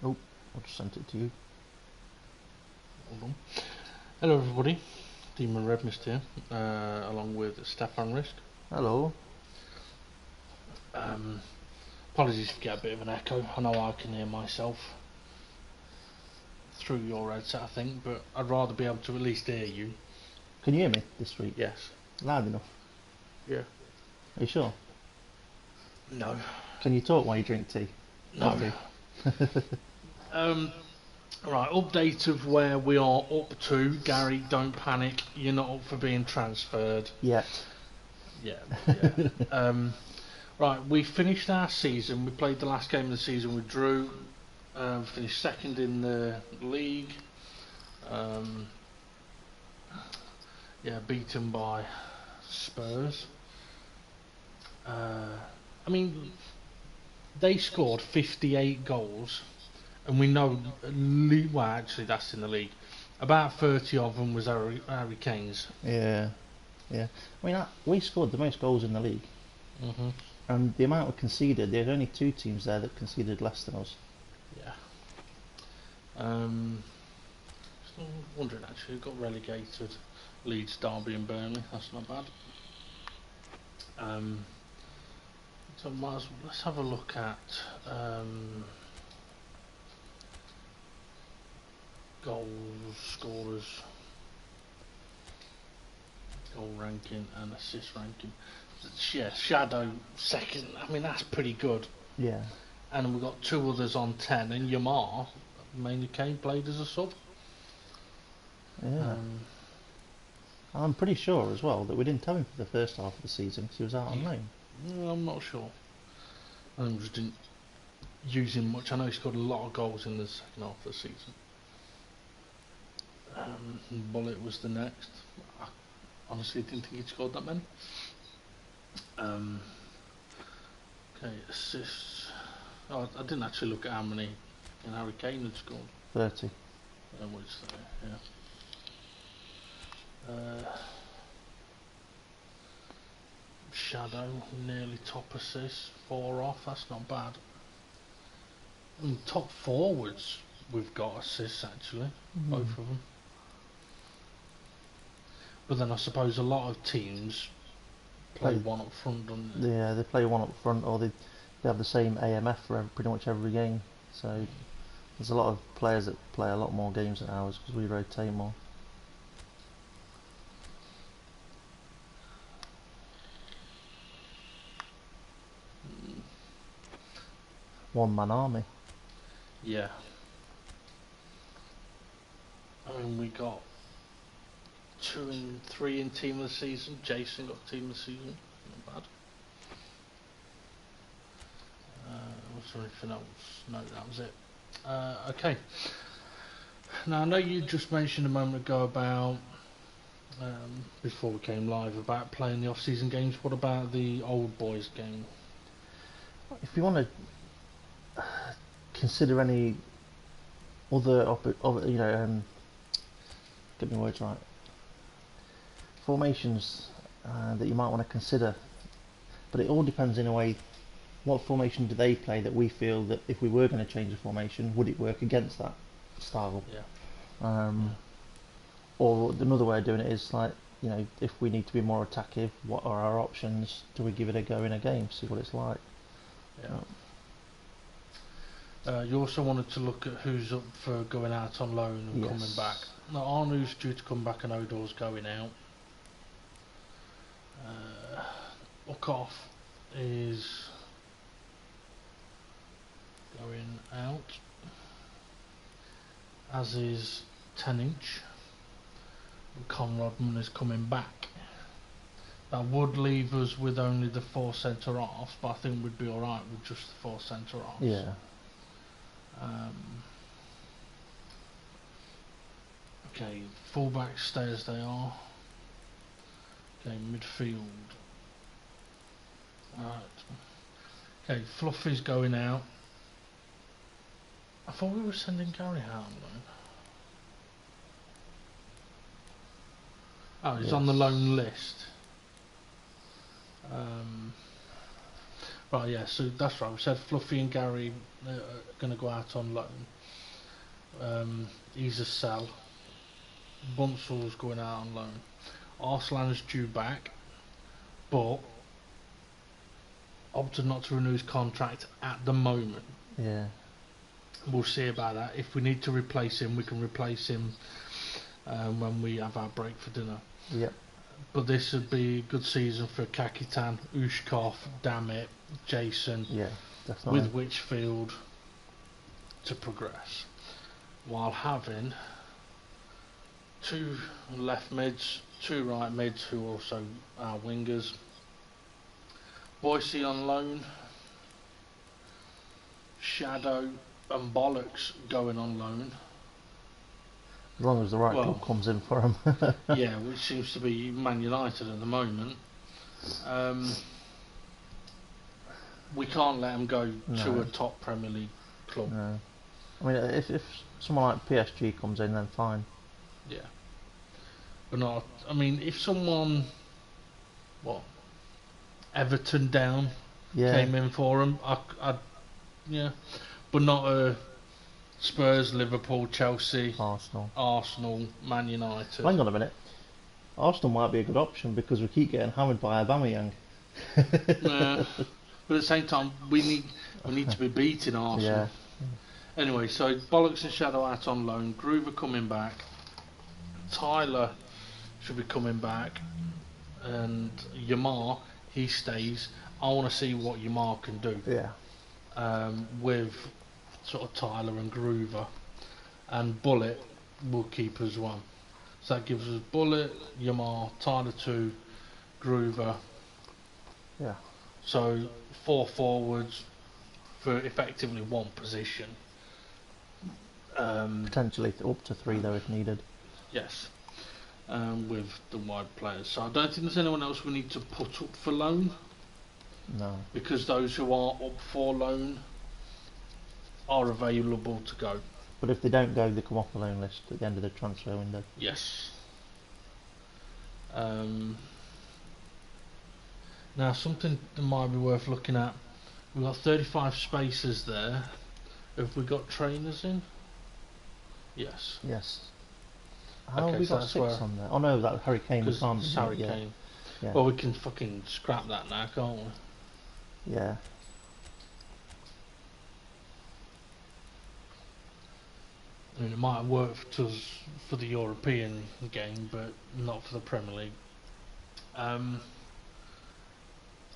Oh, I just sent it to you. Hold on. Hello everybody, DemonRedmist here, along with stefan-risk. Hello. Apologies if you get a bit of an echo. I know I can hear myself through your headset, I think, but I'd rather be able to at least hear you. Can you hear me this week? Yes. Loud enough? Yeah. Are you sure? No. Can you talk while you drink tea? No. Right, update of where we are up to. Gary, don't panic. You're not up for being transferred. Yet. Yeah. Right, we finished our season. We played the last game of the season. We drew. Finished second in the league. Beaten by Spurs. I mean, they scored 58 goals, and we know, well, actually, that's in the league. About 30 of them was Harry Kane's. Yeah. I mean, we scored the most goals in the league. And the amount we conceded, there's only two teams there that conceded less than us. Yeah. Still wondering, actually, we got relegated. Leeds, Derby and Burnley, that's not bad. So let's have a look at goals, scorers, goal ranking and assist ranking. Yeah, Shadow second. I mean, that's pretty good. Yeah. And we've got two others on 10, and Yamar, mainly Kane, played as a sub. Yeah. I'm pretty sure as well that we didn't have him for the first half of the season because he was out on loan. I'm not sure. I think we just didn't use him much. I know he scored a lot of goals in the second half of the season. Bullet was the next. I honestly didn't think he'd scored that many. Okay, assists. Oh, I didn't actually look at how many Harry Kane had scored. 30. Shadow, nearly top assists, 4 off, that's not bad. I mean, top forwards, we've got assists actually, both of them. But then I suppose a lot of teams play one up front, don't they? Yeah, they play one up front, or they have the same AMF for pretty much every game. So there's a lot of players that play a lot more games than ours because we rotate more. One man army. Yeah. I mean, we got 2 and 3 in team of the season. Jason got team of the season. Not bad. Was there anything else? No, that was it. Okay. Now I know you just mentioned a moment ago about before we came live about playing the off-season games. What about the old boys game? If you want to consider any other, get my words right, formations that you might want to consider, but it all depends in a way. What formation do they play that we feel that if we were going to change the formation, would it work against that style? Yeah. Or another way of doing it is like, if we need to be more attackive, what are our options? Do we give it a go in a game, see what it's like? Yeah. You also wanted to look at who's up for going out on loan and coming back. Now, Arnu's due to come back and Odor's going out. Ukov is going out, as is 10-inch. Conrodman is coming back. That would leave us with only the 4 centre-halves, but I think we'd be alright with just the 4 centre-halves. Yeah. Okay, fullbacks stay as they are. Okay, midfield. Alright. Okay, Fluffy's going out. I thought we were sending Gary out on loan. Oh, he's on the loan list. Right, yeah, so that's right. We said Fluffy and Gary are going to go out on loan. He's a sell. Bunsel's going out on loan. Arslan's due back, but opted not to renew his contract at the moment. Yeah. We'll see about that. If we need to replace him, we can replace him when we have our break for dinner. Yep. But this would be a good season for Kakitan, Ushkov, Dammit, Jason, Yeah, definitely. with Witchfield to progress, while having 2 left mids, 2 right mids who also are wingers. Boise on loan, Shadow and Bollocks going on loan. As long as the right club comes in for him. Yeah, which seems to be Man United at the moment. We can't let him go to a top Premier League club. No. I mean, if someone like PSG comes in, then fine. Yeah. But not. I mean, if someone, Everton down came in for him, I'd yeah. But not a Spurs, Liverpool, Chelsea, Arsenal, Man United. Hang on a minute. Arsenal might be a good option because we keep getting hammered by Aubameyang. But at the same time, we need to be beating Arsenal. Yeah. Anyway, so Bollocks and Shadow out on loan. Groover coming back. Tyler should be coming back, and Yamar, he stays. I want to see what Yamar can do. Yeah. With sort of Tyler and Groover, and Bullet will keep as well. So that gives us Bullet, Yamar, Tyler 2, Groover. Yeah. So 4 forwards for effectively 1 position. Potentially up to 3 though if needed. Yes. With the wide players. So I don't think there's anyone else we need to put up for loan. No. Because those who are up for loan are available to go. But if they don't go, they come off the loan list at the end of the transfer window. Yes. Now something that might be worth looking at. We've got 35 spaces there. Have we got trainers in? Yes. Yes. How Okay, have we so got that's 6 where- on there? Oh no, that Harry Kane was Because on. it's Harry Kane. Yeah. Well, we can fucking scrap that now, can't we? Yeah. I mean, it might have worked for us for the European game, but not for the Premier League.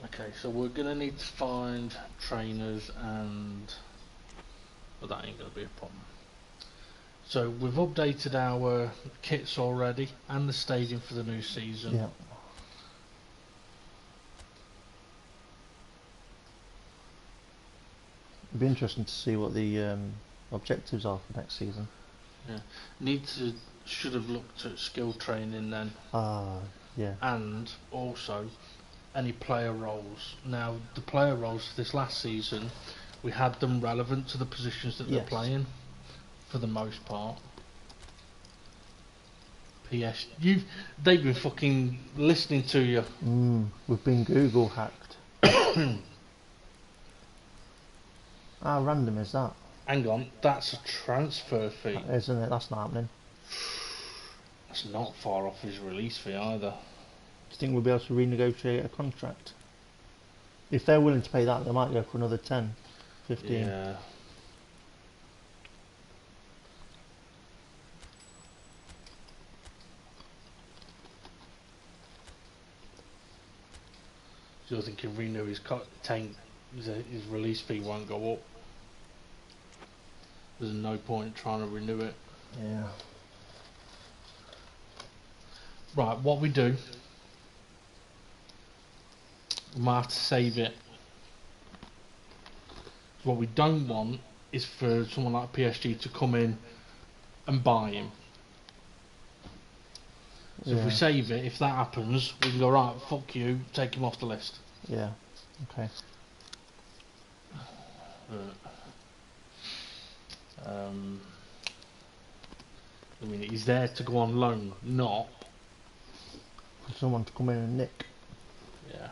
Okay, so we're going to need to find trainers but that ain't going to be a problem. So we've updated our kits already and the stadium for the new season. Yeah. It'd be interesting to see what the objectives are for next season. Yeah. Should have looked at skill training then. Yeah. And also any player roles. Now the player roles for this last season, we had them relevant to the positions that they're playing for the most part. PS, they've been fucking listening to you. We've been Google hacked. How random is that? Hang on, that's a transfer fee. Isn't it? That's not happening. That's not far off his release fee either. Do you think we'll be able to renegotiate a contract? If they're willing to pay that, they might go for another 10, 15. Yeah. So you're thinking renew his his release fee won't go up. There's no point trying to renew it. Yeah. Right, what we do, we might have to save it. What we don't want is for someone like PSG to come in and buy him. So if we save it, if that happens, we can go, right, fuck you, take him off the list. Yeah. Okay. I mean, he's there to go on loan, not For someone to come in and nick. yeah.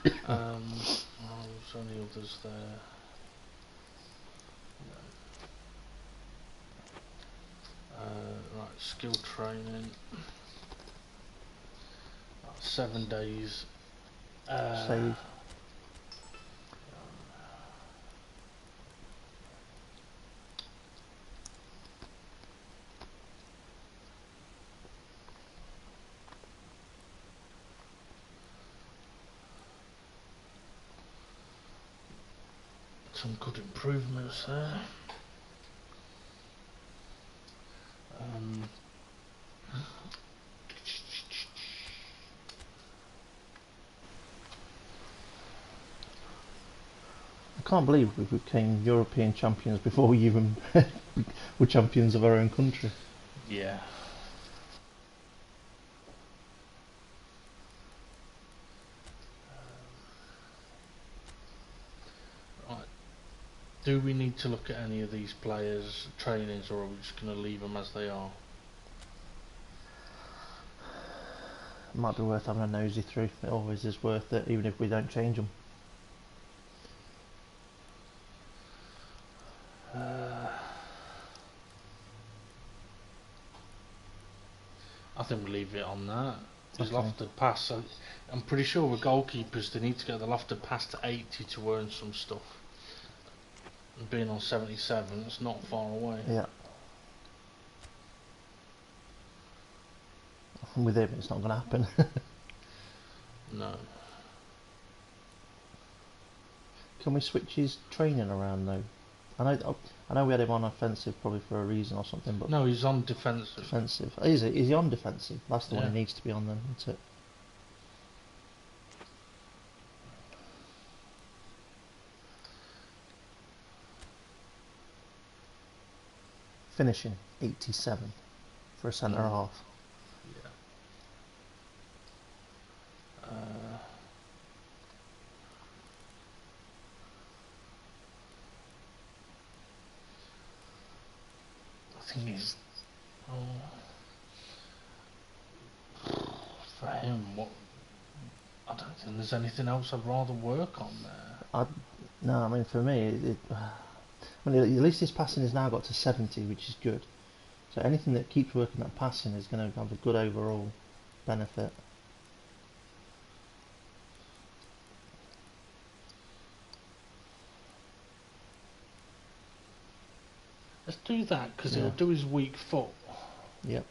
There's only others there. Right, skill training. 7 days. Save. Some good improvements there. I can't believe we became European champions before we even were champions of our own country. Yeah. Right. Do we need to look at any of these players' trainings, or are we just going to leave them as they are? It might be worth having a nosy through. It always is worth it, even if we don't change them. I think we leave it on that. His Okay. lofted pass. I'm pretty sure with goalkeepers they need to get the lofted pass to 80 to earn some stuff. And being on 77, it's not far away. Yeah. With him, it's not going to happen. No. Can we switch his training around though? I know we had him on offensive probably for a reason or something, but No, he's on defensive. defensive. Is he on defensive? That's the one Yeah. he needs to be on then, isn't it? Finishing 87 for a centre half. Yeah. The thing is, for him, I don't think there's anything else I'd rather work on there. No, I mean for me, at least his passing has now got to 70, which is good. So anything that keeps working that passing is going to have a good overall benefit. Let's do that because Yeah. it'll do his weak foot. Yep.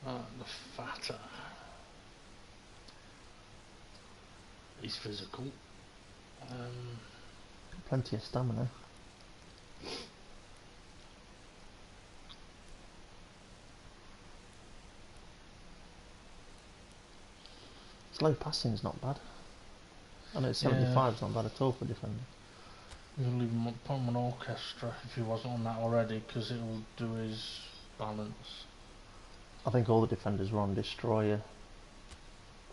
The fatter. He's physical. Plenty of stamina. Slow passing is not bad. I know 75 is not bad at all for defender. We'll leave him put him on orchestra if he wasn't on that already, because it will do his balance. I think all the defenders were on destroyer.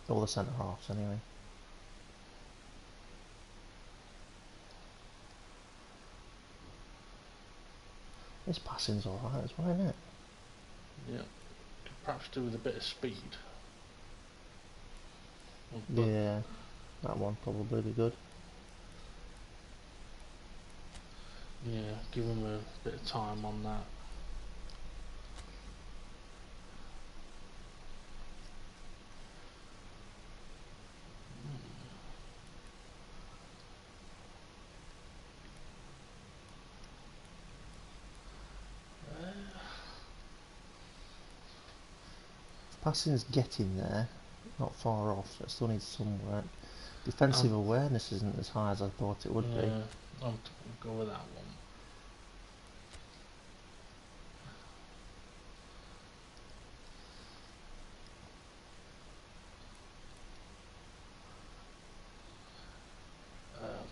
All the centre halves anyway. This passing's alright as well, isn't it? Yeah. Could perhaps do with a bit of speed. But Yeah, that one probably be good. yeah, give him a bit of time on that. Passing's getting there, not far off, so it still needs some work. Defensive awareness isn't as high as I thought it would be. Yeah, I'll go with that one.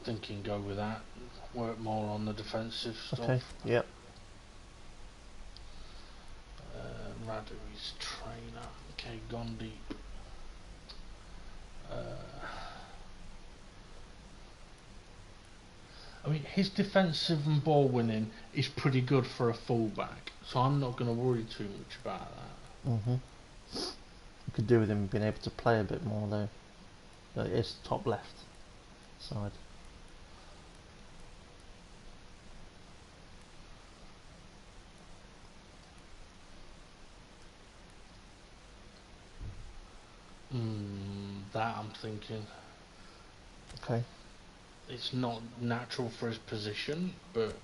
Thinking go with that. Work more on the defensive stuff. Okay, yep. Radu's trainer. Okay, gone deep. I mean, his defensive and ball winning is pretty good for a fullback, so I'm not going to worry too much about that. could do with him being able to play a bit more though. It is top left side. That I'm thinking. Okay. It's not natural for his position, but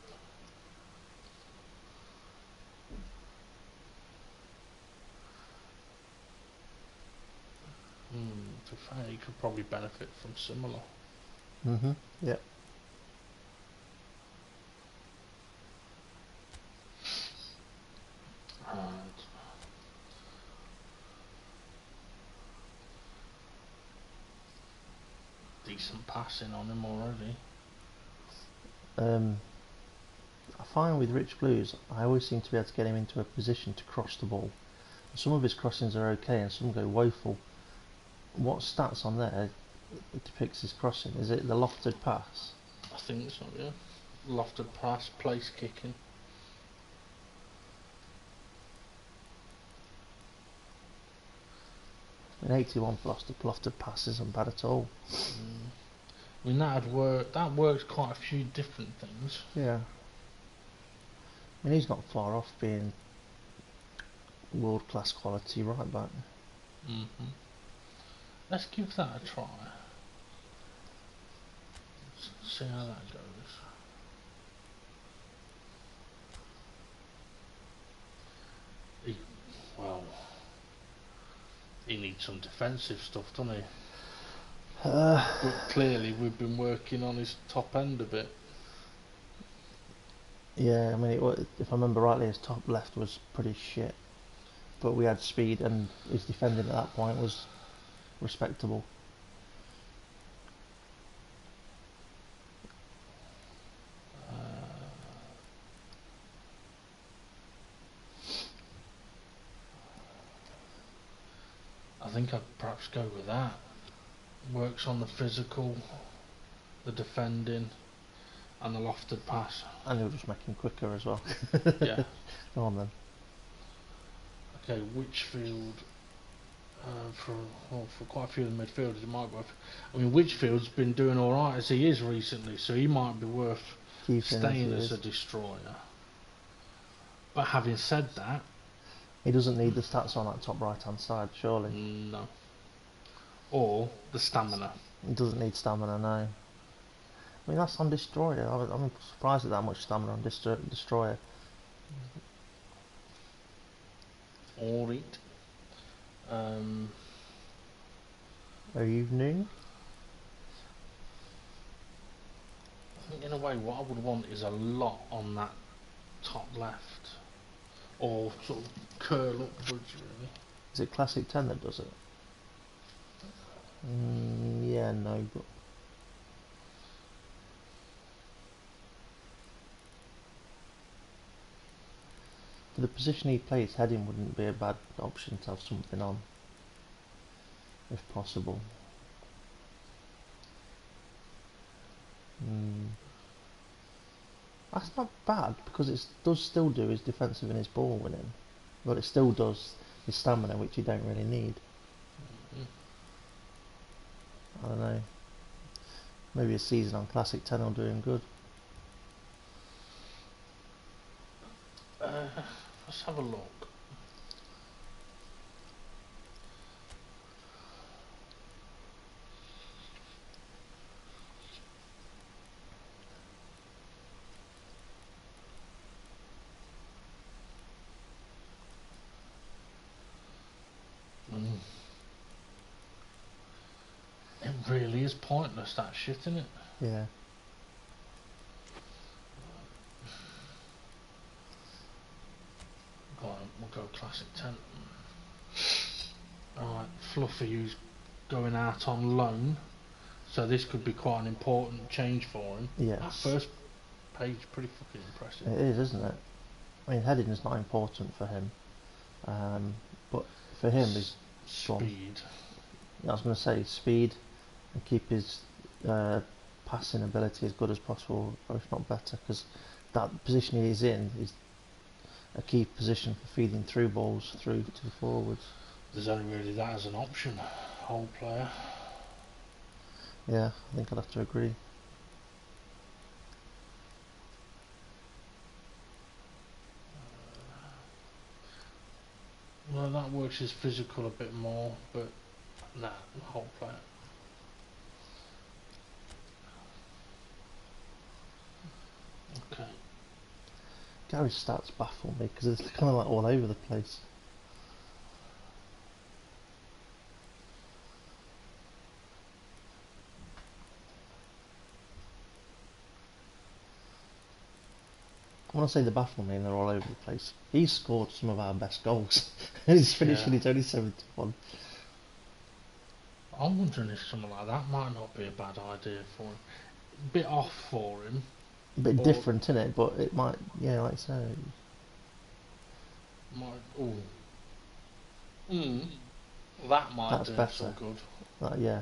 to be fair, he could probably benefit from similar. Yep. Decent passing on him already. I find with Rich Blues, I always seem to be able to get him into a position to cross the ball. Some of his crossings are okay and some go woeful. What stats on there depicts his crossing? Is it the lofted pass? I think so, yeah. Lofted pass, place kicking. An 81 for lofted pass isn't bad at all. I mean, that'd work. That works quite a few different things. Yeah. I mean, he's not far off being world class quality right back. Let's give that a try. See how that goes. He needs some defensive stuff, doesn't he? But clearly we've been working on his top end a bit. Yeah, I mean, if I remember rightly, his top left was pretty shit. But we had speed and his defending at that point was respectable. I think I'd perhaps go with that. Works on the physical, the defending, and the lofted pass. And he'll just make him quicker as well. Yeah. Go on then. Okay, Whitfield. For quite a few of the midfielders, it might be worth. I mean, Whitfield's been doing all right as he is recently, so he might be worth staying as a destroyer. But having said that, he doesn't need the stats on that top right hand side, surely. No. Or the stamina. He doesn't need stamina, no. I mean, that's on destroyer. I'm surprised at that much stamina on destroyer. Alright. Evening. I think in a way what I would want is a lot on that top left, or sort of curl upwards really. Is it Classic 10 that does it? Yeah, no, but for the position he plays, heading wouldn't be a bad option to have something on, if possible. That's not bad because it does still do his defensive and his ball winning, but it still does his stamina, which you don't really need. I don't know. Maybe a season on Classic 10 will do him good. Let's have a look. It really is pointless, that shit, isn't it? Yeah. Go on, we'll go Classic 10. Alright, Fluffy, who's going out on loan, so this could be quite an important change for him. Yes. That first page pretty fucking impressive. It is, isn't it? I mean, heading is not important for him, but for him is speed. I was going to say speed and keep his passing ability as good as possible, or if not better, because that position he's in is a key position for feeding through balls through to the forwards. There's only really that as an option, whole player. Yeah, I think I'd have to agree. Well, that works as physical a bit more, but nah, whole player. Okay. Gary's stats baffle me because it's kind of like all over the place. When I say they baffle me and they're all over the place, he's scored some of our best goals. His finishing is only 71. I'm wondering if something like that might not be a bad idea for him. A bit off for him. A bit different, isn't it? But it might, yeah, like I say. That might That's do better. some good. Yeah.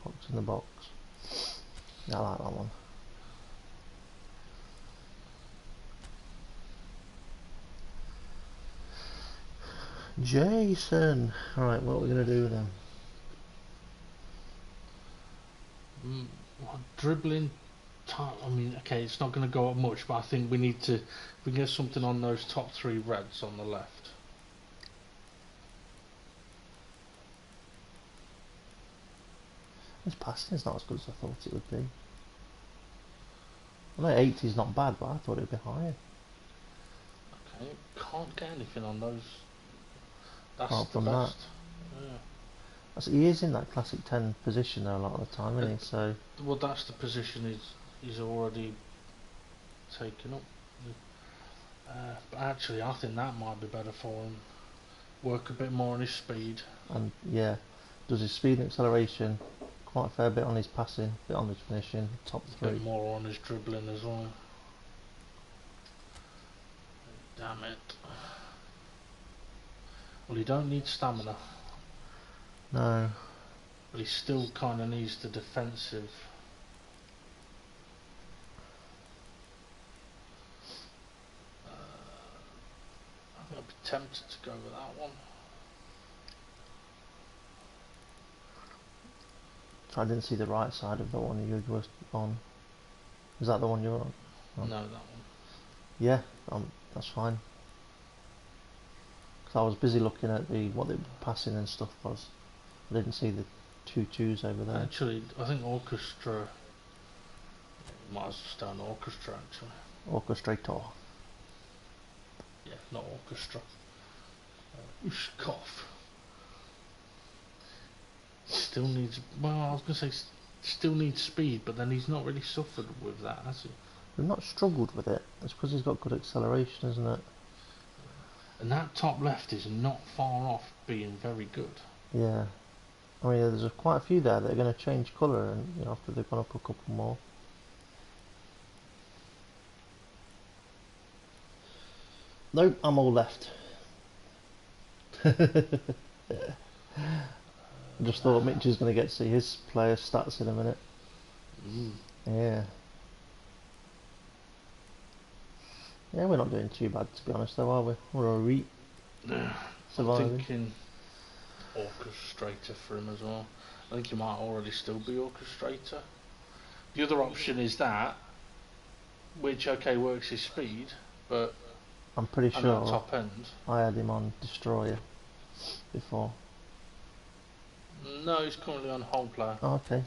Box in the box. Yeah, I like that one. Jason. Alright, what are we going to do with him? Dribbling, I mean, okay, it's not going to go up much, but I think we need to, we get something on those top three reds on the left. His passing is not as good as I thought it would be. I know 80 is not bad, but I thought it would be higher. Okay, can't get anything on those. That's Apart the from best. Yeah. He is in that classic 10 position though a lot of the time, isn't he? So. Well, that's the position he's already taken up. But actually, I think that might be better for him. Work a bit more on his speed. And yeah, does his speed and acceleration, quite a fair bit on his passing, a bit on his finishing, top three. A bit more on his dribbling as well. Damn it. Well, he don't need stamina. No. But he still kind of needs the defensive. I think I'd be tempted to go with that one. So I didn't see the right side of the one you were on. Is that the one you're on? No, that one. Yeah, that's fine. Because I was busy looking at what the passing and stuff was. I didn't see the 2-2s over there. Actually, I think orchestra. Might as well stay on orchestra actually. Orchestrator. Yeah, not orchestra. Ushkov. Still needs. Well, I was going to say still needs speed, but then he's not really suffered with that, has he? We've not struggled with it. It's because he's got good acceleration, isn't it? And that top left is not far off being very good. Yeah. I mean, there's quite a few there that are going to change colour, and after they've gone up a couple more. Nope, I'm all left. I just thought Mitch is going to get to see his player stats in a minute. Yeah. Yeah, we're not doing too bad to be honest though, are we? We're alright. Surviving. I'm thinking orchestrator for him as well. I think he might already still be orchestrator. The other option is that, which okay works his speed, but I'm pretty sure top end. I had him on destroyer before. No, he's currently on whole player. Oh, okay.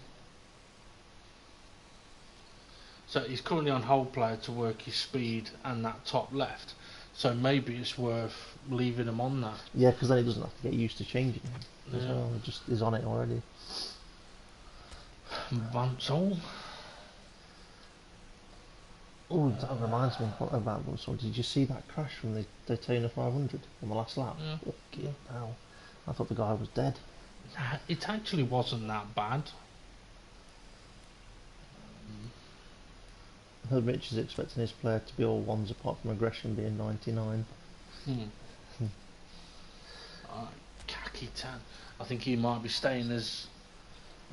So he's currently on whole player to work his speed and that top left. So maybe it's worth leaving him on that. Yeah, because then he doesn't have to get used to changing him. Yeah. Well. He just is on it already. Vansol. Oh, that reminds me about Vansol. Did you see that crash from the Daytona 500 on the last lap? Yeah. Okay, now. I thought the guy was dead. It actually wasn't that bad. I heard Mitch is expecting his player to be all ones apart from aggression being 99. Khaki tan. I think he might be staying as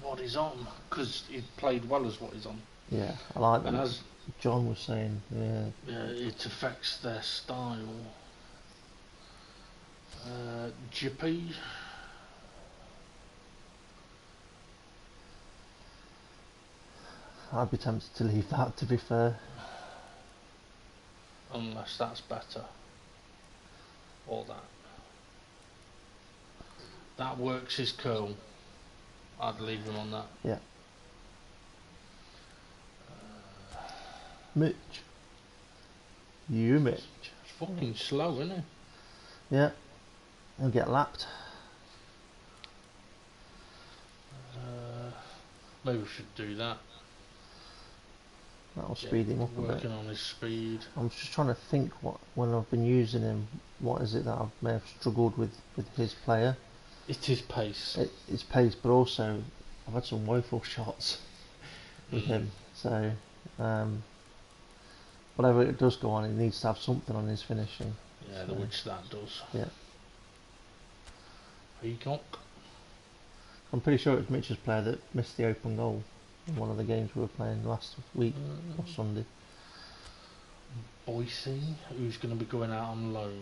what he's on because he played well as what he's on. Yeah, I like that. And as John was saying, yeah. It affects their style. Jippy. I'd be tempted to leave that, to be fair. Unless that's better. Or that. That works his curl. I'd leave him on that. Yeah. Mitch. You Mitch. It's fucking slow, isn't it? Yeah. He'll get lapped. Maybe we should do that. That'll speed him up a bit. Working on his speed. I'm just trying to think when I've been using him, what is it that I may have struggled with his player. It is pace. It's pace, but also I've had some woeful shots with him. So whatever it does go on, it needs to have something on his finishing. Yeah, so, which that does. Yeah. Peacock. I'm pretty sure it was Mitch's player that missed the open goal in one of the games we were playing last week or Sunday. Boise, who's going to be going out on loan.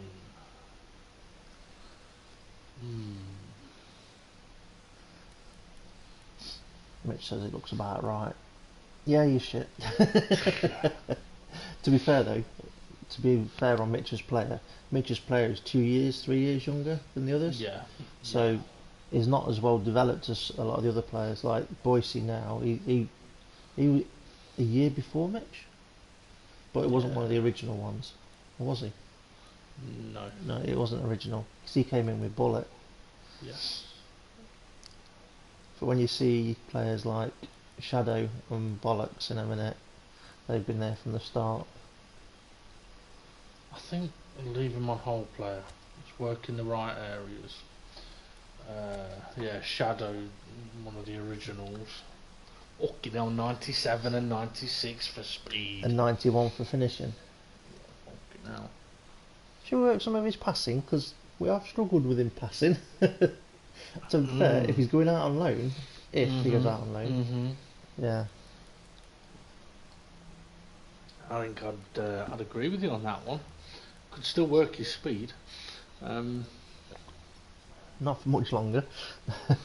Mitch says it looks about right. Yeah, you shit. To be fair though, to be fair on Mitch's player is 2 years, 3 years younger than the others. Yeah. So he's not as well developed as a lot of the other players. Like Boise now, he a year before Mitch, but it wasn't one of the original ones, or was he? No, it wasn't original because he came in with Bullet. Yes. But when you see players like Shadow and Bollocks in M&A, they've been there from the start. I think leave him on whole player. Let's work in the right areas. Yeah, Shadow, one of the originals. Fucking hell, 97 and 96 for speed. And 91 for finishing. Fucking hell. Should we work some of his passing? Because we have struggled with him passing. To be fair, if he's going out on loan, if he goes out on loan, yeah. I think I'd agree with you on that one. Could still work his speed. Not for much longer. Yeah.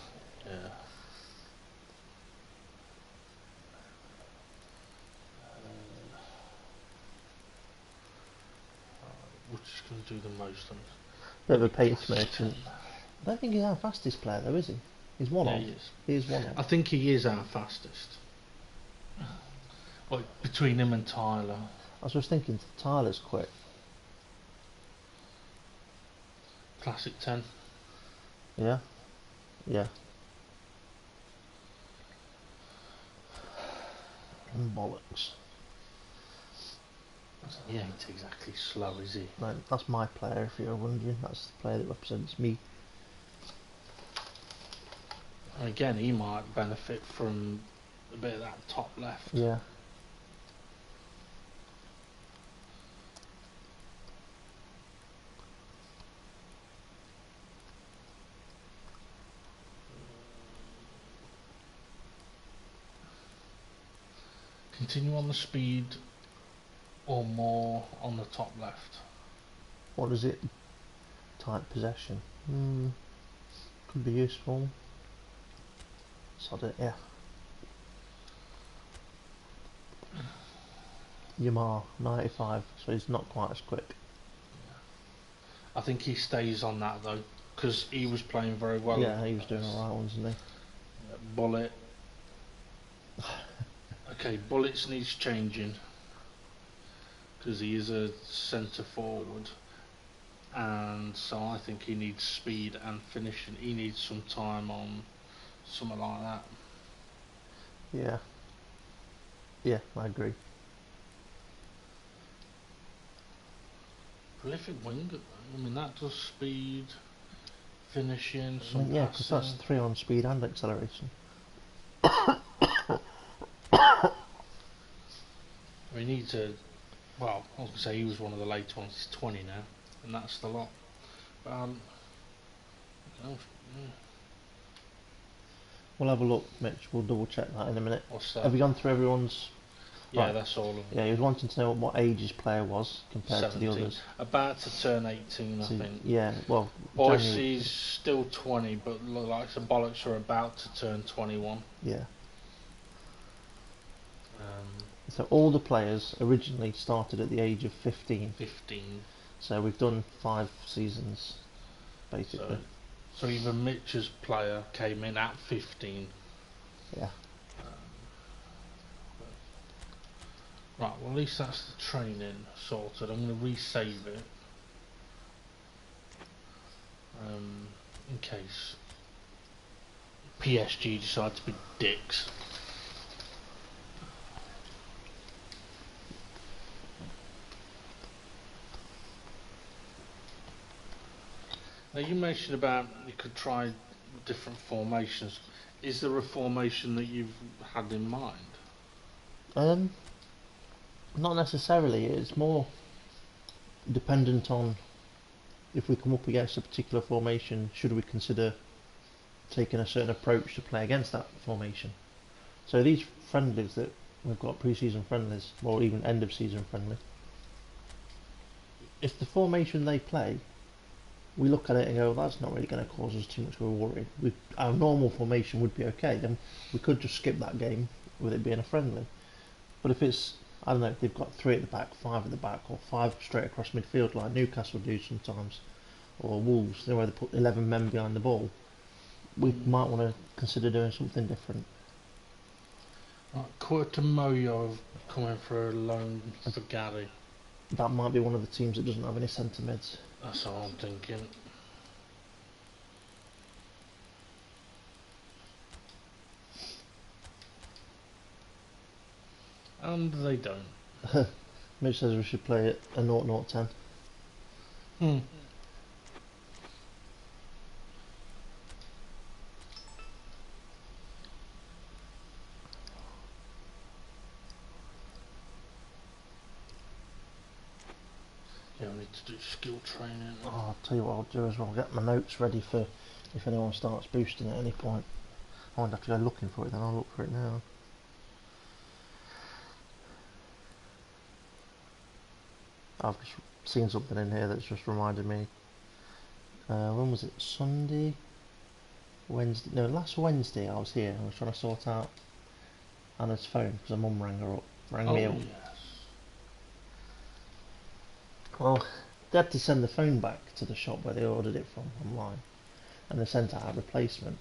We're just going to do the most on it. Bit of a pace merchant. I don't think he's our fastest player though, is he? He's one Yeah, on. he is. He is one on. I think he is our fastest. Like between him and Tyler. I was just thinking Tyler's quick. Classic 10. Yeah. Yeah. And Bollocks. He ain't exactly slow, is he? No, that's my player if you're wondering. That's the player that represents me. And again, he might benefit from a bit of that top left. Yeah. Continue on the speed or more on the top left. What is it? Tight possession. Could be useful. Sod it, yeah. Yamaha 95, so he's not quite as quick. I think he stays on that though, because he was playing very well. Yeah, he was doing alright, wasn't he? Bullet. Okay, Bullets needs changing because he is a centre forward, and so I think he needs speed and finishing. He needs some time on something like that. Yeah. Yeah, I agree. Prolific winger. I mean, that does speed, finishing, some Yeah, because that's passing. 3 on speed and acceleration. We need to. Well, I was going to say he was one of the late ones. He's 20 now, and that's the lot. Oh, yeah. We'll have a look, Mitch. We'll double check that in a minute. What's that? Have you gone through everyone's Yeah, Right. that's all of them. Yeah, he was wanting to know what age his player was compared to the 17. others. About to turn 18, I So, think. yeah, well, Boise's still 20, but like the bollocks are about to turn 21. yeah. Um, So all the players originally started at the age of 15. 15. So we've done 5 seasons, basically. So even Mitch's player came in at 15. Yeah. Right, well at least that's the training sorted. I'm going to resave it. In case PSG decide to be dicks. Now you mentioned about you could try different formations. Is there a formation that you've had in mind? Not necessarily. It's more dependent on if we come up against a particular formation, should we consider taking a certain approach to play against that formation. So these friendlies that we've got, pre-season friendlies, or even end of season friendly, if the formation they play, we look at it and go, that's not really going to cause us too much of a worry. Our normal formation would be okay, then we could just skip that game with it being a friendly. But if it's, I don't know, they've got 3 at the back, 5 at the back, or 5 straight across midfield like Newcastle do sometimes, or Wolves, where they put 11 men behind the ball, we might want to consider doing something different. Right, Moyo coming for a loan for Gary. That might be one of the teams that doesn't have any centre mids. That's what I'm thinking. And they don't. Mitch says we should play it a 0-0-10. Yeah, I need to do skill training. Oh, I'll tell you what I'll do as well, get my notes ready for if anyone starts boosting at any point. I won't have to go looking for it then, I'll look for it now. I've just seen something in here that's just reminded me. When was it? Sunday? Wednesday? No, last Wednesday I was here. I was trying to sort out Anna's phone because her mum rang me up. Yes. Well, they had to send the phone back to the shop where they ordered it from online, and they sent out a replacement.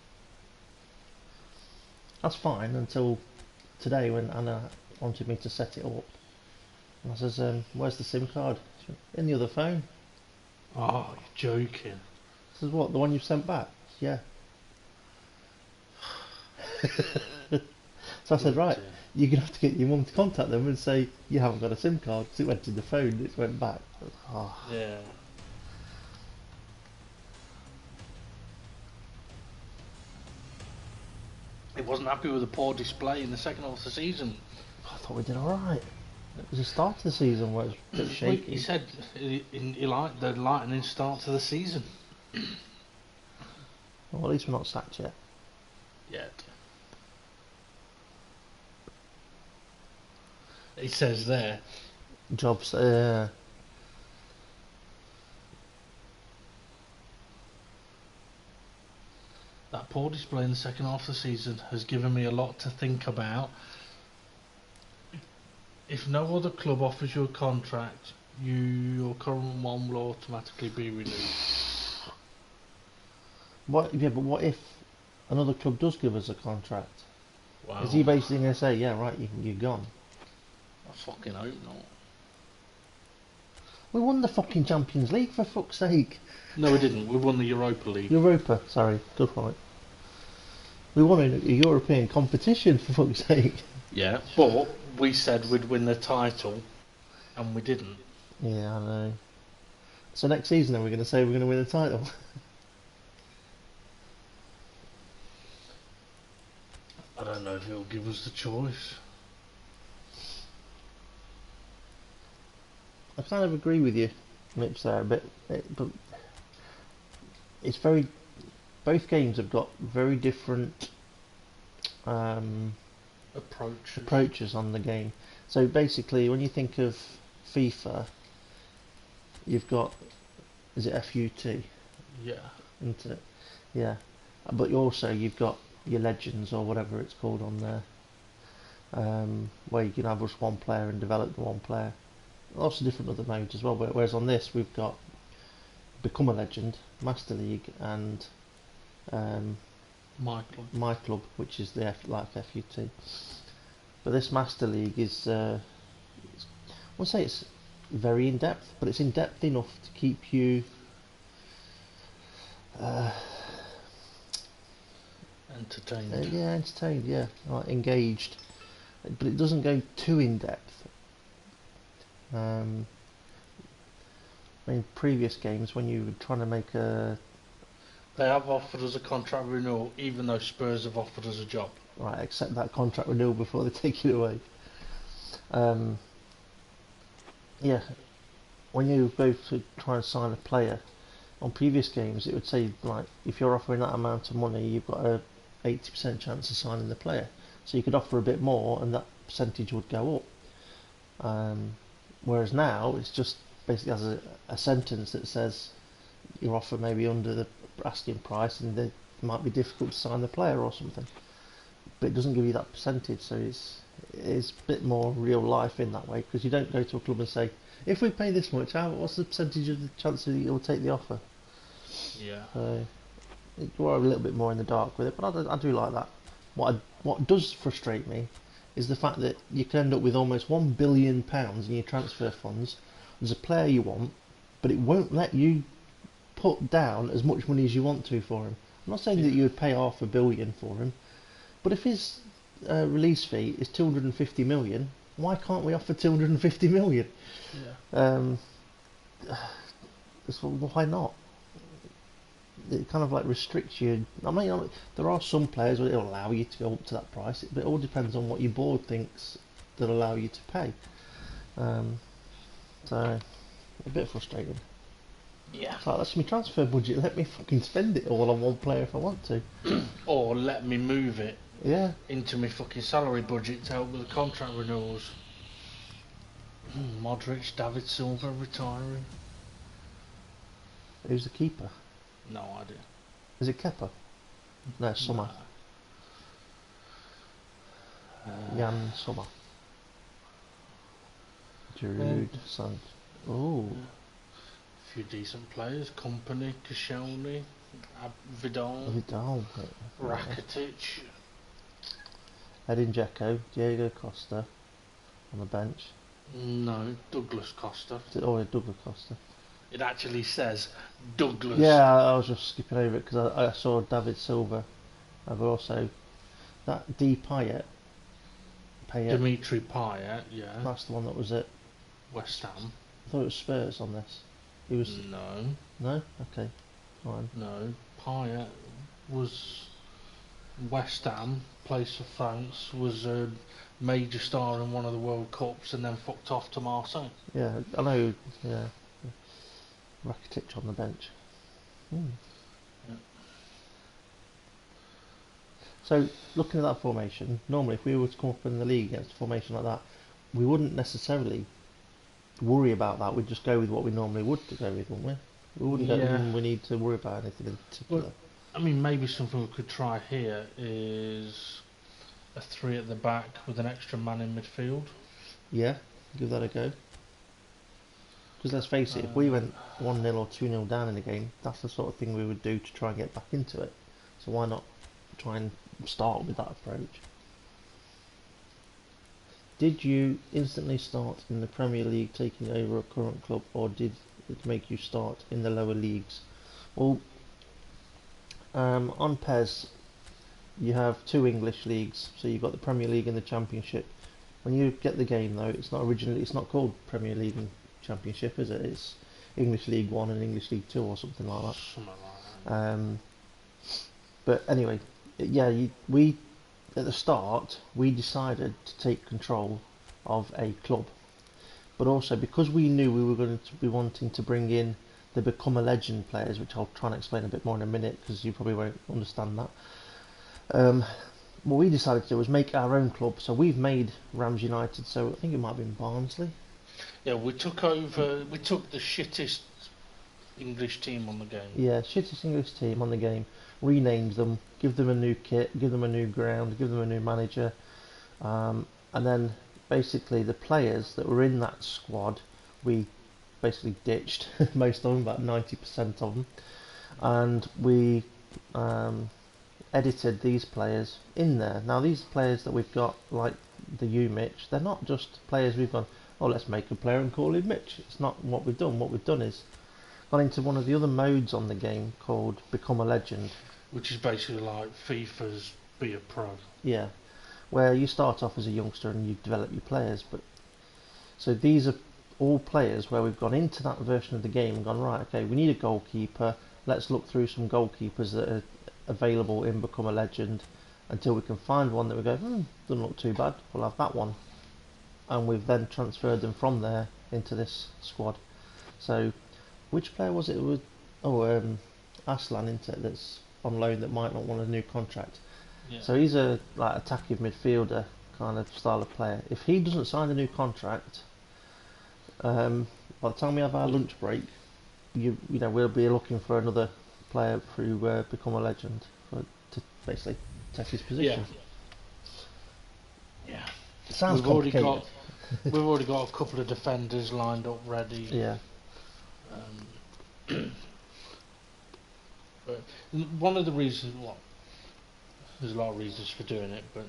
That's fine until today when Anna wanted me to set it up. And I says, where's the SIM card? She went, in the other phone. Oh, you're joking. I says, what, the one you've sent back? Yeah. So I said, right, you're going to have to get your mum to contact them and say you haven't got a SIM card because it went in the phone, it went back. Oh. Yeah. It wasn't happy with the poor display in the second half of the season. I thought we did alright. It was the start of the season where it was a bit shaky. He said he liked the lightning start to the season. Well, at least we're not sacked yet. Yet. It says there. Jobs, That poor display in the second half of the season has given me a lot to think about. If no other club offers you a contract, your current one will automatically be renewed. what? Yeah, but what if another club does give us a contract? Wow. Is he basically going to say, yeah, right, you're gone? I fucking hope not. We won the fucking Champions League, for fuck's sake. No, we didn't. We won the Europa League. Europa, sorry, good point. We won a European competition, for fuck's sake. Yeah, but we said we'd win the title, and we didn't. Yeah, I know. So next season, then we're going to say we're going to win the title. I don't know if he'll give us the choice. I kind of agree with you, Mitch, there a bit, but it's very. Both games have got very different approaches on the game. So basically, when you think of FIFA, you've got, is it FUT? Yeah. Isn't it? Yeah. But you've got your legends or whatever it's called on there, where you can have just one player and develop the one player. Lots of different other modes as well. Whereas on this, we've got Become a Legend, Master League, and My Club, which is the like FUT. But this Master League is, I won't say it's very in depth, but it's in depth enough to keep you entertained. Yeah, entertained. Yeah, like engaged, but it doesn't go too in depth. In previous games, when you were trying to make a They have offered us a contract renewal, even though Spurs have offered us a job. right, accept that contract renewal before they take it away. Yeah, when you go to try and sign a player, on previous games it would say like if you're offering that amount of money, you've got a 80% chance of signing the player. So you could offer a bit more, and that percentage would go up. Whereas now it's just basically has a sentence that says your offer may be under the asking price, and it might be difficult to sign the player or something. But it doesn't give you that percentage, so it's a bit more real life in that way, because you don't go to a club and say, if we pay this much, what's the percentage of the chance that you'll take the offer? Yeah. So you're a little bit more in the dark with it, but I do like that. What does frustrate me is the fact that you can end up with almost £1 billion in your transfer funds. There's a player you want, but it won't let you put down as much money as you want to for him. I'm not saying that you would pay £500 million for him, but if his release fee is 250 million, why can't we offer 250 million? Yeah. So why not? It kind of like restricts you. I mean, there are some players where it'll allow you to go up to that price, but it all depends on what your board thinks that allow you to pay. So a bit frustrating. Yeah. It's like, that's my transfer budget. Let me fucking spend it all on one player if I want to. Or let me move it Yeah. into my fucking salary budget to help with the contract renewals. Modric, David Silva retiring. Who's the keeper? No idea. Is it Kepa? No, Sommer. Jan Sommer. Giroud, Sant. Oh. A few decent players. Company, Koscielny, Vidal, Vidal. Rakitic. Edin Dzeko, Diego Costa on the bench. No, Douglas Costa. Oh, Douglas Costa. It actually says Douglas. Yeah, I was just skipping over it because I saw David Silva. I've also that D Payet. Dimitri Payet, yeah. That's the one that was at West Ham. I thought it was Spurs on this. He was No. No? Okay. Fine. No. Payet was West Ham, plays for France, was a major star in one of the World Cups and then fucked off to Marseille. Yeah, I know, yeah. Rakitic on the bench. Yeah. So, looking at that formation, normally if we were to come up in the league against a formation like that, we wouldn't necessarily worry about that. We'd just go with what we normally would to go with, wouldn't we? We wouldn't go, we need to worry about anything in particular. But, I mean, maybe something we could try here is a 3 at the back with an extra man in midfield. Yeah, give that a go. Because let's face it, if we went 1-0 or 2-0 down in the game, that's the sort of thing we would do to try and get back into it. So why not try and start with that approach? Did you instantly start in the Premier League taking over a current club, or did it make you start in the lower leagues? Well, on PES you have 2 English leagues, so you've got the Premier League and the Championship. When you get the game though, it's not called Premier League and Championship, is it? It's English League 1 and English League 2 or something like that. Something like that. But anyway, yeah, we at the start we decided to take control of a club, but also because we knew we were going to be wanting to bring in the Become a Legend players, which I'll try and explain a bit more in a minute because you probably won't understand that. what we decided to do was make our own club. So we've made Rams United. So I think it might have been Barnsley. Yeah, we took over. We took the shittest English team on the game. Yeah, shittest English team on the game. Renamed them, give them a new kit, give them a new ground, give them a new manager, and then basically the players that were in that squad, we basically ditched most of them, about 90% of them, and we edited these players in there. Now these players that we've got, like the U Mitch, they're not just players we've gone, oh let's make a player and call him Mitch. It's not what we've done. What we've done is gone into one of the other modes on the game called Become a Legend. Which is basically like FIFA's Be a Pro. Yeah, where you start off as a youngster and you develop your players. But so these are all players where we've gone into that version of the game and gone, right, okay, we need a goalkeeper. Let's look through some goalkeepers that are available in Become a Legend until we can find one that we go, doesn't look too bad, we'll have that one. And we've then transferred them from there into this squad. So which player was it? Aslan, isn't it, that's on loan that might not want a new contract. Yeah. So he's a like attacking midfielder kind of style of player. If he doesn't sign a new contract, by the time we have our lunch break, you know we'll be looking for another player to Become a Legend to basically take his position. Yeah. Sounds we've already complicated. we've already got a couple of defenders lined up ready. Yeah. But one of the reasons, well, there's a lot of reasons for doing it, but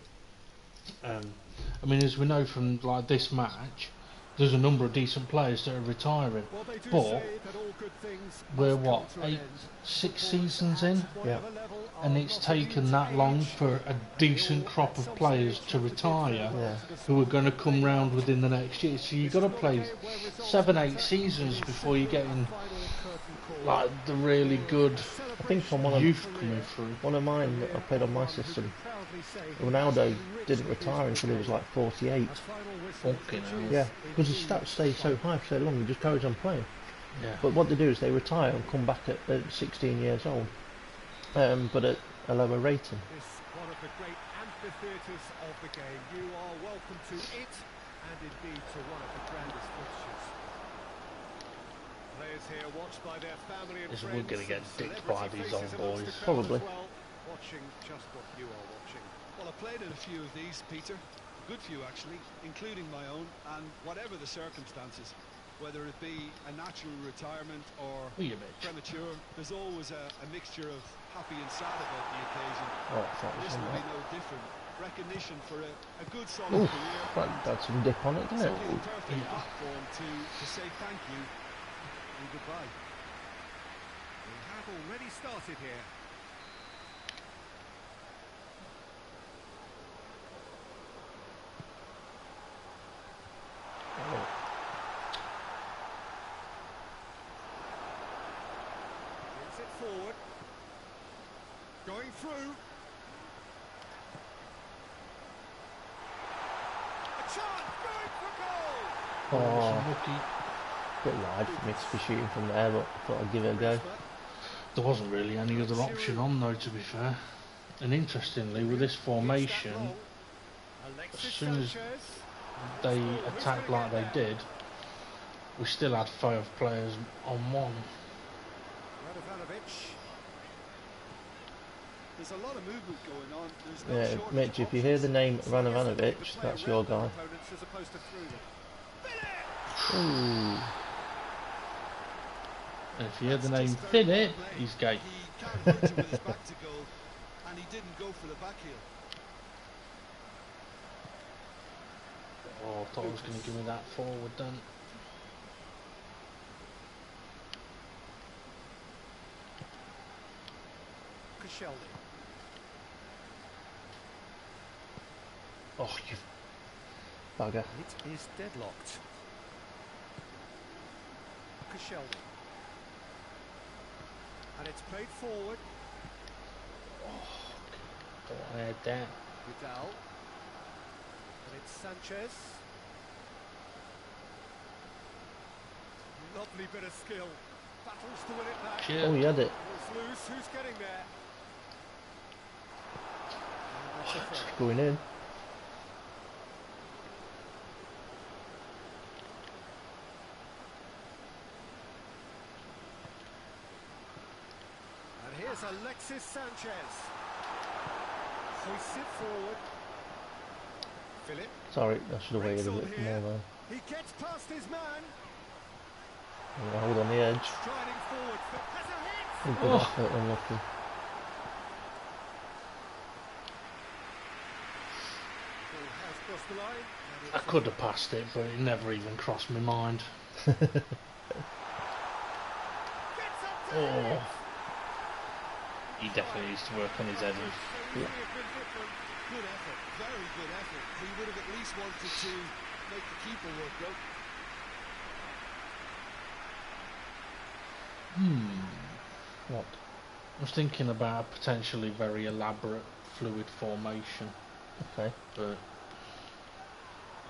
I mean, as we know from like this match, there's a number of decent players that are retiring. But we're what, 6 seasons in, Yeah. and it's taken that long for a decent crop of players to retire, Yeah. who are going to come round within the next year. So you've got to play 7-8 seasons before you're getting like the really good I think on one youth coming through. of mine that I played on my system, Ronaldo didn't retire until he was like 48. Fucking hell. Yeah, because his stats stay so high for so long, he just carries on playing. Yeah. But what they do is they retire and come back at 16 years old, but at a lower rating. This one of the great amphitheatres of the game. You are welcome to it, and indeed to one of the grandest fixtures. Players here watched by their family and We're friends. going to get and dicked by celebrity these faces old amongst boys. the crowd Probably. as well, watching just what you are watching. Well, I played in a few of these, Peter. A good few, actually, including my own. And whatever the circumstances, whether it be a natural retirement or Wait a minute. premature, there's always a mixture of happy and sad about the occasion. Oh, I thought it was This on will be that. no different. Recognition for a good, solid Oof, career. that's some dip on it, didn't Simply it? the perfect Yeah. platform to say thank you and goodbye. We have already started here. Brings it forward. Going through. A chance going for goal. Oh, Lucky. bit wide for me to be shooting from there, but I thought I'd give it a go. There wasn't really any other option on though, to be fair. And interestingly, with this formation, as soon as they attacked like they did, we still had 5 players on one. There's a lot of movement going on. There's no Yeah, shortage Mitch, of if you hear the name options. Ivanovic, that's your guy. Ooh. And if you hear the name Philip, he's gay. He can't reach it with his back to goal, and he didn't go for the back heel. Oh, I thought I was going to give me that forward then. Oh, you Bugger. It is deadlocked. Koscielny. And it's played forward. thought I had that. Vidal. And it's Sanchez. Lovely bit of skill. Battles to win it back. Shit. Oh, he had it. Ball's loose. Who's getting there? Going in. And here's Alexis Sanchez. Hoists it forward. Philip. Sorry, I should have waited a bit more there. He gets past his man. Yeah, hold on the edge. Striding forward. Has a hit. Good effort, unlucky. Ball has crossed the line. I could have passed it, but it never even crossed my mind. Gets up to Oh. He definitely needs to work on his heading. Yeah. Good effort, very good effort. He would have at least wanted to make the keeper work though. What? I was thinking about a potentially very elaborate fluid formation, Okay. but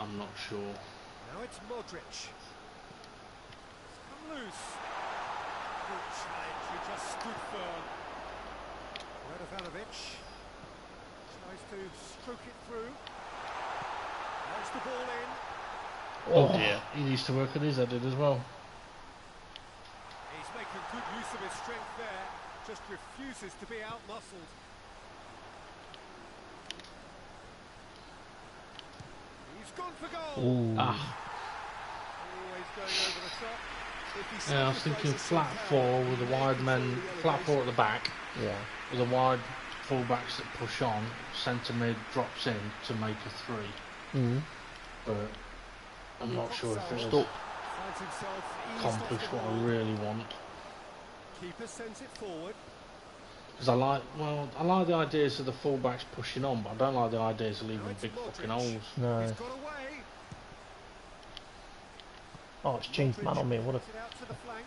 I'm not sure. Now it's Modric. It's come loose. Good challenge, he just stood firm. Radovanovic tries to stroke it through. There's the ball in. Oh dear, he needs to work on his heading as well. He's making good use of his strength there. Just refuses to be out-muscled. He's gone for goal. Ooh. Ah, Always going over the top. If he yeah, I was thinking flat four with the wide men, flat four at the back, Yeah. with the wide fullbacks that push on, centre mid drops in to make a three. But I'm not sure if it will Finds himself eased accomplish off the what I ball. really want. Keeper sends it forward. Because I like the ideas of the fullbacks pushing on, but I don't like the ideas of leaving Now it's big Modric. fucking holes. No. He's got away. Oh, it's changed man on me. What a. Puts it out to the flank.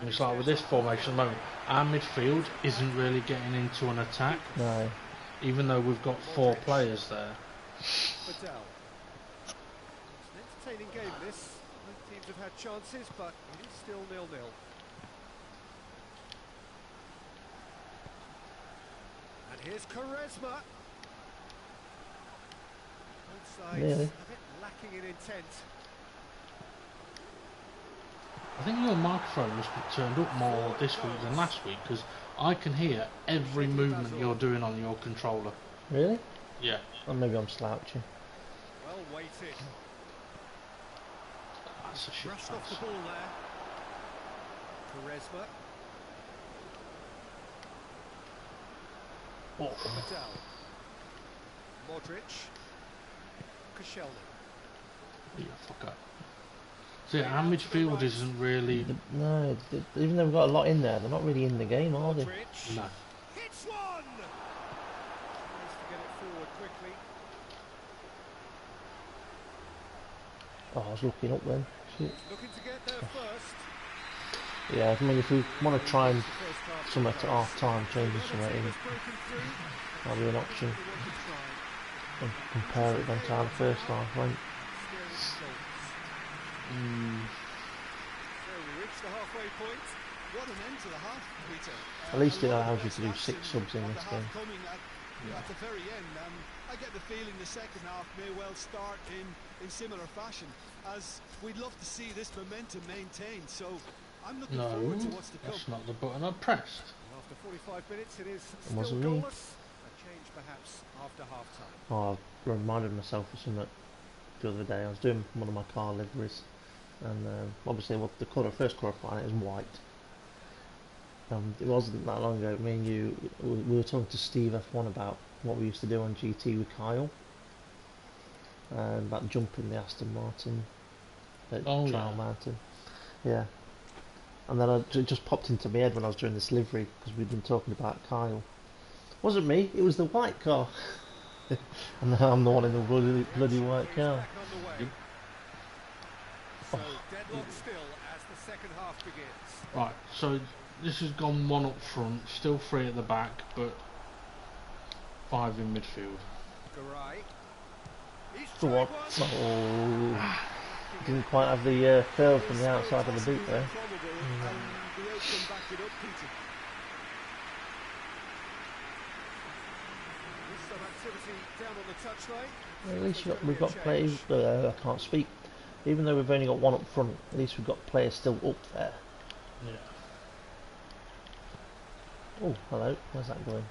And it's like with this formation at the moment, our midfield isn't really getting into an attack, No. even though we've got four players there. Badal. It's an entertaining game this. Both teams have had chances, but it is still 0-0. And here's Quaresma. Both sides Really? a bit lacking in intent. I think your microphone must be turned up more this week than last week, because I can hear every movement you're doing on your controller. Really? Yeah. Or maybe I'm slouching. Well weighted. That's a shit Brushed off the pass. ball there. Quaresma. Oh. Badal. Modric. Koscielny. Yeah, fuck up. See, our midfield isn't really... No, even though we've got a lot in there, they're not really in the game, are they? Modric. No. Hits one! Tries to get it forward quickly. Oh, I was looking up then. Shit. Looking to get there first. Yeah, I mean, if we want to try and The first half somewhere to half time, changing Another somewhere team in, has broken through. that'll be an option. They want to try. And compare it then to how the first half went. Still results. Mm, So we reach the halfway point. What an end to the half, Peter. At least it a lot of allows you to do expansion 6 subs in of this the half game. coming at the very end. I get the feeling the second half may well start in similar fashion, as we'd love to see this momentum maintained. So I'm looking no, forward to what's to come. that's not the button I pressed. After 45 minutes, it is It still wasn't me. goalless. A change perhaps after half-time. Oh, I reminded myself of something the other day. I was doing one of my car liveries, and obviously, well, the colour, first colour I find is white. It wasn't that long ago. Me and you, we were talking to Steve F1 about what we used to do on GT with Kyle, about jumping the Aston Martin at Oh, Trial yeah. Mountain. Yeah. And then it just popped into my head when I was doing this livery, because we'd been talking about Kyle. Wasn't me, it was the white car. And now I'm the one in the bloody white car. Back underway. So deadlock still as the second half begins. Right, so this has gone 1 up front, still 3 at the back, but 5 in midfield. Garay. He's For what? tried one. Oh, didn't quite have the curl from the outside of the boot there. Improbable, and the outcome backed it up, Peter. activity down on the touchline. At least There's we've gonna got be a players. change. I can't speak. Even though we've only got one up front, at least we've got players still up there. Yeah. Oh, hello. Where's that going?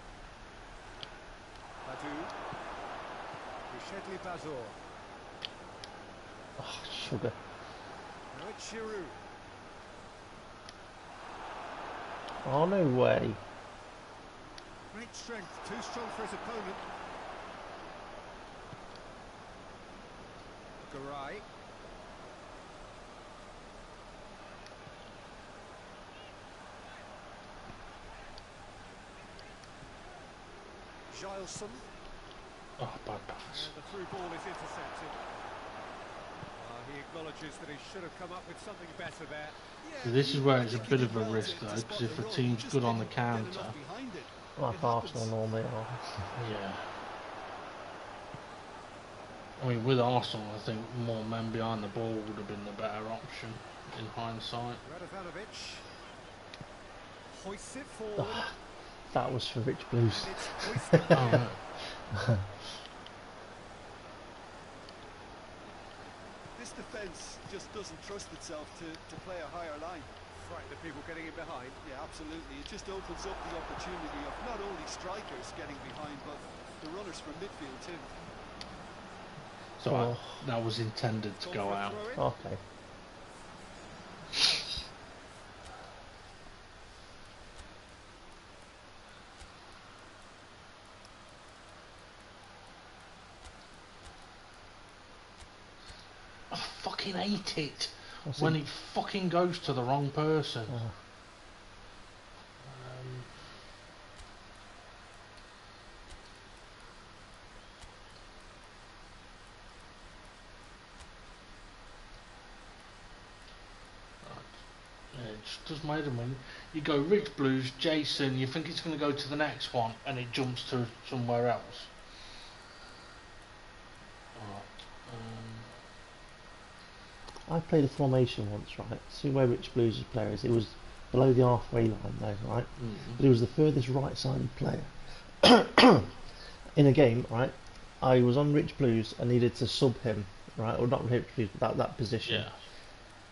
Badu. Shedley Bazor. Oh, sugar. Now it's Giroud. Oh, no way. Great strength, too strong for his opponent. Garay. Gileson. Oh, bad pass. And the through ball is intercepted. He acknowledges that he should have come up with something better there. So this is where it's a bit of a risk though, because if a team's good on the counter, Like Arsenal normally are. yeah. I mean, with Arsenal, I think more men behind the ball would have been the better option in hindsight. Radovanovic hoists it forward. Oh, that was for Rich Blues. And it's hoisted Oh, This defence just doesn't trust itself to play a higher line. frighten the people getting in behind. Yeah, absolutely. It just opens up the opportunity of not only strikers getting behind, but the runners from midfield too. so that was intended to go out. Okay. I fucking hate it What's when it? it fucking goes to the wrong person. Yeah, it just does my head in when you go Rich Blues, Jason, you think it's going to go to the next one, and it jumps to somewhere else. I played a formation once, right? See where Rich Blues' player is? It was below the halfway line though, right? But he was the furthest right-sided player. In a game, right? I was on Rich Blues and needed to sub him, right? Or not Rich Blues, but that position. Yeah.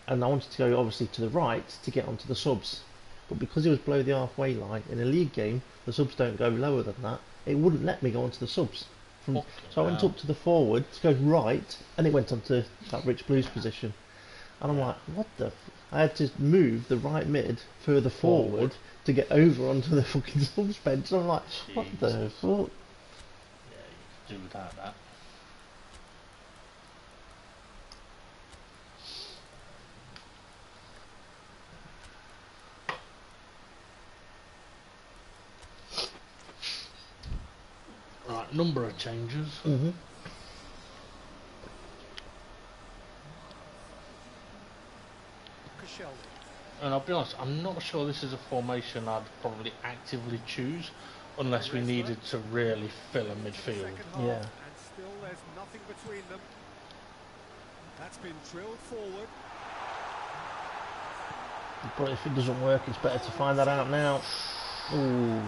And I wanted to go obviously to the right to get onto the subs. But because he was below the halfway line, in a league game, the subs don't go lower than that. It wouldn't let me go onto the subs. So I went up to the forward to go right, and it went onto that Rich Blues position. And I'm like, what the? I had to move the right mid further forward to get over onto the fucking subs bench. And I'm like, what the fuck? Yeah, you could do without that. Right, number of changes. Mm-hmm. And I'll be honest, I'm not sure this is a formation I'd probably actively choose unless we needed to really fill a midfield. Yeah. And still there's nothing between them. That's been drilled forward. But if it doesn't work, it's better to find that out now. Ooh.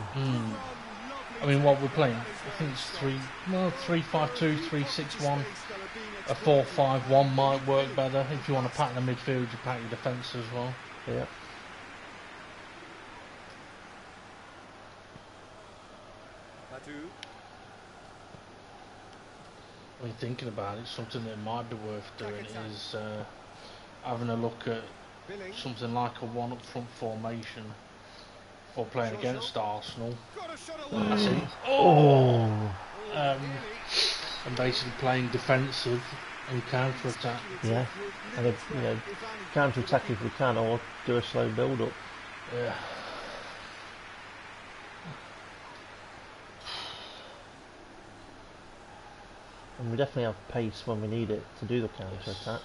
I mean, what we're playing, I think it's 3-5-2, 3-6-1. A 4-5-1 might work better. If you want to pack the midfield, you pack your defence as well. Yeah. I mean, thinking about it, something that might be worth doing is having a look at something like a one up front formation for playing against Arsenal. I see. Oh. And basically playing defensive and counter attack. Yeah. And if, counter attack if we can, or do a slow build up. Yeah. And we definitely have pace when we need it to do the counter attack.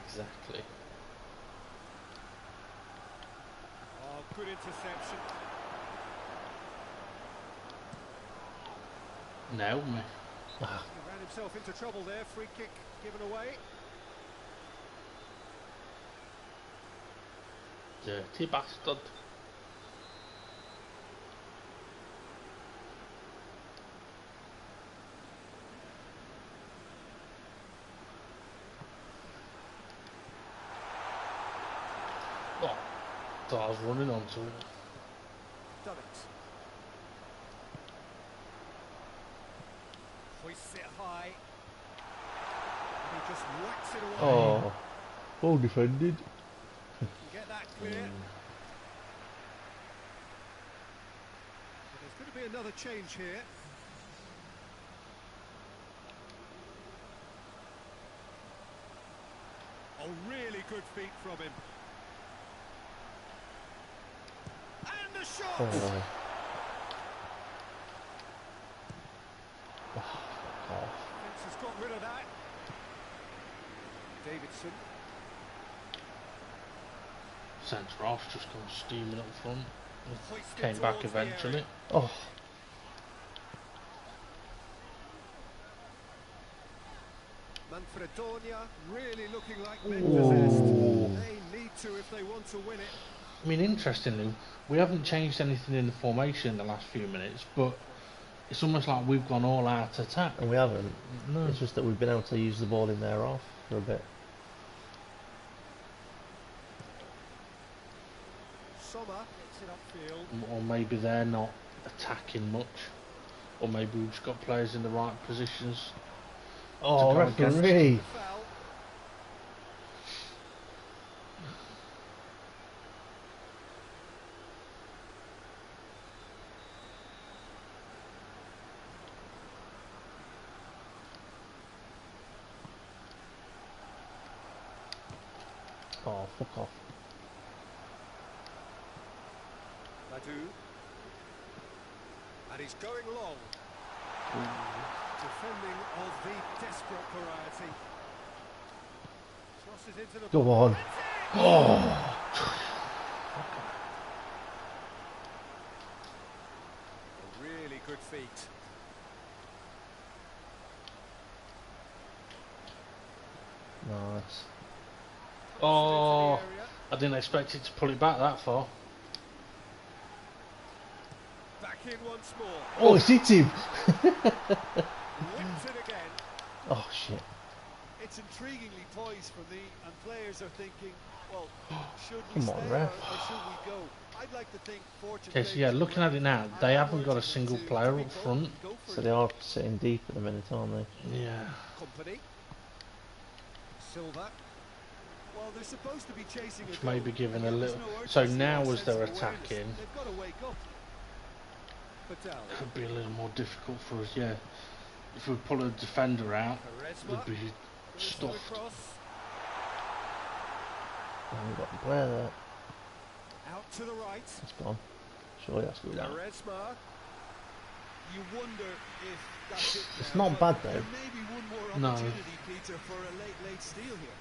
Exactly. Oh, good interception. Nailed me. He ran himself into trouble there. Free kick given away. Dirty bastard. Thought I was running onto it. Done it. Hoists it high. And he just whacks it away. Oh, well defended. Get that clear. But there's going to be another change here. Oh, really good feet from him. And the shot! Oh. Defence has got rid of that. Davidson. Centre off, just come steaming up front. Hoisted Came back towards the area. eventually. Oh, Manfredonia really looking like men possessed. Ooh. They need to if they want to win it. I mean, interestingly, we haven't changed anything in the formation in the last few minutes, but it's almost like we've gone all out attack. and we haven't. No. It's just that we've been able to use the ball in their half for a bit. Sommer gets it upfield. Or maybe they're not attacking much. Or maybe we've just got players in the right positions. Oh, go against. referee! Foul. Oh, fuck off. Badu. And he's going long. Defending of the desperate variety. Crosses into the Go on. Oh! Really good feet. Nice. Oh! Into the area. I didn't expect it to pull it back that far. Back in once more. Oh, it's hit him! Whips it again. Oh, shit. It's intriguingly poised from the, and players are thinking, well, should we Come on, stay ref. or should we go? I'd like to think fortune Okay, so yeah, favours looking at it now, and they the haven't got a fortune single to player be up bold front. and go for So it. they are sitting deep at the minute, aren't they? Yeah. Company. Silva. Well, they're supposed to be chasing Which a may goal, be given and a yet there's little. no So urgency now or as they're sense of awareness. attacking, They've got to wake up. Patel. could be a little more difficult for us, yeah. If we pull a defender out, Quaresma. we'd be Goes stuffed. across. Oh, we've got the player there. Out to the right. It's gone. Surely that's good. Quaresma. You wonder if that's it It's now, not but bad, though. there may be one more No. opportunity, Peter, for a late steal here.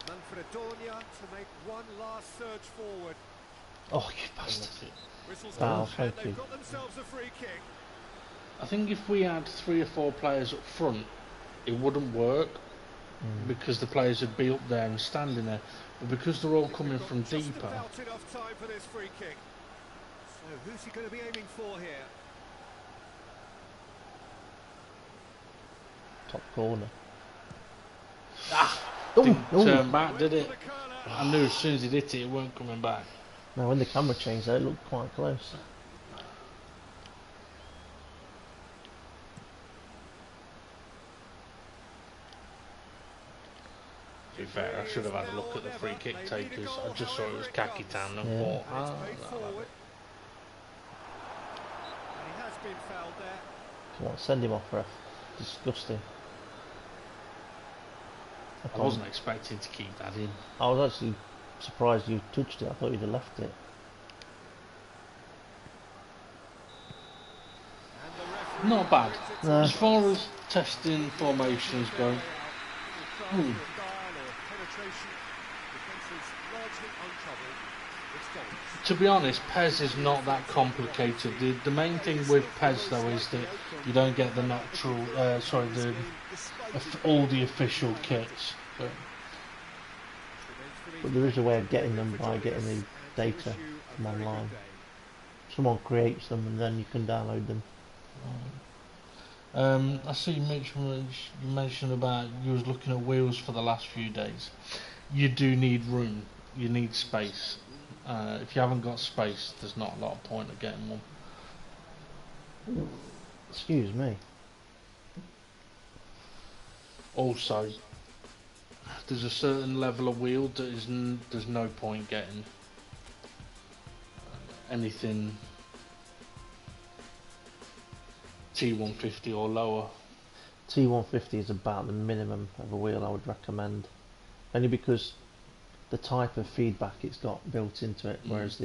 Manfredonia to make one last surge forward. Oh, you bastard. Whistles Foul, off, and thank they've you. got themselves a free kick. I think if we had 3 or 4 players up front, it wouldn't work because the players would be up there and standing there. But because they're all coming We've got from just deeper, about enough time for this free kick. So who's he going to be aiming for here? Top corner. didn't Oh, turn back, did Went it? for the corner. I knew as soon as it hit it, it weren't coming back. Now, when the camera changed, though, it looked quite close. To be fair, I should have had a look at the free kick takers. I just saw it was Kaki Town and Yeah. thought, And it's ah, played that'll have forward. it. And he has been fouled there. Come on, send him off, ref. Disgusting. I wasn't expecting to keep that in. I was actually surprised you touched it. I thought you'd have left it. And the referee Not bad. brings it to No. As far as testing formations go, The crowd with guile or penetration. Defence is largely untroubled. It's goals. to be honest, PES is not that complicated. The main thing with PES though is that you don't get the natural, all the official kits. But But there is a way of getting them by getting the data from online. Someone creates them and then you can download them I see you mentioned about you was looking at wheels for the last few days. You do need room. You need space. If you haven't got space, there's not a lot of point of getting one. Excuse me. Also, there's a certain level of wheel that there's no point getting anything T150 or lower. T150 is about the minimum of a wheel I would recommend, only because the type of feedback it's got built into it, whereas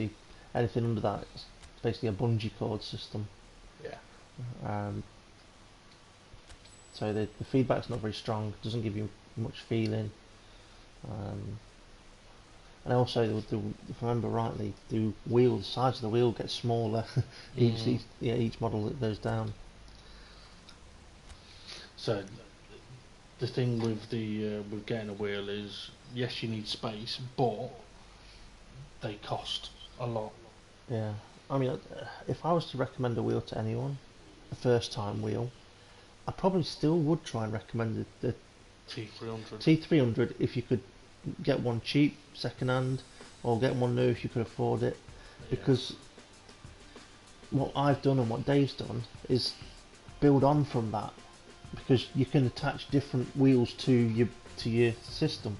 anything under that is basically a bungee cord system. Yeah. So the feedback's not very strong, doesn't give you much feeling, and also if I remember rightly, the size of the wheel gets smaller each model that goes down. So the thing with with getting a wheel is, yes, you need space, but they cost a lot. Yeah, I mean, if I was to recommend a wheel to anyone, a first time wheel, I probably still would try and recommend the T300. T300 if you could get one cheap, second hand, or get one new if you could afford it. Because what I've done and what Dave's done is build on from that, because you can attach different wheels to your system.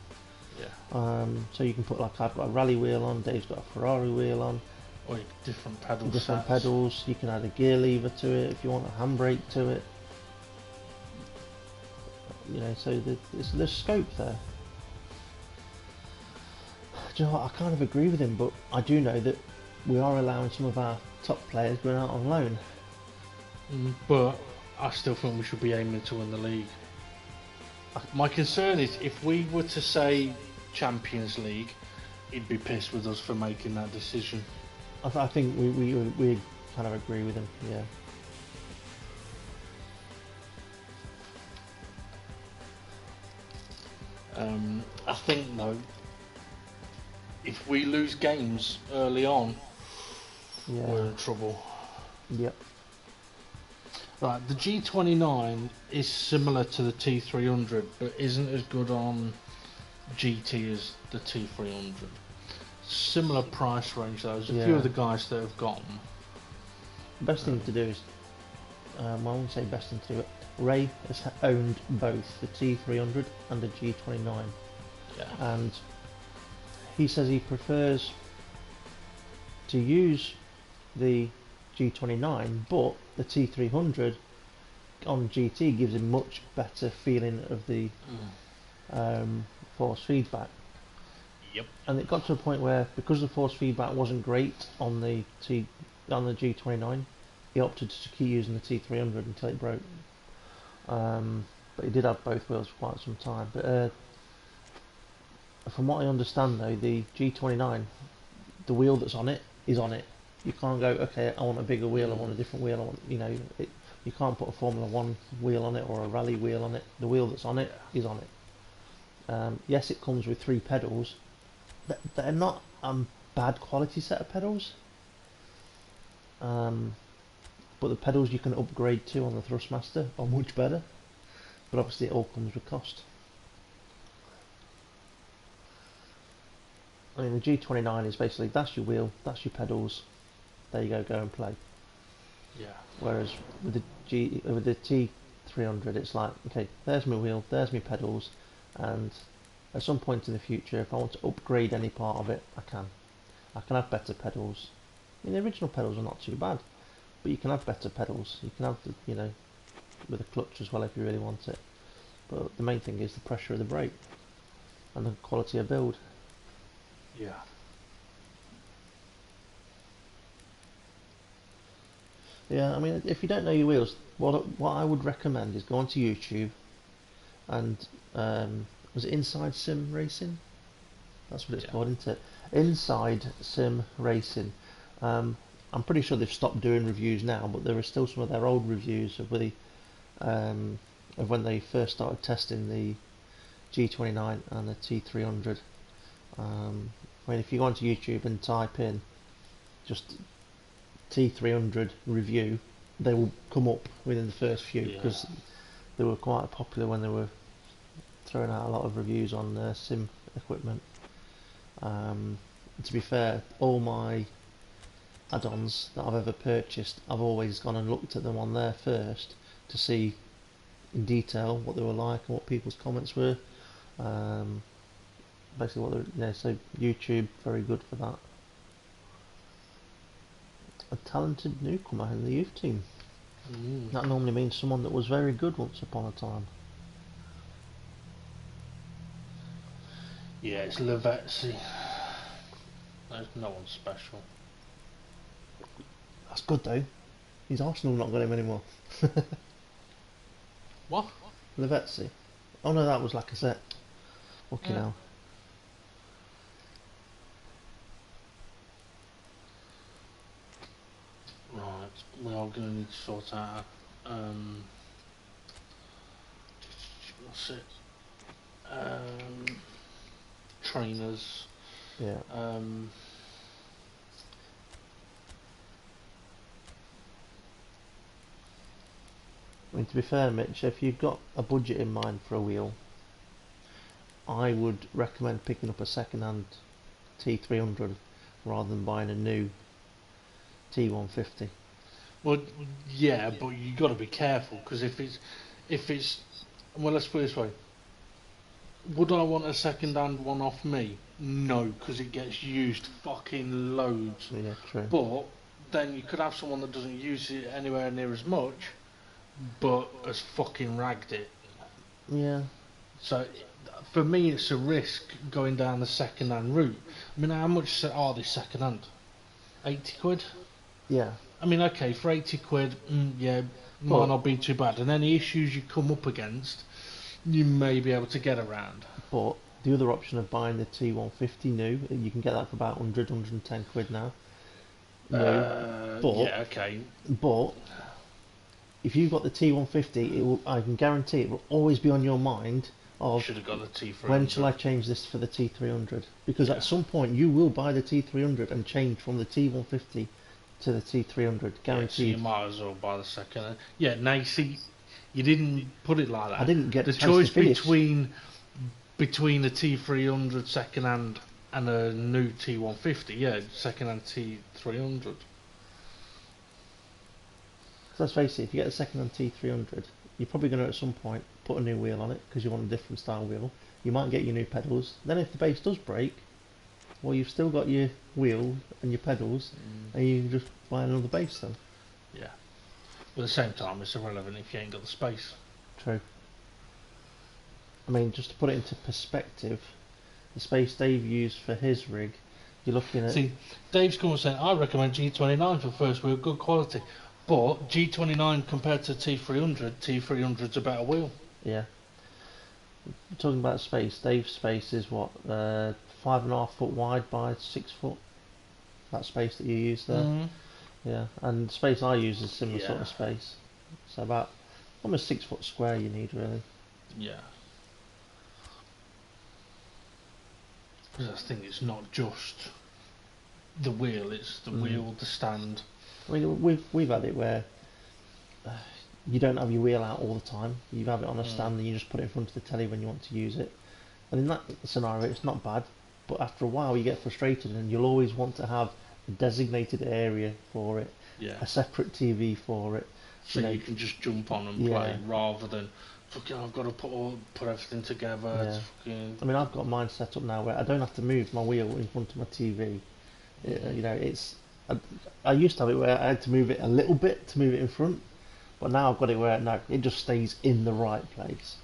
Yeah. So you can put, like, I've got a rally wheel on, Dave's got a Ferrari wheel on. Or different pedal Different sets. pedals. You can add a gear lever to it if you want a handbrake to it. You know, so there's scope there. Do you know what? I kind of agree with him, but I do know that we are allowing some of our top players going out on loan. But I still think we should be aiming to win the league. My concern is, if we were to say Champions League, he'd be pissed with us for making that decision. I think we kind of agree with him. Yeah. I think though, if we lose games early on, we're in trouble. Yep. Right, the G29 is similar to the T300, but isn't as good on GT as the T300. Similar price range though. There's a few of the guys that have got them. Best thing to do is, I won't say best thing to do, but Ray has owned both the T300 and the G29. Yeah. And he says he prefers to use the G29, but the T300 on GT gives him much better feeling of the force feedback. Yep. And it got to a point where, because the force feedback wasn't great on the G29, he opted to keep using the T300 until it broke. But he did have both wheels for quite some time. But from what I understand though, the G29, the wheel that's on it is on it. You can't go, okay, I want a bigger wheel, I want a different wheel, I want, you can't put a Formula 1 wheel on it or a rally wheel on it. The wheel that's on it is on it. Yes, it comes with 3 pedals. They're not bad quality set of pedals. But the pedals you can upgrade to on the Thrustmaster are much better. But obviously it all comes with cost. I mean, the G29 is basically, that's your wheel, that's your pedals, there you go and play. Yeah. Whereas with the T300, it's like, okay, there's my wheel, there's my pedals, and at some point in the future, if I want to upgrade any part of it, I can. I can have better pedals. I mean, the original pedals are not too bad, but you can have better pedals. You can have the, with a clutch as well if you really want it. But the main thing is the pressure of the brake and the quality of build. Yeah. Yeah, I mean, if you don't know your wheels, what I would recommend is go onto YouTube and was it Inside Sim Racing? That's what it's called, isn't it? Inside Sim Racing. I'm pretty sure they've stopped doing reviews now, but there are still some of their old reviews of of when they first started testing the G29 and the T300. I mean, if you go onto YouTube and type in just T300 review, they will come up within the first few, Yeah. because they were quite popular when they were throwing out a lot of reviews on sim equipment. To be fair, all my add-ons that I've ever purchased, I've always gone and looked at them on there first to see in detail what they were like and what people's comments were. Basically, so YouTube, very good for that. A talented newcomer in the youth team. That normally means someone that was very good once upon a time. Yeah, it's Lavezzi. There's no one special. That's good though. He's Arsenal not got him anymore. What? Lavezzi. Oh no, that was Lacazette. Fucking hell. Right, we are going to need to sort out. What's it? Trainers. Yeah. I mean, to be fair, Mitch, if you've got a budget in mind for a wheel, I would recommend picking up a second-hand T300 rather than buying a new T150. Well, yeah, but you got to be careful, because if it's, well, let's put it this way. Would I want a second-hand one off me? No, because it gets used fucking loads. Yeah, true. But then you could have someone that doesn't use it anywhere near as much, but has fucking ragged it. Yeah. So for me, it's a risk going down the second-hand route. I mean, how much are they second-hand? 80 quid? Yeah. I mean, okay, for 80 quid, yeah, might not be too bad. And any issues you come up against, you may be able to get around. But the other option of buying the T150 new, you can get that for about 100, 110 quid now. But, yeah, okay. But if you've got the T150, I can guarantee it will always be on your mind of Should have got the T300. when shall I change this for the T300? Because at some point you will buy the T300 and change from the T150 to the T300, guaranteed. Yeah, so you might as well buy the second hand. Yeah, now you see, you didn't put it like that. I didn't get the the chance choice to finish. between a T300 second hand and a new T150. Yeah, second hand T300. So let's face it, if you get a second-hand T300, you're probably going to at some point put a new wheel on it because you want a different style wheel. You might get your new pedals. Then if the base does break, well, you've still got your wheel and your pedals, and you can just buy another base then. Yeah. But at the same time, it's irrelevant if you ain't got the space. True. I mean, just to put it into perspective, the space Dave used for his rig, you're looking at... See, Dave's come and saying, I recommend G29 for first wheel, good quality. But G29 compared to T300, T300's a better wheel. Yeah. Talking about space, Dave's space is what, 5.5 foot wide by 6 foot? That space that you use there. Yeah, and the space I use is similar sort of space. So about almost 6 foot square you need really. Yeah. Because I think it's not just the wheel, it's the wheel, the stand. I mean, we've had it where you don't have your wheel out all the time. You have it on a stand and you just put it in front of the telly when you want to use it. And in that scenario, it's not bad. But after a while, you get frustrated, and you'll always want to have a designated area for it, a separate TV for it. So you can just jump on and play rather than fucking I've got to put everything together. Yeah. I mean, I've got mine set up now where I don't have to move my wheel in front of my TV. You know, it's. I used to have it where I had to move it a little bit to move it in front, but now I've got it where no, it just stays in the right place.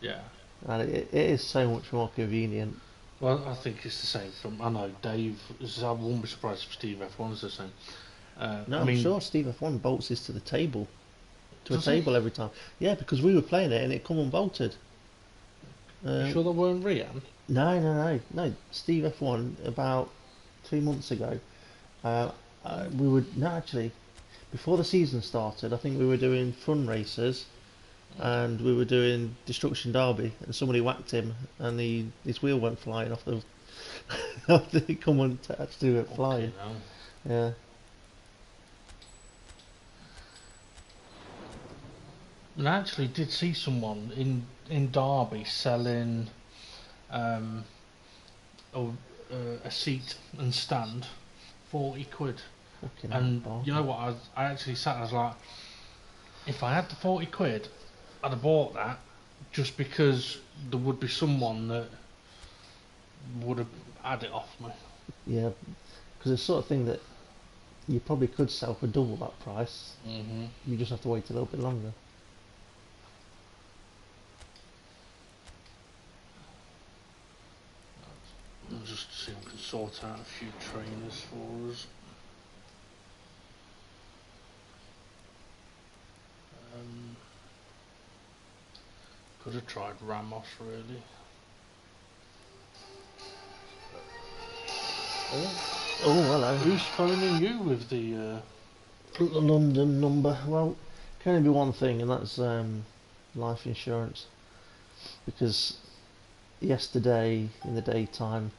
Yeah. And it is so much more convenient. Well, I think it's the same from. I know Dave. I wouldn't be surprised if Steve F1's the same. No, I mean, I'm sure Steve F1 bolts this to the table, every time. Yeah, because we were playing it and it come unbolted. You sure they weren't Rian? No. Steve F1 about 2 months ago. We were actually before the season started. I think we were doing fun races, and we were doing Destruction Derby, and somebody whacked him, and his wheel went flying off the. After he come on to do it flying. Okay, no. Yeah. And I actually did see someone in Derby selling um, a seat and stand, 40 quid. Fucking And hell, you know what? I actually sat. I was like, if I had the 40 quid, I'd have bought that, just because there would be someone that would have had it off me. yeah, because it's the sort of thing that you probably could sell for double that price. Mm-hmm. You just have to wait a little bit longer. I'll just see if I can sort out a few trainers for us. Could have tried Ramos really. Oh, hello. Who's phoning you with the? London number. Well, can only be one thing, and that's life insurance. Because yesterday in the daytime,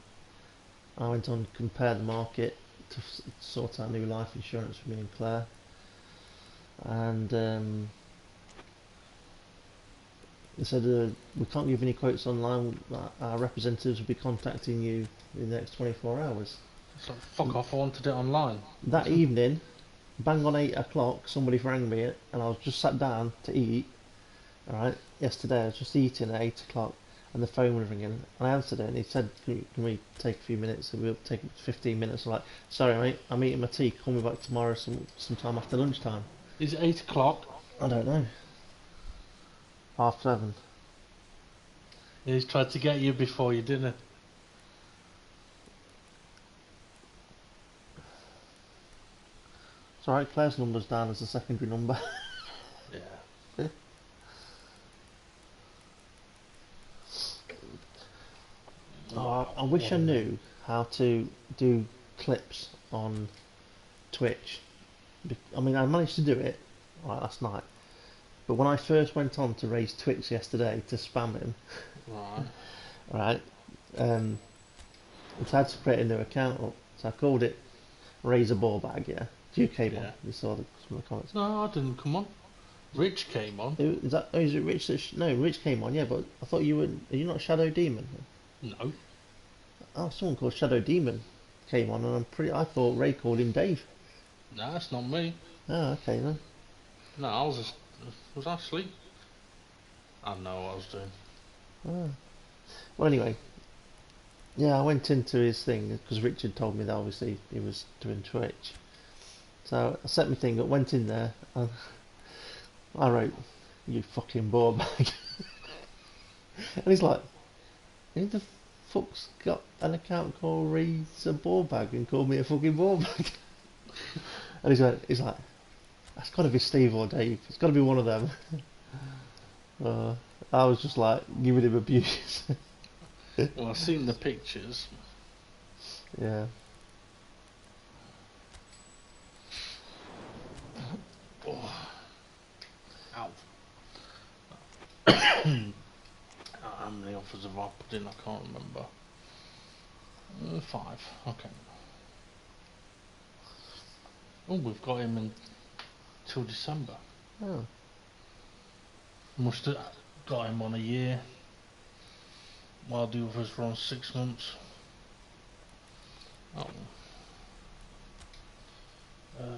I went on Compare the Market to sort out new life insurance for me and Claire, and they said we can't give any quotes online. Our representatives will be contacting you in the next 24 hours. So fuck off! I wanted it online. That evening, bang on 8 o'clock, somebody rang me, and I was just sat down to eat. Alright, yesterday I was just eating at 8 o'clock, and the phone was ringing, and I answered it, and he said, can we take a few minutes? And we'll take 15 minutes. I'm like, sorry mate, I'm eating my tea, call me back tomorrow sometime after lunchtime. Is it 8 o'clock? I don't know. 7:30. He's tried to get you before your dinner. It's alright, Claire's number's down as a secondary number. Yeah. Oh, I wish I knew how to do clips on Twitch. I mean, I managed to do it last night, but when I first went on to raise Twitch yesterday to spam him, Right. I had to create a new account up, so I called it Razor Ball Bag. Yeah, you came on. Yeah. You saw some of the comments. No, I didn't come on. Rich came on. Is that? Oh, is it Rich? No, Rich came on. Yeah, but I thought you were. Are you not Shadow Demon? No. Oh, someone called Shadow Demon came on, and I thought Ray called him Dave. No, that's not me. Oh, okay then. No, I was I asleep? I don't know what I was doing. Oh. Well, anyway, yeah, I went into his thing because Richard told me that obviously he was doing Twitch. So I set my thing up, went in there, and I wrote, "You fucking ball bag," and he's like, "Who the fuck's got an account called Reed's a ball bag and called me a fucking ball bag?" And he's like, "That's got to be Steve or Dave. It's got to be one of them." I was just like giving him abuse. Well, I've seen the pictures. Yeah. Oh. Ow. How many offers have I put in? I can't remember. 5. Okay. Oh, we've got him until December. Oh. Must have got him on a year, while the others were on 6 months. Oh. 33.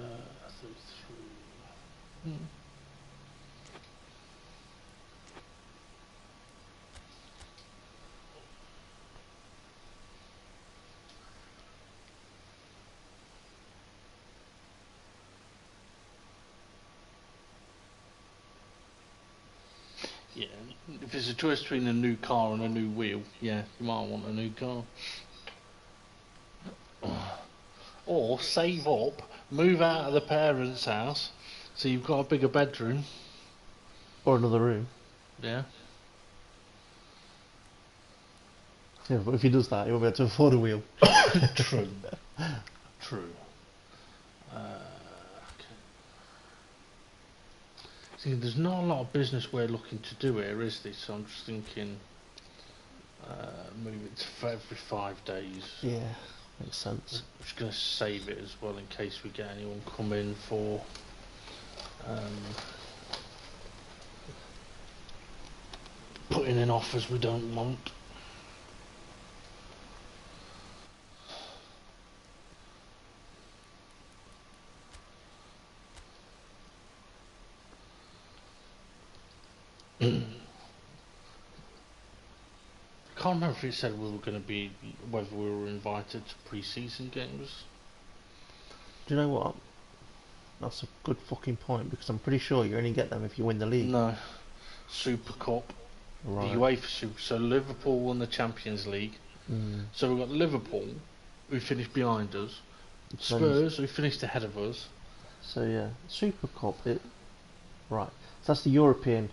Yeah, if it's a choice between a new car and a new wheel, yeah, you might want a new car. Or save up, move out of the parents' house, so you've got a bigger bedroom. Or another room. Yeah. Yeah, but if he does that, he won't be able to afford a wheel. True. True. Okay. See, there's not a lot of business we're looking to do here, is there? So I'm just thinking, move it to every 5 days. Yeah, makes sense. I'm just going to save it as well in case we get anyone come in for putting in offers we don't want. Can't remember if it said we were going to be, whether we were invited to pre-season games. Do you know what? That's a good fucking point, because I'm pretty sure you only get them if you win the league. No. Super Cup. Right. The UEFA Super. So Liverpool won the Champions League. So we've got Liverpool, who finished behind us. Spurs, who finished ahead of us. So yeah, Super Cup. Right. So that's the European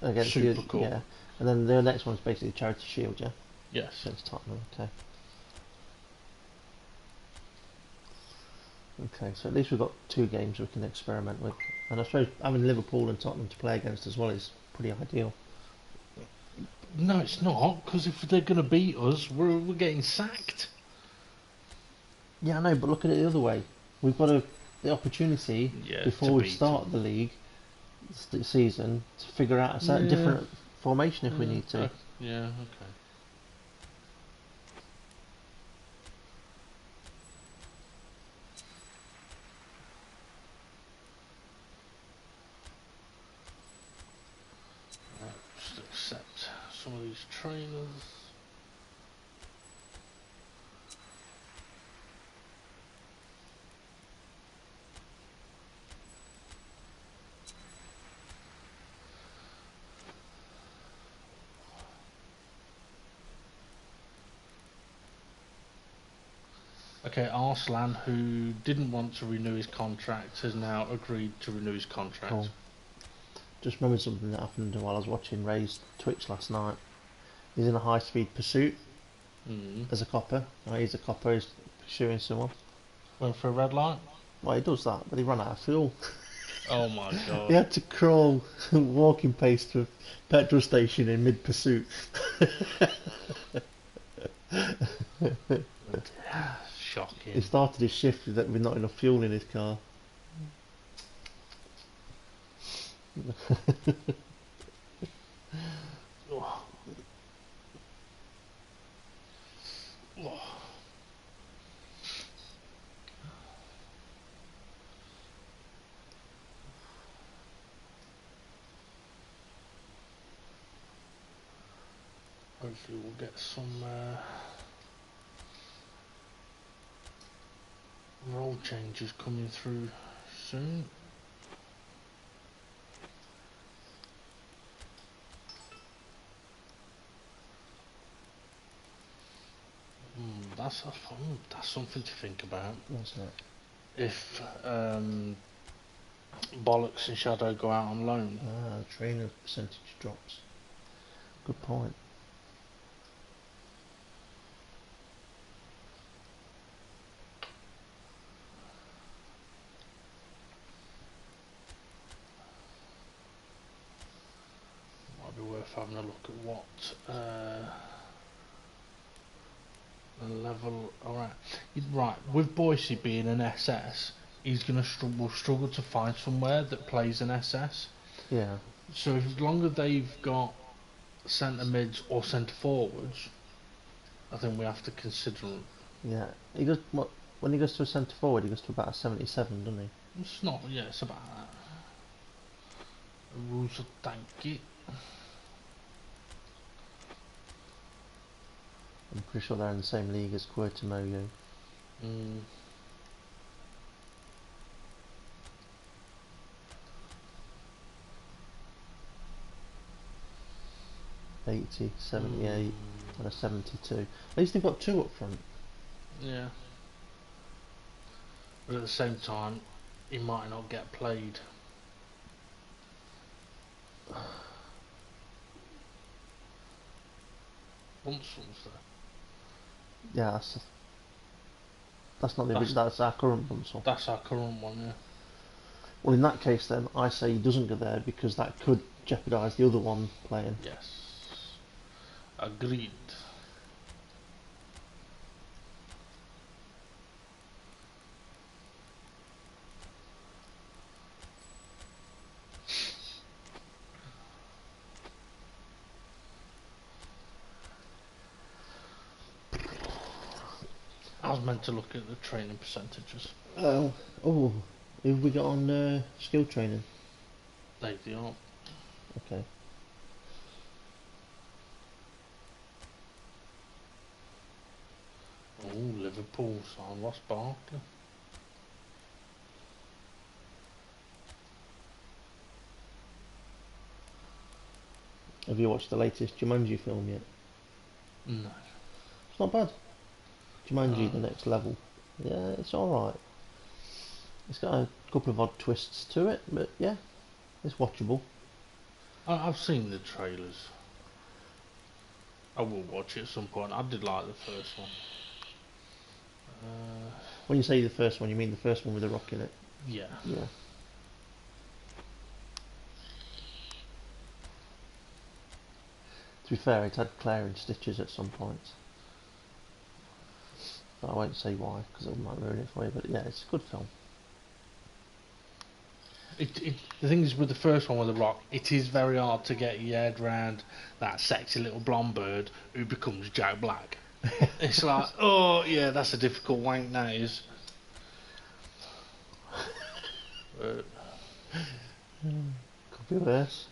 against Super Cup. Yeah. And then the next one's basically the Charity Shield, yeah? Yes. Against Tottenham, okay. Okay, so at least we've got 2 games we can experiment with. And I suppose having Liverpool and Tottenham to play against as well is pretty ideal. No, it's not, because if they're going to beat us, we're getting sacked. Yeah, I know, but look at it the other way. We've got the opportunity before we start the league season to figure out a certain different formation if we need to. Yeah, okay. Just accept some of these trainers. Okay, Arslan, who didn't want to renew his contract, has now agreed to renew his contract. Cool. Just remembered something that happened while I was watching Ray's Twitch last night. He's in a high-speed pursuit as a copper. He's a copper, he's pursuing someone. Went for a red light? Well, he does that, but he ran out of fuel. Oh my god. He had to crawl walking pace to a petrol station in mid-pursuit. Shocking. He started his shift with not enough fuel in his car. Oh. Oh. Hopefully we'll get some role changes coming through soon. That's something to think about. What's that? If Bollocks and Shadow go out on loan. The trainer percentage drops. Good point. Might be worth having a look at what level. Alright, right. With Boise being an SS, he's gonna struggle to find somewhere that plays an SS. Yeah. So as long as they've got centre mids or centre forwards, I think we have to consider them. Yeah. He goes when he goes to a centre forward, he goes to about a 77, doesn't he? It's not. Yeah, it's about that. Rules of tanky. I'm pretty sure they're in the same league as Quertamoyo. 80, 78 and a 72. At least they've got 2 up front. Yeah. But at the same time, he might not get played. Bunsel's there. Yeah, that's not the that's our current Bunsel. That's our current one, yeah. Well, in that case, then I say he doesn't go there because that could jeopardise the other one playing. Yes. Agreed. was meant to look at the training percentages. Oh, who have we got on skill training? They are. Okay. Oh, Liverpool signed Ross Barkley. Have you watched the latest Jumanji film yet? No. It's not bad. Jumanji, the next level. Yeah, it's alright. It's got a couple of odd twists to it, but yeah, it's watchable. I've seen the trailers. I will watch it at some point. I did like the first one. When you say the first one, you mean the first one with the rock in it? Yeah. Yeah. To be fair, it had Claire in stitches at some point. But I won't say why, because I might ruin it for you, but yeah, it's a good film. The thing is with the first one with the rock, it is very hard to get your head round that sexy little blonde bird who becomes Jack Black. It's like, oh yeah, that's a difficult wank, that is. Could be worse.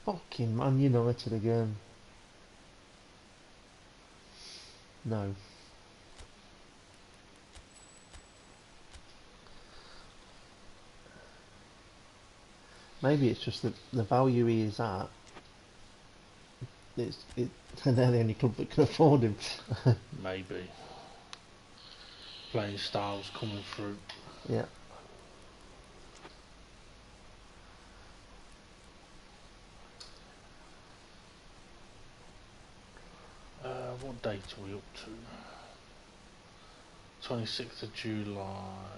Fucking Man United again. No. Maybe it's just that the value he is at. They're the only club that can afford him. Maybe. Playing styles coming through. Yeah. What date are we up to? 26th of July.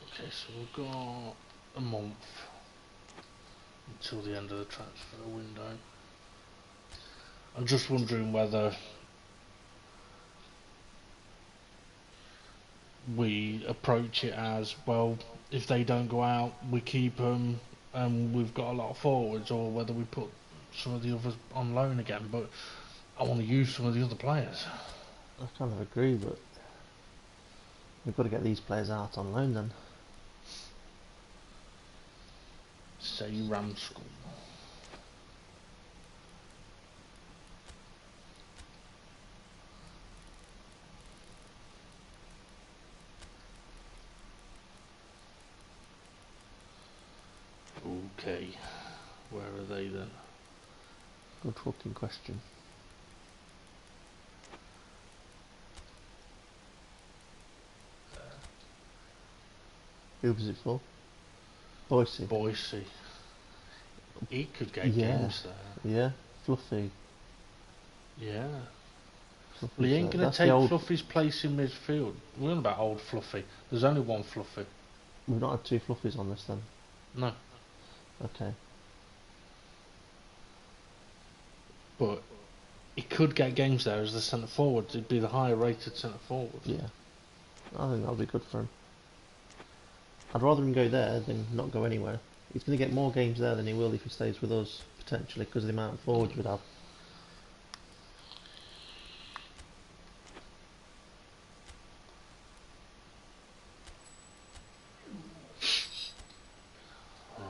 Okay, so we've got a month until the end of the transfer window. I'm just wondering whether we approach it as, well, if they don't go out, we keep them and we've got a lot of forwards, or whether we put some of the others on loan again. But I want to use some of the other players. I kind of agree, but we've got to get these players out on loan then. Say RAMS school. Okay, where are they then? Good fucking question. Who was it for? Boise. Boise. He could get Yeah. games there. Yeah, Fluffy. Yeah. Fluffy's Well, he ain't there. going That's to the take old. Fluffy's place in midfield. We're on about old Fluffy. There's only one Fluffy. We've not had two Fluffies on this then. No. Okay. But he could get games there as the centre forward. He'd be the higher rated centre forward. Yeah. I think that'll be good for him. I'd rather him go there than not go anywhere. He's going to get more games there than he will if he stays with us, potentially, because of the amount of forwards we'd have. Right.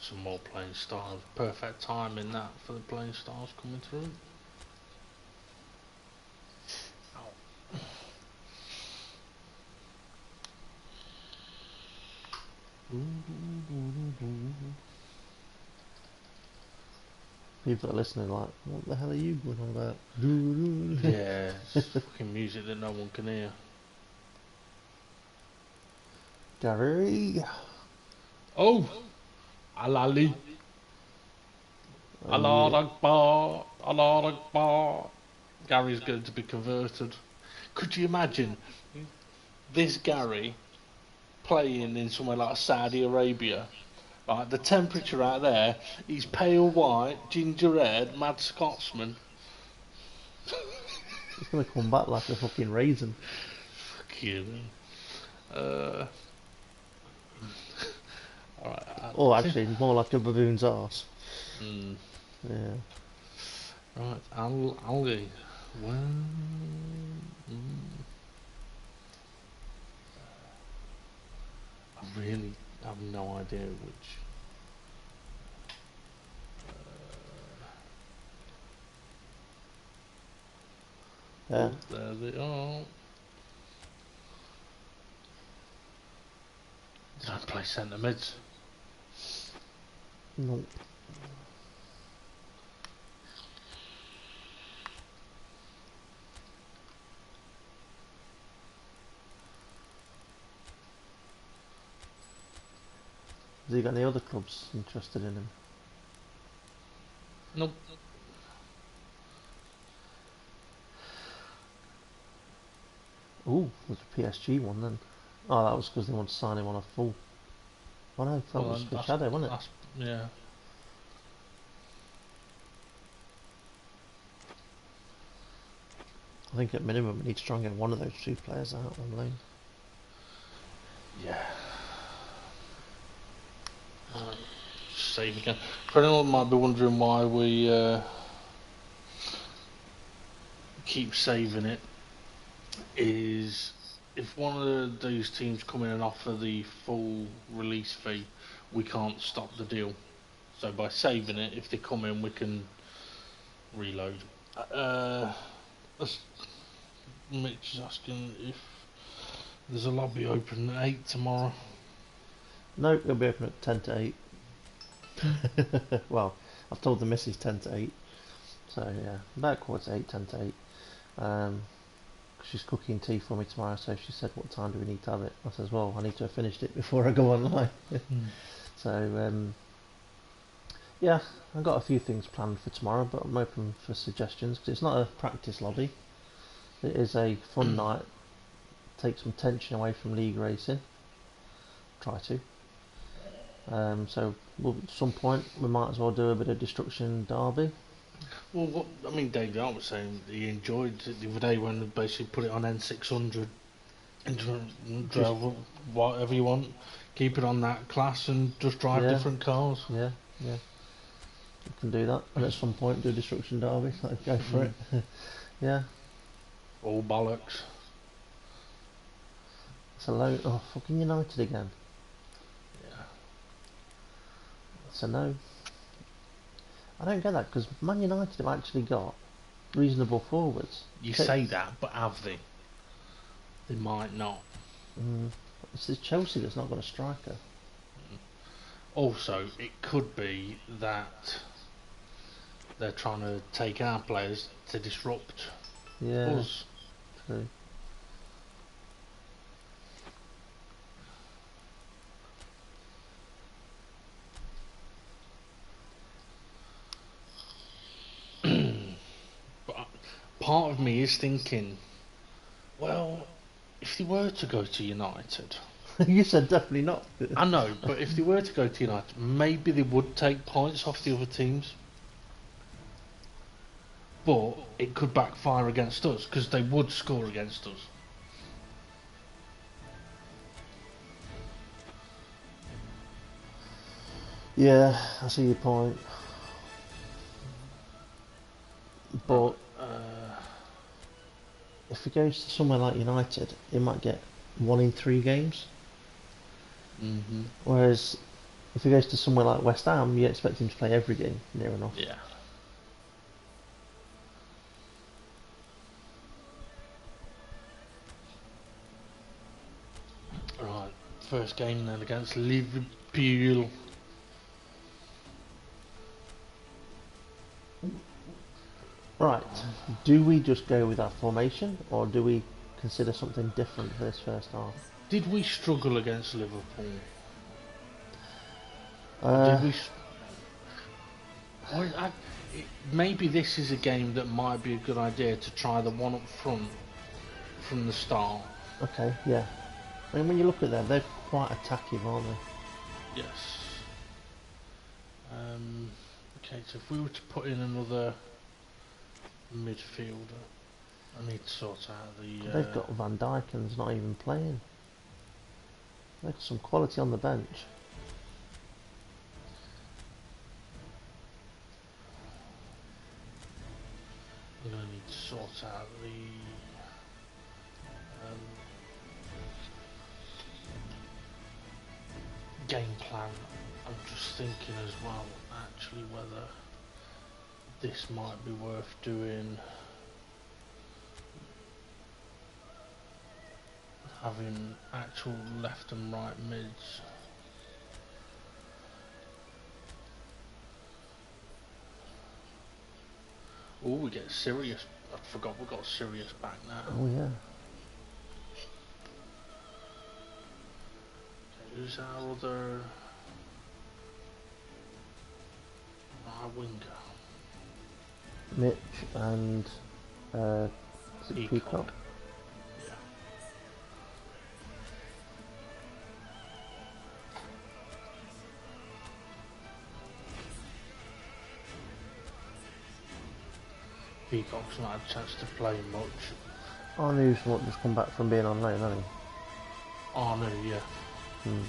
Some more playing styles. Perfect timing that for the playing styles coming through. People that are listening are like, what the hell are you going on about? Yeah, it's fucking music that no one can hear. Gary. Oh! Alali. Allah Akbar. Allah Akbar. Gary's going to be converted. Could you imagine this Gary playing in somewhere like Saudi Arabia Right, the temperature out there is pale white, ginger red, mad Scotsman. It's gonna come back like a fucking raisin. Fuck you. Alright. Or actually, more like a baboon's arse. Mm, Yeah. right, algae. Well, I really have no idea which. Yeah. Oh, there they are. Don't play centre mids. Nope. Has he got any other clubs interested in him? Nope. Ooh, there's a PSG one then. Oh, that was because they want to sign him on a full. Oh no, that was for Shadow, wasn't it? Yeah. I think at minimum we need to try and get one of those two players out on loan. Yeah. Save again. For anyone who might be wondering why we keep saving it, is if one of those teams come in and offer the full release fee, we can't stop the deal. So by saving it, if they come in, we can reload. Mitch is asking if there's a lobby open at 8 tomorrow. No, it'll be open at 10 to 8. Well, I've told the missus 10 to 8. So yeah, about quarter to 8, 10 to 8. She's cooking tea for me tomorrow, so she said, what time do we need to have it? I says, well, I need to have finished it before I go online. So yeah, I've got a few things planned for tomorrow, but I'm open for suggestions, because it's not a practice lobby. It is a fun night. Take some tension away from league racing. Try to. So at some point we might as well do a bit of destruction derby. Well, I mean, Dave Grant was saying he enjoyed it the other day when they basically put it on N600 and drive whatever you want, keep it on that class and just drive different cars. Yeah, you can do that, and at some point do a destruction derby. Like, go for it. Yeah. All bollocks. It's a low. Oh, fucking United again. Yeah. It's a no. I don't get that, because Man United have actually got reasonable forwards. You say that, but have they? They might not. It's just Chelsea that's not got a striker. Also, it could be that they're trying to take our players to disrupt us. True. But part of me is thinking, well, if they were to go to United, You said definitely not. I know, but if they were to go to United, maybe they would take points off the other teams. But it could backfire against us, because they would score against us. Yeah, I see your point. But if he goes to somewhere like United, he might get 1 in 3 games. Whereas if he goes to somewhere like West Ham, you expect him to play every game, near enough. Yeah. Right, first game then against Liverpool. Right, do we just go with that formation, or do we consider something different for this first half? Did we struggle against Liverpool? Uh, Maybe this is a game that might be a good idea to try the one up front from the start. Okay, yeah. I mean, when you look at them, they're quite attacking, aren't they? Yes. Okay, so if we were to put in another midfielder, I need to sort out the... They've got Van Dijk and he's not even playing. They've got some quality on the bench. I'm going to need to sort out the... game plan. I'm just thinking as well, actually, whether this might be worth doing, having actual left and right mids. Oh, we get Sirius. I forgot we got Sirius back now. Oh yeah. Who's our other... our winger? Mitch and is it Peacock? Yeah. Peacock's not had a chance to play much. Arnu's just come back from being on loan, hasn't he? Oh no, yeah. Hmm.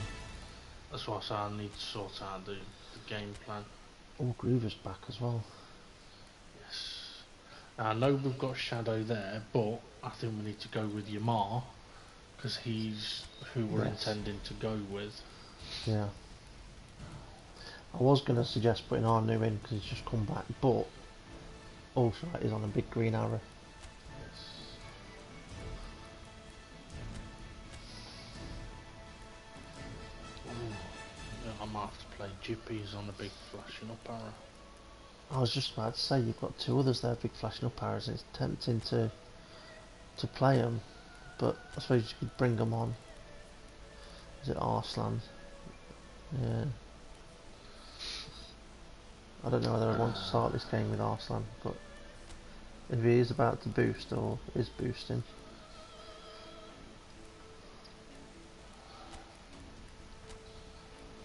That's why I say I need to sort out the game plan. Oh, Groover's back as well. Yes. Now, I know we've got Shadow there, but I think we need to go with Yamar, because he's who we're intending to go with. Yeah. I was going to suggest putting Arnu in because he's just come back, but Allshite is on a big green arrow. Yes. Ooh. I might have to play Jippies on a big flashing up arrow. I was just about to say you've got two others there, big flashing up arrows. It's tempting to play them, but I suppose you could bring them on. Is it Arslan? Yeah. I don't know whether I want to start this game with Arslan, but if he is about to boost or is boosting.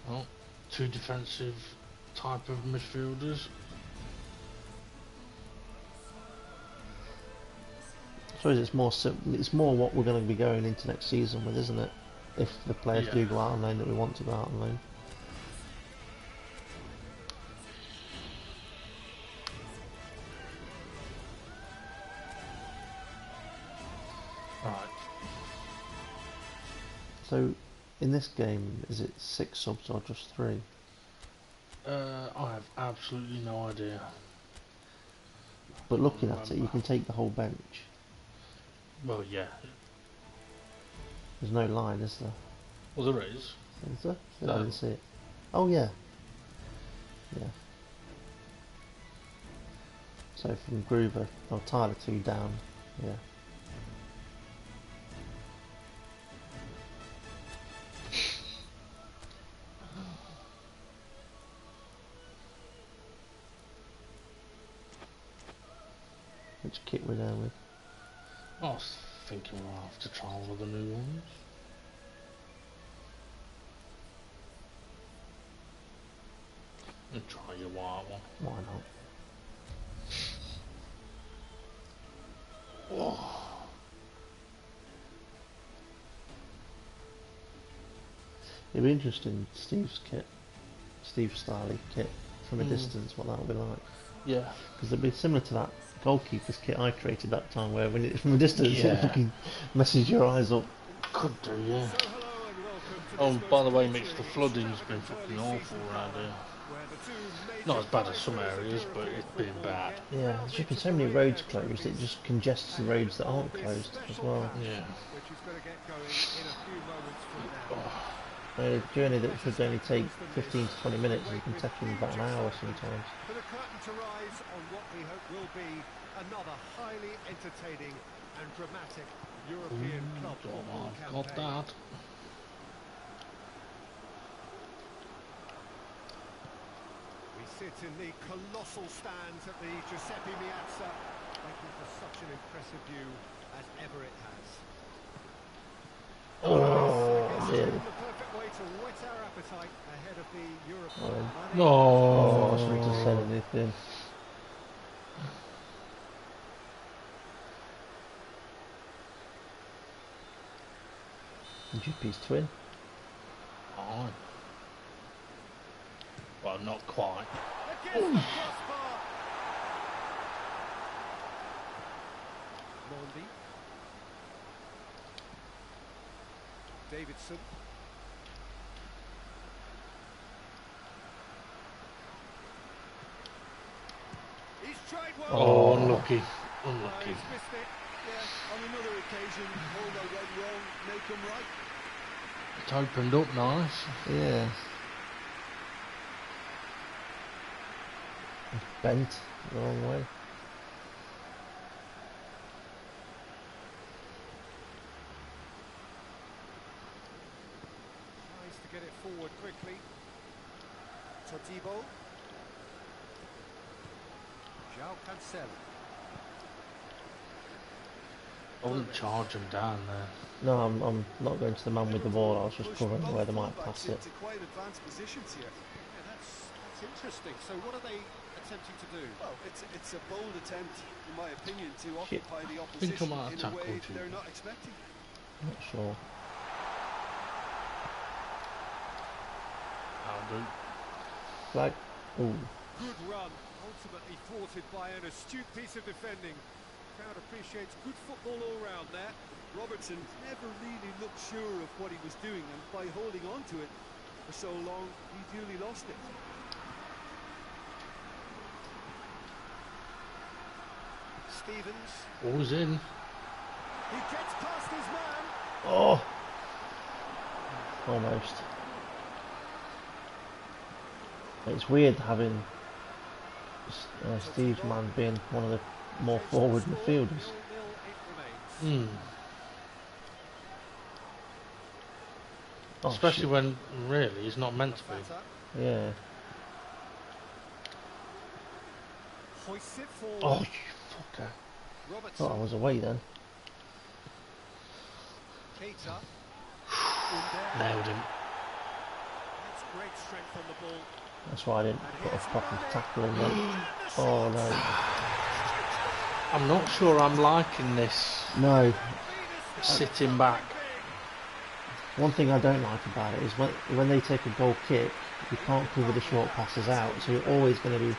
Well, two defensive type of midfielders. I suppose it's more what we're going to be going into next season with, isn't it? If the players do go out on loan that we want to go out on loan. Right. So, in this game, is it 6 subs or just 3? I have absolutely no idea. But looking at it, you can take the whole bench. Well, yeah. There's no line, is there? Well, there is. Is there? I No. didn't see it. Oh yeah. Yeah. So from Groover, or Tyler 2 down. Yeah. Which kit we're there with? I was thinking we'll have to try all of the new ones. And try your white one. Why not? Oh. It'd be interesting, Steve's Starley kit from a distance, what that would be like. Yeah. Because it'd be similar to that goalkeeper's kit I created that time, where when it, from a distance it fucking messes your eyes up. Could do, yeah. Oh, by the way, Mitch, the flooding's been fucking awful around here. Not as bad as some areas, but it's been bad. Yeah, there's just been so many roads closed, it just congests the roads that aren't closed as well. Yeah. A journey that should only take 15 to 20 minutes, you can take in about an hour sometimes. For the curtain to rise on what we hope will be another highly entertaining and dramatic European club football Got campaign. that. We sit in the colossal stands at the Giuseppe Meazza, making for such an impressive view as ever it has. Oh, dear. The perfect way to whet our appetite ahead of the European Oh. money. No. Oh, I shouldn't have said anything. GP's twin. Fine. Well, not quite. Against the crossbar. Mondi. Davidson. He's tried one. Oh, unlucky. Oh, Unlucky. he's missed it. Yeah, on another occasion, all that went wrong, make them right. It's opened up nice. Yeah. Bent the wrong way. Tries to get it forward quickly. Todibo. João Cancelo. I wouldn't charge him down there. No, I'm not going to the man with the ball. I was just covering where they might pass it. Into quite advanced positions here. Yeah, that's interesting. So what are they attempting to do? Well, it's a bold attempt, in my opinion, to Shit. occupy the Think I opposition might have in a tackled way you. they're not expecting. Not sure. I'll do. Flag. Ooh. Good run, ultimately thwarted by an astute piece of defending. Crowd appreciates good football all round there. Robertson never really looked sure of what he was doing, and by holding on to it for so long, he duly lost it. Stevens. Ball's in. He gets past his man. Oh. Almost. It's weird having Steve's man being one of the more forward midfielders. 0-0 it remains. Hmm. Oh, Especially shit. when really he's not meant to be. Fata Yeah. hoists it forward. Oh, you fucker. Robertson. Thought I was away then. Keita. In there. Nailed him. That's great strength on the ball. That's why I didn't put a proper tackle in there. Oh no. I'm not sure I'm liking this No. sitting back. One thing I don't like about it is when they take a goal kick, you can't cover the short passes out, so you're always going to be.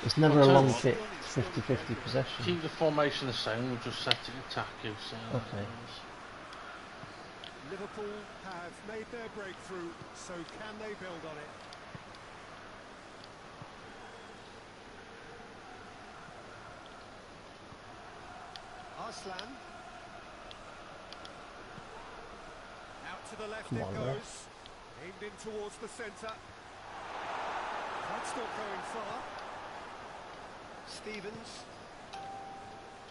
It's never a long kick. It's 50-50 possession. Keep the formation the same. We'll just set it attacking. So Okay. Liverpool have made their breakthrough, so can they build on it? Arslan. Out to the left Come it on, goes. Aimed in towards the centre. That's not going far. Stevens.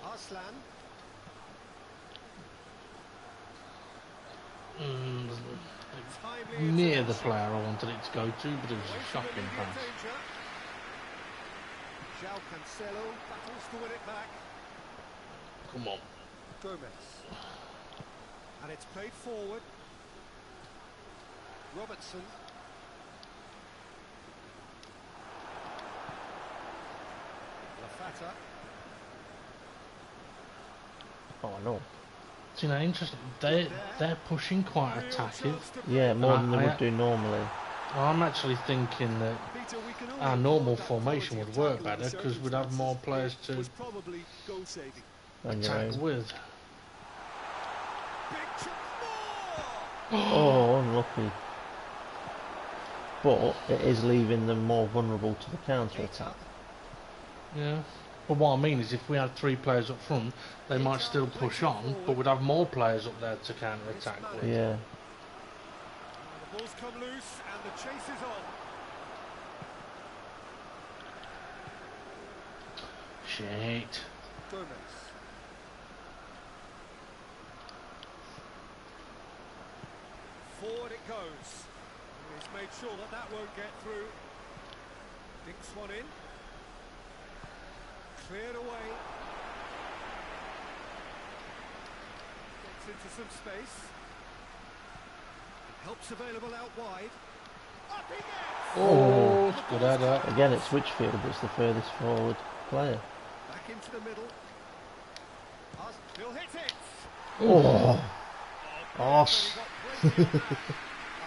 Arslan. Timely near the intervention. player I wanted it to go to, but it was a Away from shocking immediate pass. danger. João Cancelo battles to win it back. Come on. Gomez. And it's played forward. Robertson. Lafata. Oh, I know. So, you know, interesting. They're pushing quite attacking. Yeah, more than they I- would do normally. I'm actually thinking that Peter, we can only our normal applaud that formation quality would of work tackle under better because we'd have more players circumstances. to It was probably goal saving. On your attack own. with. Big chip. Oh, unlucky. But it is leaving them more vulnerable to the counter attack. Yeah. But what I mean is if we had 3 players up front, they might still push on, but we'd have more players up there to counter attack with. Yeah. The ball's come loose and the chase is on. Shit. Gomez. Forward it goes. He's made sure that that won't get through. Dinks one in. Cleared away. Gets into some space. Helps available out wide. Up he gets! Oh, it's good header. Again, it's Whitfield that's the furthest forward player. Back into the middle. He'll hit it! Oh, Oh, Arse. but he got plenty on that.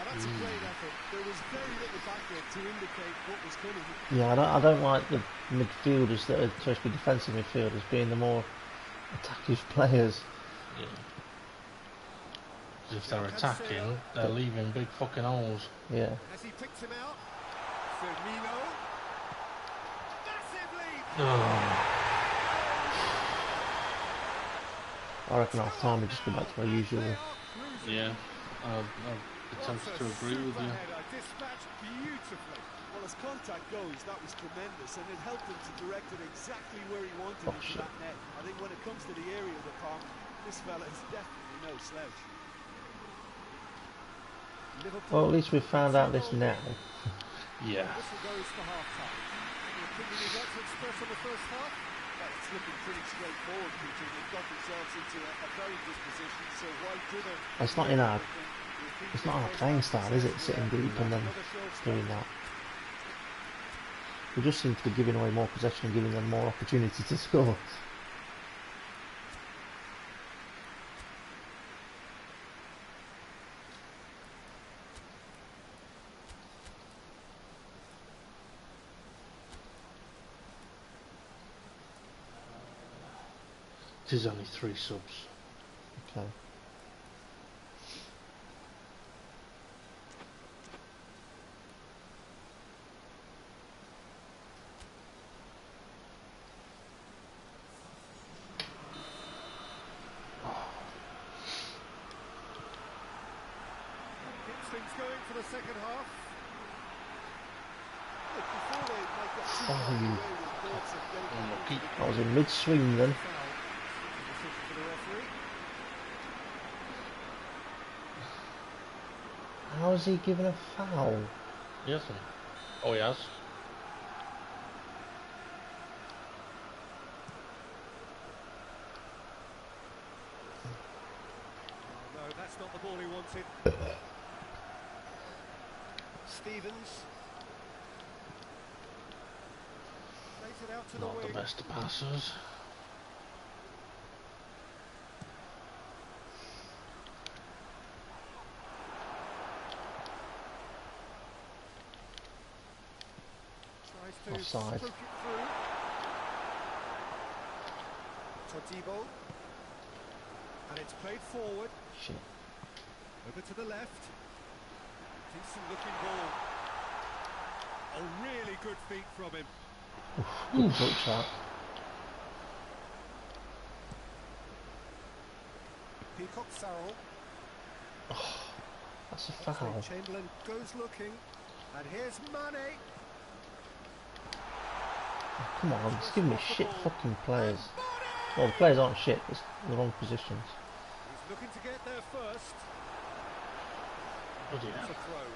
That's a great effort. There was very little back there to indicate what was coming. Yeah, I don't like the midfielders that are supposed to be defensive midfielders being the more attacking players. Yeah. If they're attacking, they're leaving big fucking holes. Yeah. As he picks him out, Firmino. Massive lead! Oh. I reckon half time we just go back to our usual. Yeah, I attempt to agree with you. Dispatched beautifully. Well, as contact goes, that was tremendous, and it helped him to direct it exactly where he wanted Oh, into shit. that net. I think when it comes to the aerial department, this fella is definitely no slouch. Well, at least we've found out this now. Yeah. Whistle goes for half-time. Any opinion you'd like to express on the first half? Well, it's looking pretty straightforward, Peter. They've got themselves into a very good position, so why dither? It's not in our playing style, is it? Sitting deep and then doing that. We just seem to be giving away more possession and giving them more opportunity to score. It is only 3 subs. Okay. Gets things going for the second half. Look, before they make that too Oh, far you- away with thoughts of getting Unlucky. That was in mid-swing then. Foul. Decision for the referee. How is he given a foul? He hasn't. Oh, he has. Oh, no, that's not the ball he wanted. Stevens. Plays it out to the Not the wing. best of passers. Tries to Offside. stroke it through. Todibo. And it's played forward. Shit. Over to the left. Decent looking ball. Oh, really good feet from him. Good touch that. Peacock Farrell. That's a foul. Chamberlain goes looking. And here's Mane. Oh, come on, just give me shit fucking players. Well, the players aren't shit, it's the wrong positions. He's looking to get there first. Bloody It's a hell. throw.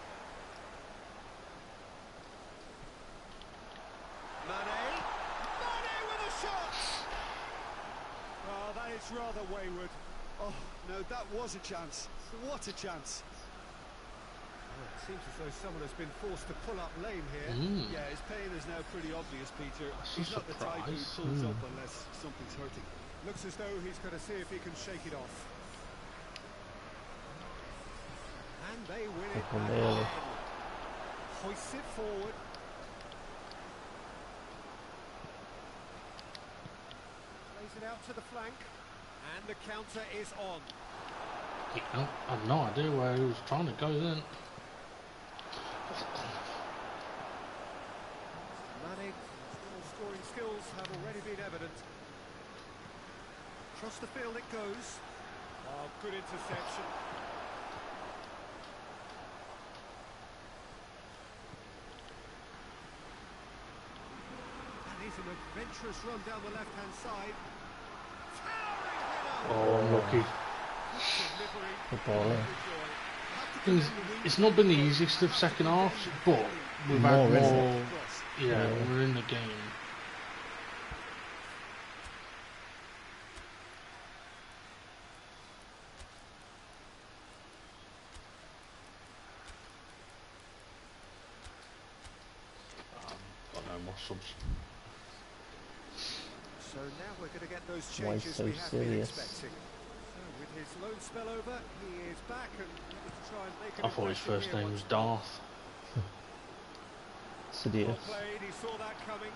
Mane. Mane with a shot. Oh, that is rather wayward. Oh, no, that was a chance. What a chance. Well, it seems as though someone has been forced to pull up lame here. Yeah, his pain is now pretty obvious, Peter. That's He's a not the type who surprise. pulls up unless something's hurting. Looks as though he's going to see if he can shake it off. And they win it Fucking back nearly. again. Hoists it forward. Plays it out to the flank. And the counter is on. I have no idea where he was trying to go then. Mane, his scoring skills have already been evident. Across the field it goes. Oh, good interception. And he's an adventurous run down the left-hand side. Towering header! Oh, unlucky. Delivery. Good ball, yeah. Things, it's not been the easiest of second halves, but we've More, had isn't more. it? Yeah, Yeah. we're in the game. subs. So now we're going to get those Why changes so we have serious? been expecting. So with his loan spell over, he is back and ready to try and make an I thought his impression first here name once was more. Darth. Sidious. Well played, he saw that coming.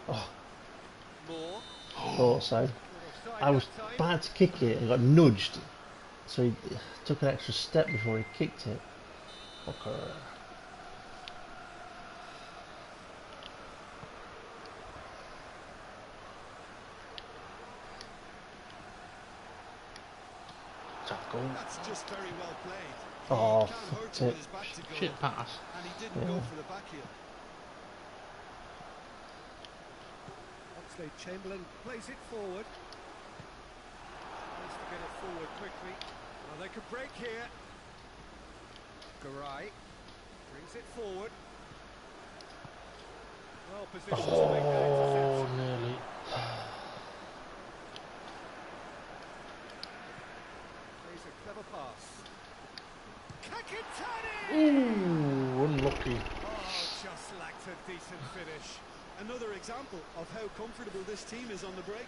Oh, More. thought so. Good offside I was that time. about to kick it and got nudged, so he took an extra step before he kicked it. Fucker. Tackle. That's just very well played. Oh, He can't hurt fucked him it. with his back to goal, Shit pass. and he didn't go Yeah. for the back heel. Oxlade-Chamberlain plays it forward. Tries to get it forward quickly. Well, they could break here. Garay brings it forward. Well positioned to make that Oh, interception. nearly. Plays a clever pass. Kakitani! Ooh, unlucky. Oh, just lacked a decent finish. Another example of how comfortable this team is on the break.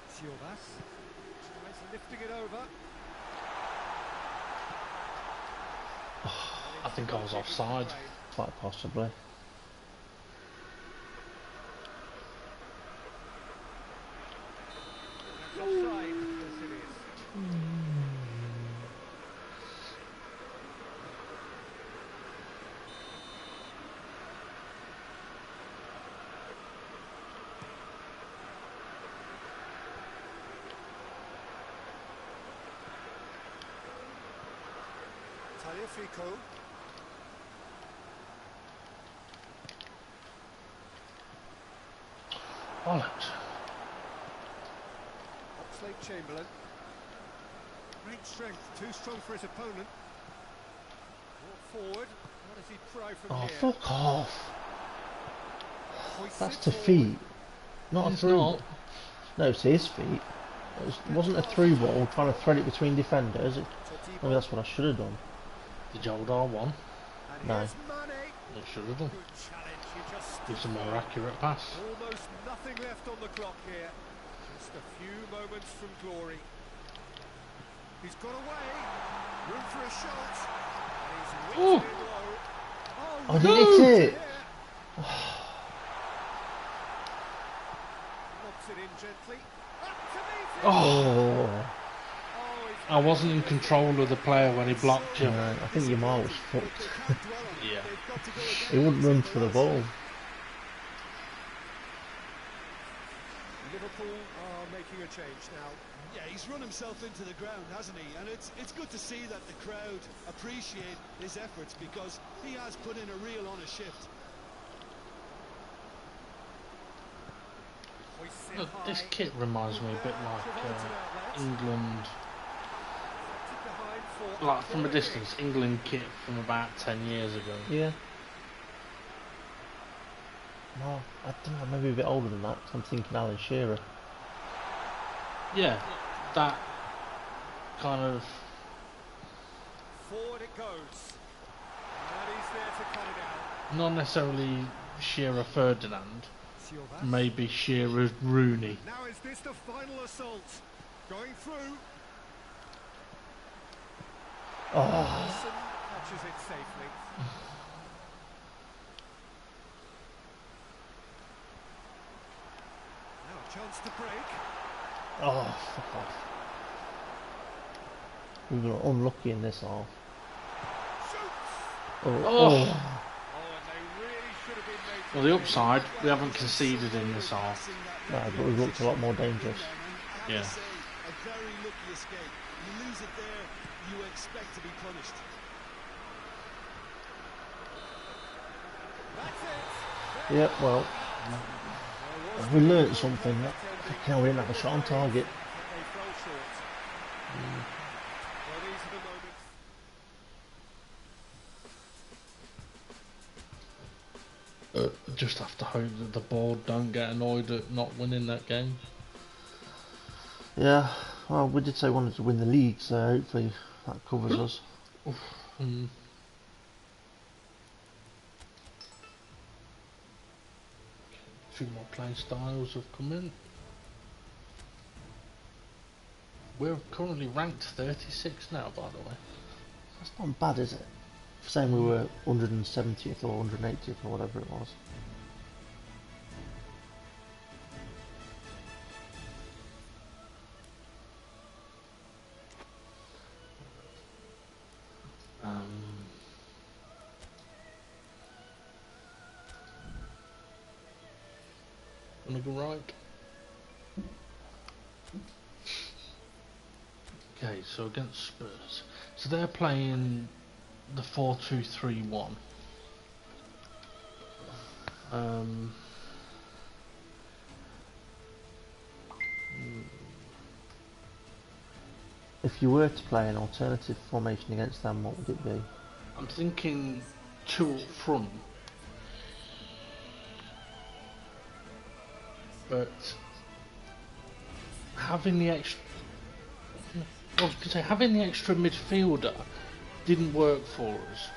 Siovas tries lifting it over. I think I was offside. Quite possibly. That's offside. Yes, it is. Tagliafico. Bollocks. Oxlade-Chamberlain. Great strength, too strong for his opponent. Brought forward. What does he try from Oh, here? fuck off. Hoists That's it to forward. feet. Not a It's through not. ball. No, it's his feet. It wasn't a through ball trying to thread it between defenders. Todibo. Maybe that's what I should have done. Did you hold R1? And No. here's Mane. It should have done. Good challenge. He just Give stood some more firm. accurate pass. Almost nothing left on the clock here. Just a few moments from glory. He's got away. Room for a shot. And he's whipped Ooh. it in low. Oh, did no. it hit it? Lobs it in gently. Up to meet it. Oh. Oh, he's I wasn't in control of the player when he blocked you. No, I think your mark was But fucked. they can't dwell on it. Yeah. They've got to go again. He wouldn't run for the ball. Liverpool are making a change now. Yeah, he's run himself into the ground, hasn't he? And it's good to see that the crowd appreciate his efforts because he has put in a real honest shift. Hoists it Look, high. this kit reminds me a bit like England, Deflected behind for like from a corner distance, England kit from about 10 years ago. Yeah. No, I don't know, maybe a bit older than that, 'cause I'm thinking Alan Shearer. Yeah, that kind of. kick. Forward it goes. And he's there to cut it out. Not necessarily Shearer Ferdinand, Siovas. maybe Shearer Rooney. Now is this the final assault? Going through. Oh, Wilson catches it safely. Now a chance to break. oh, fuck off. We were unlucky in this half. Shoots! Oh, Oh. Oh, and they really should have been made to Well, the pay. upside, we haven't conceded in this half. No, but we've looked a lot more dangerous. I Yeah. have to say, a very lucky escape. You lose it there, you expect to be punished. That's it. Yep, well, There was we the learnt goal something. pretending Fucking hell, we didn't have a shot on target. that they fell short. Well, these are the moments. Just have to hope that the board don't get annoyed at not winning that game. Yeah, well, we did say we wanted to win the league, so hopefully that covers us. Mm. A few more playing styles have come in. We're currently ranked 36 now, by the way. That's not bad, is it? For saying we were 170th or 180th or whatever it was. Wanna go right? Okay, so against Spurs. So they're playing the 4-2-3-1. If you were to play an alternative formation against them, what would it be? I'm thinking 2 up front. But having the extra, I was going to say, having the extra midfielder didn't work for us.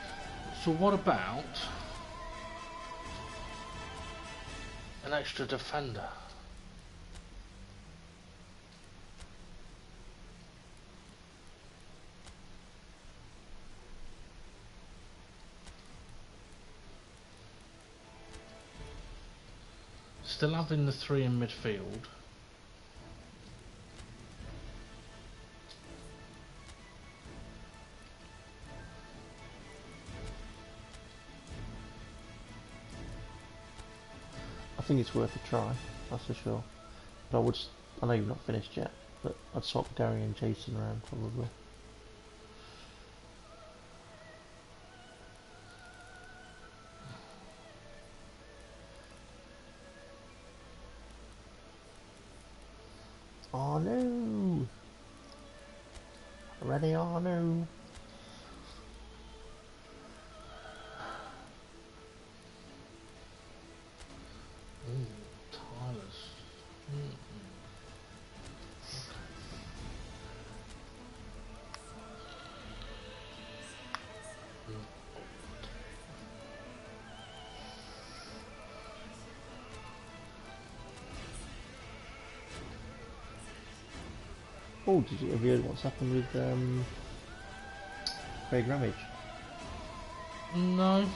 So what about an extra defender? Still having the 3 in midfield. I think it's worth a try, that's for sure. But I know you've not finished yet, but I'd swap Gary and Jason around probably. Oh no! Ready or no? Tyler's. Oh, have you heard what's happened with Craig Ramage? No.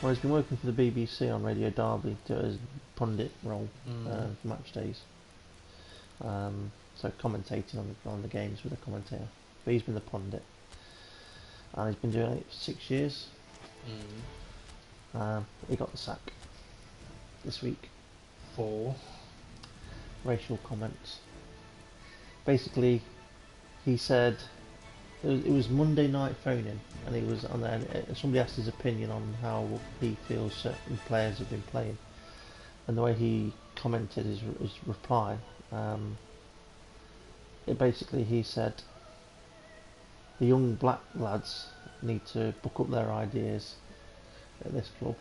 Well, he's been working for the BBC on Radio Derby to his pundit role for match days. So commentating on the games with a commentator. But he's been the pundit. And he's been doing it for 6 years. He got the sack this week. For Racial comments. Basically, he said it was Monday night phoning, and he was on there. And somebody asked his opinion on how he feels certain players have been playing, and the way he commented his reply. He said the young black lads need to book up their ideas at this club,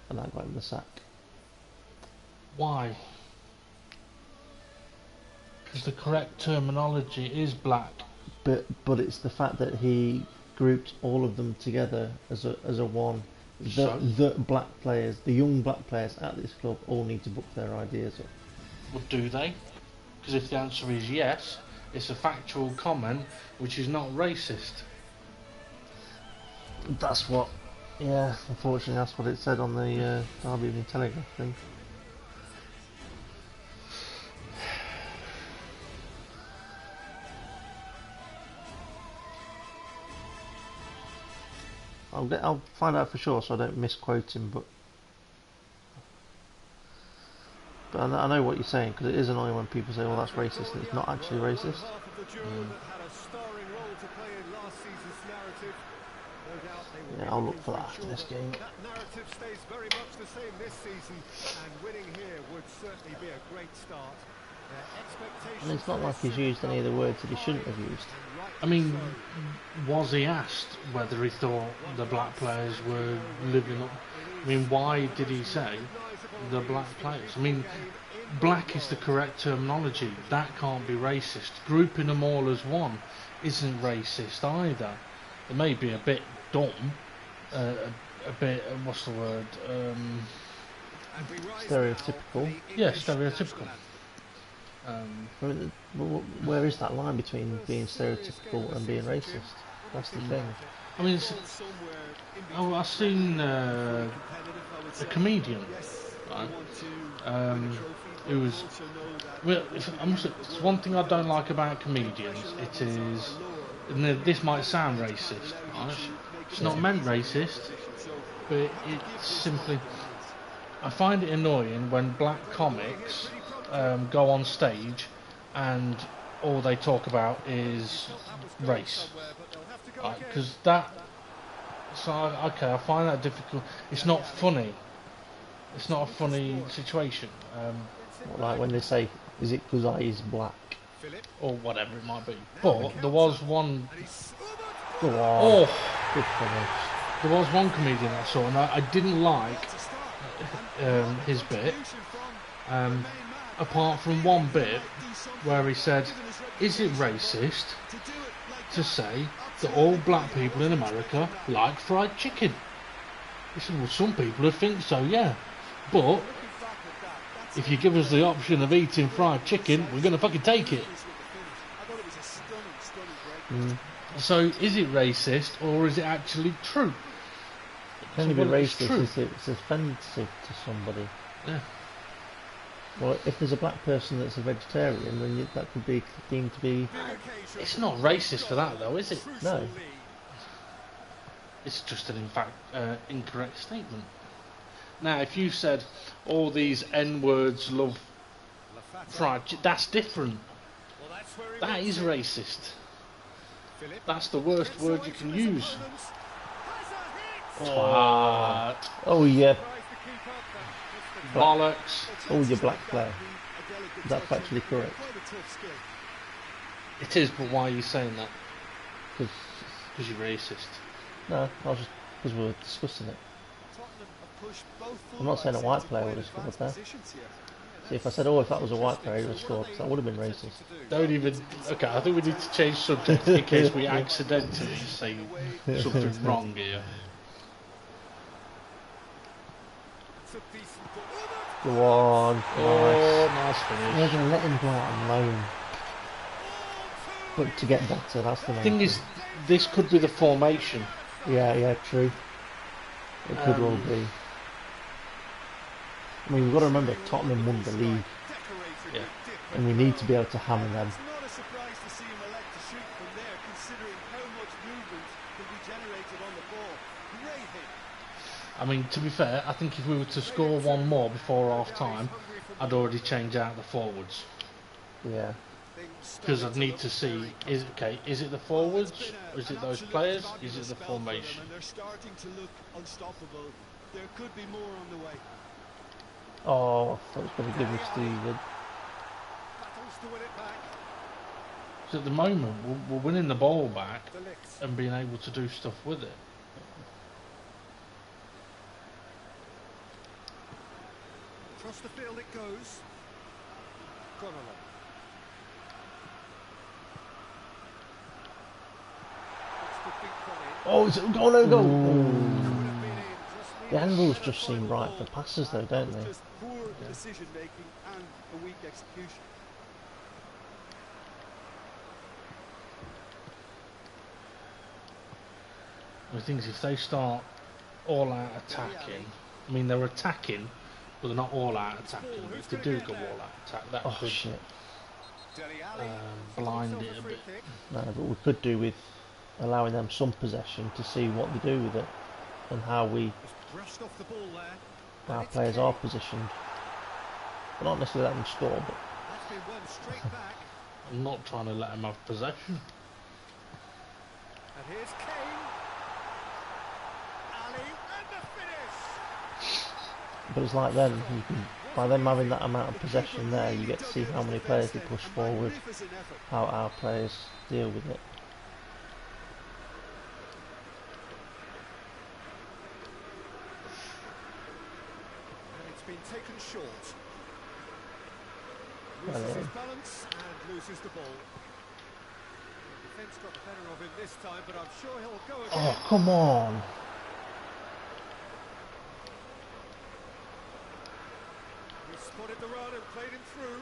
and that got him the sack. why? Because the correct terminology is black. But it's the fact that he grouped all of them together as a one. The black players, the young black players at this club, all need to book their ideas up. Well, do they? Because if the answer is yes, it's a factual comment which is not racist. That's what. Yeah, unfortunately, that's what it said on the Derby Evening Telegraph thing. I'll find out for sure so I don't misquote him, but I know what you're saying, because it is annoying when people say, well, that's racist, and it's not actually racist. Yeah, I'll look for that after this game. That narrative stays very much the same this season, and winning here would certainly be a great start. And it's not like he's used any of the words that he shouldn't have used. I mean, was he asked whether he thought the black players were living up? I mean, why did he say the black players? I mean, black is the correct terminology. That can't be racist. Grouping them all as one isn't racist either. It may be a bit dumb, a bit, what's the word? Stereotypical. Yeah, stereotypical. Where is that line between being stereotypical and being racist? That's the thing. I mean, I've seen a comedian, right? Who was. Well, it's one thing I don't like about comedians. It is, and this might sound racist, right? It's not meant racist, but it's simply. I find it annoying when black comics go on stage and all they talk about is race, because that. So okay, I find that difficult. It's not funny. It's not a funny situation. Like when they say, "Is it because I is black?" Or whatever it might be. But there was one. Go on. Oh, Good finish. there was one comedian I saw, and I didn't like his bit. Apart from one bit where he said, "Is it racist to say that all black people in America like fried chicken?" He said, "Well, some people would think so, yeah. But if you give us the option of eating fried chicken, we're going to fucking take it." So is it racist or is it actually true? It can only be racist if it's offensive to somebody. Yeah. Well, if there's a black person that's a vegetarian, then that could be deemed to be... It's not racist for that though, is it? No. It's just an incorrect statement. Now, if you said all these N-words love fried chicken, that's different. That is racist. That's the worst word you can use. Twat. Oh, yeah. Bollocks. Oh, your black player. Is that factually correct? It is, but why are you saying that? Because you're racist. No, I was just because we were discussing it. I'm not saying a white player would have scored there. See, if I said, "Oh, if that was a white player, he would have scored," that would have been racist. Don't even. Okay, I think we need to change subject in case we accidentally say something wrong here. Go on. Oh, Nice. nice finish. They're going to let him go out alone. But to get better, that's the main thing. Is, this could be the formation. Yeah, true. It could well be. I mean, we've got to remember, Tottenham won the league. Yeah. And we need to be able to hammer them. It's not a surprise to see him elect to shoot from there, considering how much movement can be generated on the ball. Great hit. I mean, to be fair, I think if we were to score one more before half time, I'd already change out the forwards. Yeah. Because I'd need to see, is it the forwards, or is it those players, is it the formation? They're starting to look unstoppable. There could be more on the way. Oh, I thought it was going to give me Steven. Battles to win it back. So at the moment, we're winning the ball back and being able to do stuff with it. Across the field it goes. Gone along. Oh, it's no go. The angles just seem right for passes though, don't they? Poor decision making and a weak execution. The thing is, if they start all out attacking, I mean they're attacking, but they're not all out attacking. If they do go all out attack, that could blind it a bit. No, but we could do with allowing them some possession to see what they do with it and how our players are positioned. But not necessarily let them score, but I'm not trying to let them have possession. And here's Kane. Ali and the finish. but it's like then you can, by them having that amount of possession there, you get to see how many players they push forward, how our players deal with it. And it's been taken short. Loses yeah. his balance and loses the ball. The defence got the better of him this time, but I'm sure he'll go again. Oh, come on. He spotted the run and played him through,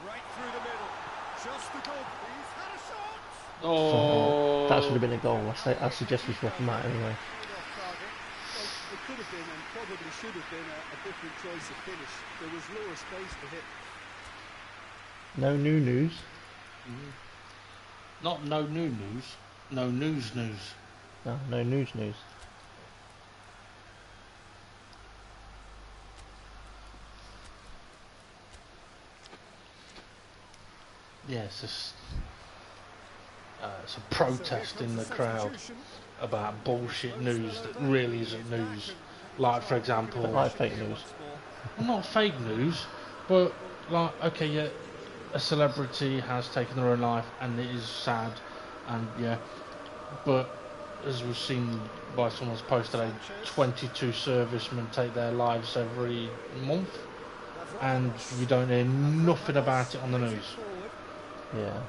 right through the middle. Just the goal. He's had a shot. Oh, That should have been a goal. I suggest we swap him out anyway. Off target. Well, it could have been and probably should have been a different choice of finish. There was lower space to hit. No new news. not no new news. No news. No, no news. Yes, it's a protest in the crowd about bullshit news that really isn't news. Like, for example, Like fake news. well, not fake news, but like, okay, yeah, a celebrity has taken their own life, and it is sad, and yeah, but as we've seen by someone's post today, 22 servicemen take their lives every month, and we don't hear nothing about it on the news. Yeah.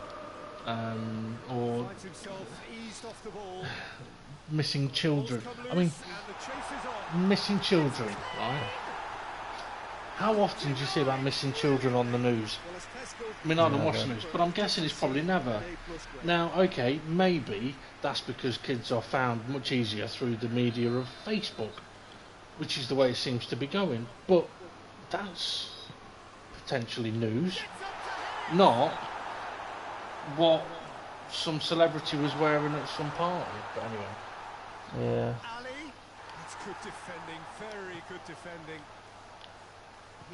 Or Finds himself eased off the ball. missing children. Ball's come I mean, loose and the chase is on. missing children, right? How often do you see about missing children on the news? Well, as Tesco I mean, I don't Never. watch the news, but I'm guessing it's probably never. A+ grade. Now, okay, maybe that's because kids are found much easier through the media of Facebook, which is the way it seems to be going. But that's potentially news, not what some celebrity was wearing at some party. But anyway, Yeah. Ali. That's good defending, very good defending.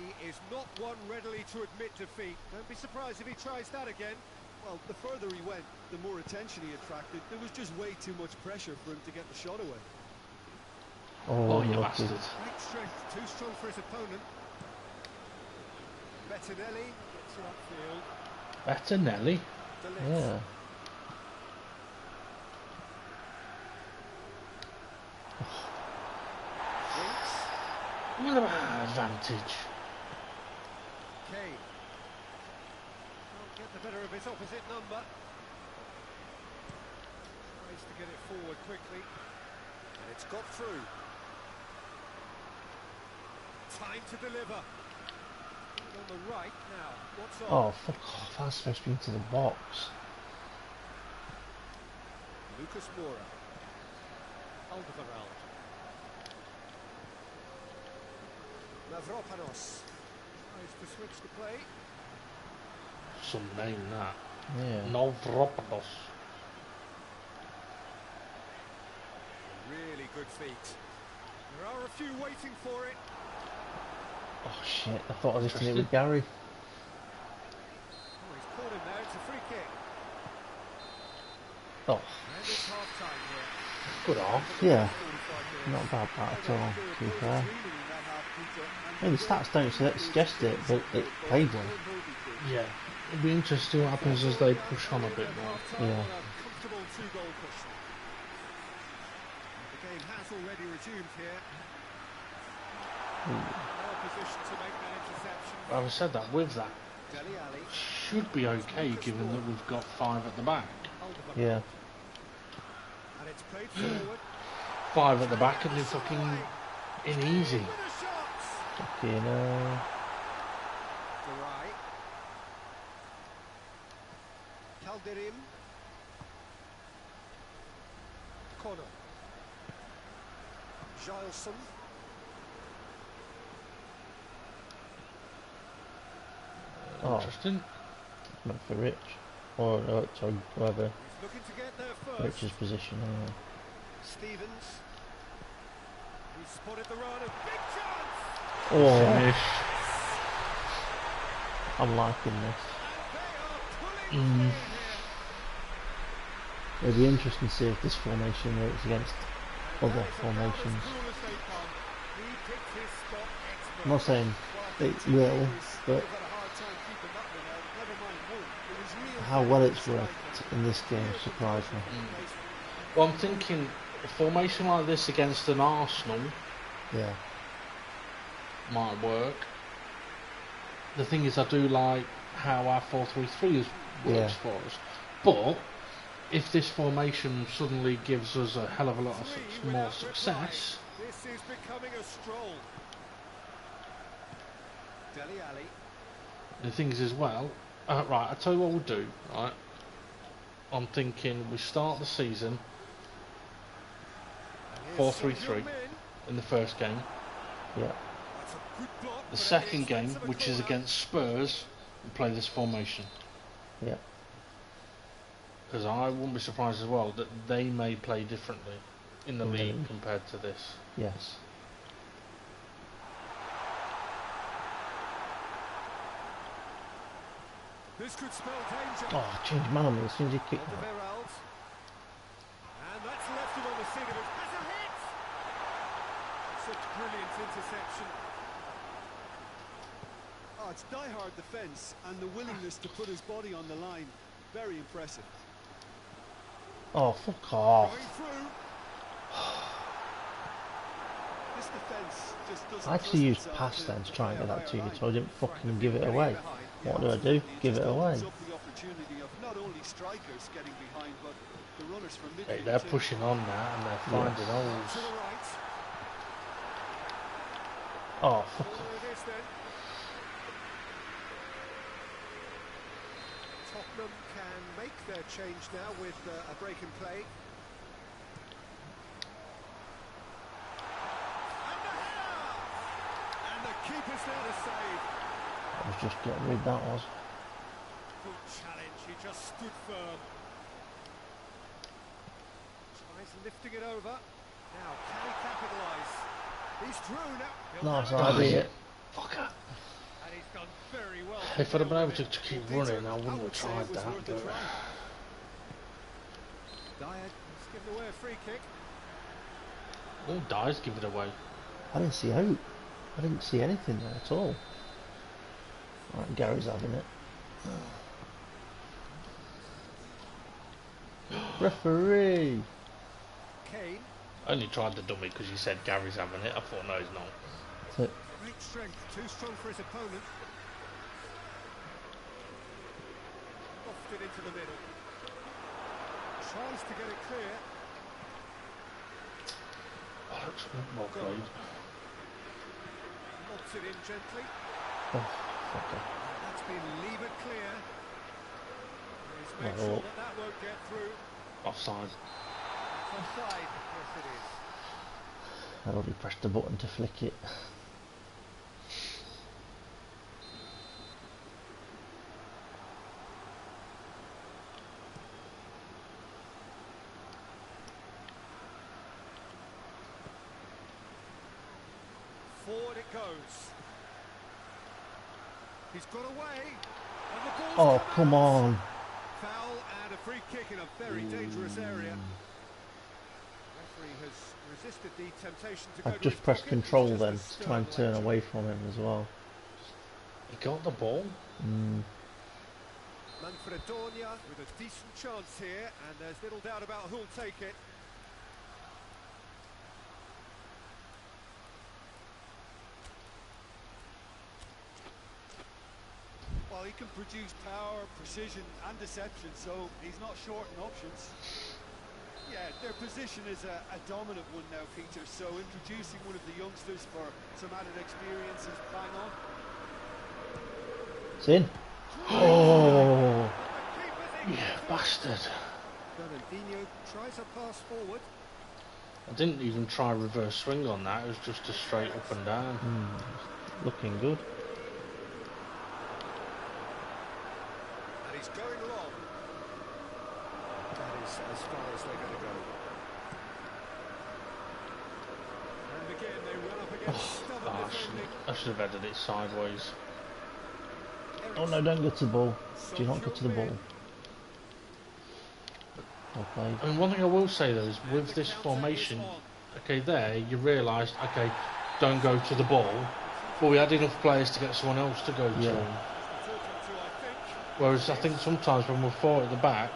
He is not one readily to admit defeat. Don't be surprised if he tries that again. Well, the further he went, the more attention he attracted. There was just way too much pressure for him to get the shot away. Oh, oh, you lucky. bastard! Great strength, too strong for his opponent. Bettinelli gets her upfield. Bettinelli. Delete. Yeah. Winks. What about advantage? Kane. Can't get the better of his opposite number. Tries to get it forward quickly. And it's got through. Time to deliver. And on the right now. What's on? Oh, fuck off. That's supposed to be into the box. Lucas Moura. Alderweireld. Mavropanos. Tries to switch the play. Some name that. Yeah. Novropoulos. Really good feet. There are a few waiting for it. Oh shit, I thought I was hitting it with Gary. Oh, he's caught him there. It's a free kick. Oh, And it's half time here. Good half. yeah. Not bad that at all, to be fair. Maybe the stats don't suggest it, but it played well. Yeah. It'll be interesting to see what happens as they push on a bit more. Yeah. Comfortable two-goal push. The game has already resumed here. Well positioned to make that interception. Having said that, with that, Dele Alli. should be okay given that we've got 5 at the back. Alderweireld. Yeah. And it's played forward. 5 at the back and they're fucking in easy. With a shot. Fucking Garay. Calderim. Connor. Gileson. Oh, Interesting. not for Rich. Or, sorry, whoever. He's looking to get there first. Rich's position, anyway. Stevens. He spotted the run. A big chance. Oh, Finish. I'm liking this. And they are pulling through here. It'll be interesting to see if this formation works against other That is about as formations. cool as they come. He picked his spot I'm not saying it will, but how well it's worked in this game surprised me. Well, I'm thinking a formation like this against an Arsenal Yeah. might work. The thing is, I do like how our 4-3-3 works for us. But if this formation suddenly gives us a hell of a lot of more success, This is becoming a stroll. Dele Alli. the thing is as well, right, I'll tell you what we'll do, right? I'm thinking we start the season And here's some 4-3-3 young men. in the first game. Yeah. That's a good block, The but at second game, expense of a which is corner. against Spurs, we play this formation. Yeah. Because I wouldn't be surprised as well that they may play differently in the In the league league. compared to this. Yes. This could spell danger. Oh, change man on me as soon as you kick that. Alderweireld. And that's left him on the seat of it. That's a hit! Such brilliant interception. Oh, it's die-hard defence and the willingness to put his body on the line. Very impressive. Oh, fuck off. Going through. This defence just doesn't I actually used trust pass itself then to try and play get a that to you, higher so I didn't Cracking fucking give it getting away. behind. What do I do? Absolutely, Give just it away. opens up the opportunity of not only strikers getting behind, but the runners from midfield Hey, they're too. pushing on now and they're finding To holes. the right. Oh, fuck Corner off. it is then. Tottenham can make their change now with a break in play. And the header! And the keeper's there to save. I was just getting rid, that was. Good challenge, he just stood firm. Tries lifting it over. Now, can he capitalise? He's through now. He'll Nice have it. idea. Fucker. And he's done very well. If I'd have been able to He keep did running, it. I wouldn't have would say tried it was that. worth a But try. Dyer has given away a free kick. all dies give it away. I didn't see out. I didn't see anything there at all. Right, Gary's having it. Referee! Kane, I only tried the dummy because you said Gary's having it. I thought, no, he's not. So, great strength, too strong for his opponent. Lofted into the middle. Tries to get it clear. Oh, that's well played. Lobs it in gently. oh, fucker. That's been levered clear. He's made Oh. sure that that won't get through. Offside. It's offside. Yes, it is. I already pressed the button to flick it. Forward it goes. He's got away. And the ball's Oh, come come out. on. Foul and a free kick in a very dangerous area. Referee has resisted the temptation to go I've to just his pressed pocket, which control is then a to try and stern turn lecture. away from him as well. He got the ball. Manfredonia with a decent chance here, and there's little doubt about who'll take it. Well, he can produce power, precision and deception, so he's not short in options. Yeah, their position is a dominant one now, Peter, so introducing one of the youngsters for some added experience is bang on. It's in. Oh, The keeper's in. Yeah, bastard. Fernandinho tries a pass forward. I didn't even try reverse swing on that. It was just a straight up and down. looking good. And he's going long. That is as far as they're going to go. And again, they run up against stubborn defending. I should have headed it sideways. Oh no, don't get to the ball. Do not get to the ball. Well played. I mean, one thing I will say though is with this formation, okay, there you realised, okay, don't go to the ball, but we had enough players to get someone else to go to. Yeah. Talking to, I think. Whereas I think sometimes when we're four at the back,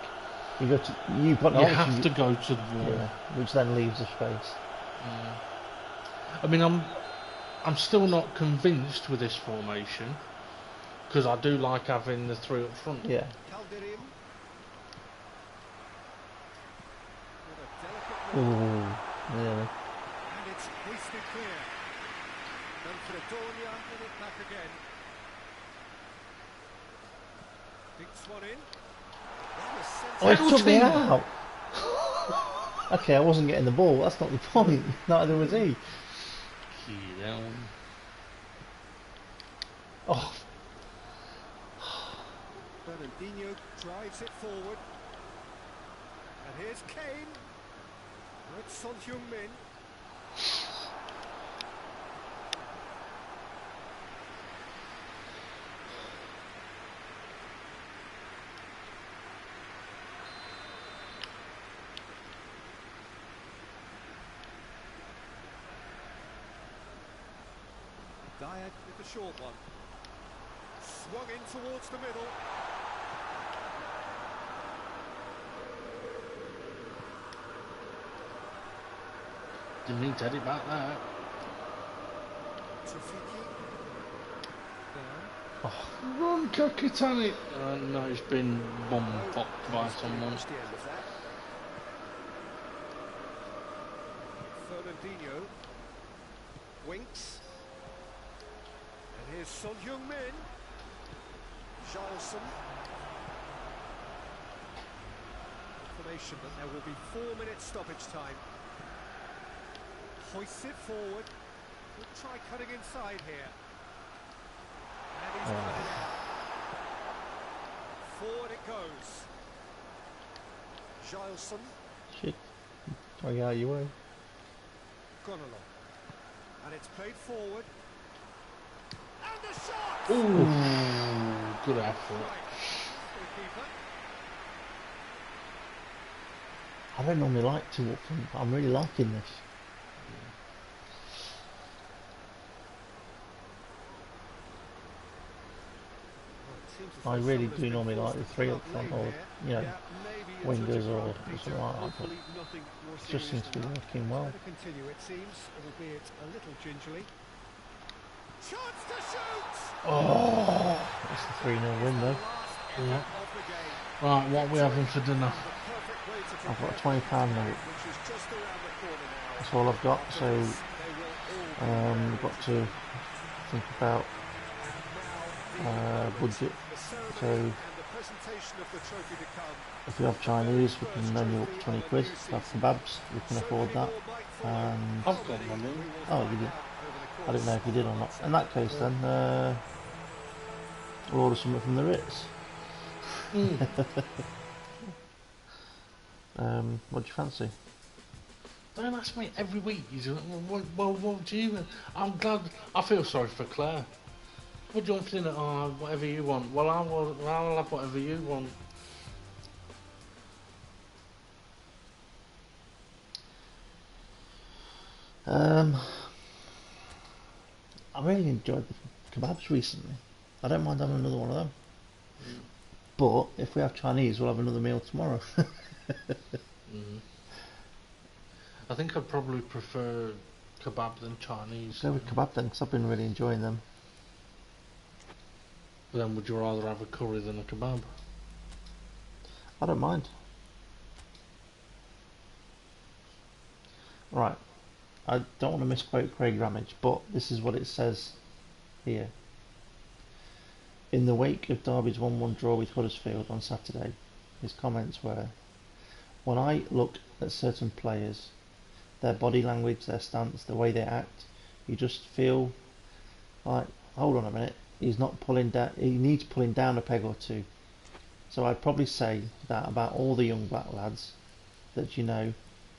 You've got you the have option, to go to the ball. yeah, which then leaves a space. I mean, I'm still not convinced with this formation, because I do like having the three up front. Yeah. Calderim. With a delicate Ooh, ball. yeah. And it's hoisted clear. Then Fredonia with it back again. Beats one in. That was Oh, he took me Penalty! out. Okay, I wasn't getting the ball. That's not the point. Neither was he. Yeah. Oh, Fernandinho drives it forward. And here's Kane. With Son Heung-min. Dyer with the short one. Swung in towards the middle. Didn't need to edit back there. Trafiki. Down. Run, Kakitani! No, it's been bomb-popped by someone. The end of that. Fernandinho. Winks. And here's Son Heung-min. Jarlson. Information that there will be 4 minutes stoppage time. Hoists it forward. We'll try cutting inside here. And he's cut it out. Forward it goes. Jarlson. shit. Oh, yeah, you were. Gone along. And it's played forward. And the shot! Ooh, good effort. Right. Goalkeeper. I don't normally like to walk from, but I'm really liking this. Well, it seems as I though really someone has do been normally like forced the to three pull up front, late or, there. you know, Yeah, maybe a touch wingers of or growth, something Peter. like that. But Hopefully nothing more it just serious seems to be than that. working well. Better continue, it seems, albeit a little gingerly. Chance to shoot! Oh, it's the 3-0 win though. Last Yeah. effort of the game. Right, what are we having for dinner? The perfect way to I've got a prepare £20 note. which is just around the corner now. That's all I've got. After So this, they will all be we've got to think about budget. the ceremony So and the presentation of the trophy to come. if we have Chinese, we can only up to 20 quid. If we have kebabs, we can afford that. And I've got money. oh, you did. I didn't know if you did or not. In that case, then we'll order something from the Ritz. What do you fancy? Don't ask me every week. Well, what do you? I'm glad. I feel sorry for Claire. What do you want for dinner? Oh, whatever you want. Well, I'll have whatever you want. I really enjoyed the kebabs recently. I don't mind having another one of them. But if we have Chinese, we'll have another meal tomorrow. I think I'd probably prefer kebab than Chinese. Go with kebab then, because I've been really enjoying them. But then would you rather have a curry than a kebab? I don't mind. Right. I don't want to misquote Craig Ramage, but this is what it says here. In the wake of Derby's 1-1 draw with Huddersfield on Saturday, his comments were, when I look at certain players, their body language, their stance, the way they act, you just feel like, hold on a minute, he's not pulling down, he needs pulling down a peg or two. So I'd probably say that about all the young black lads, that you know,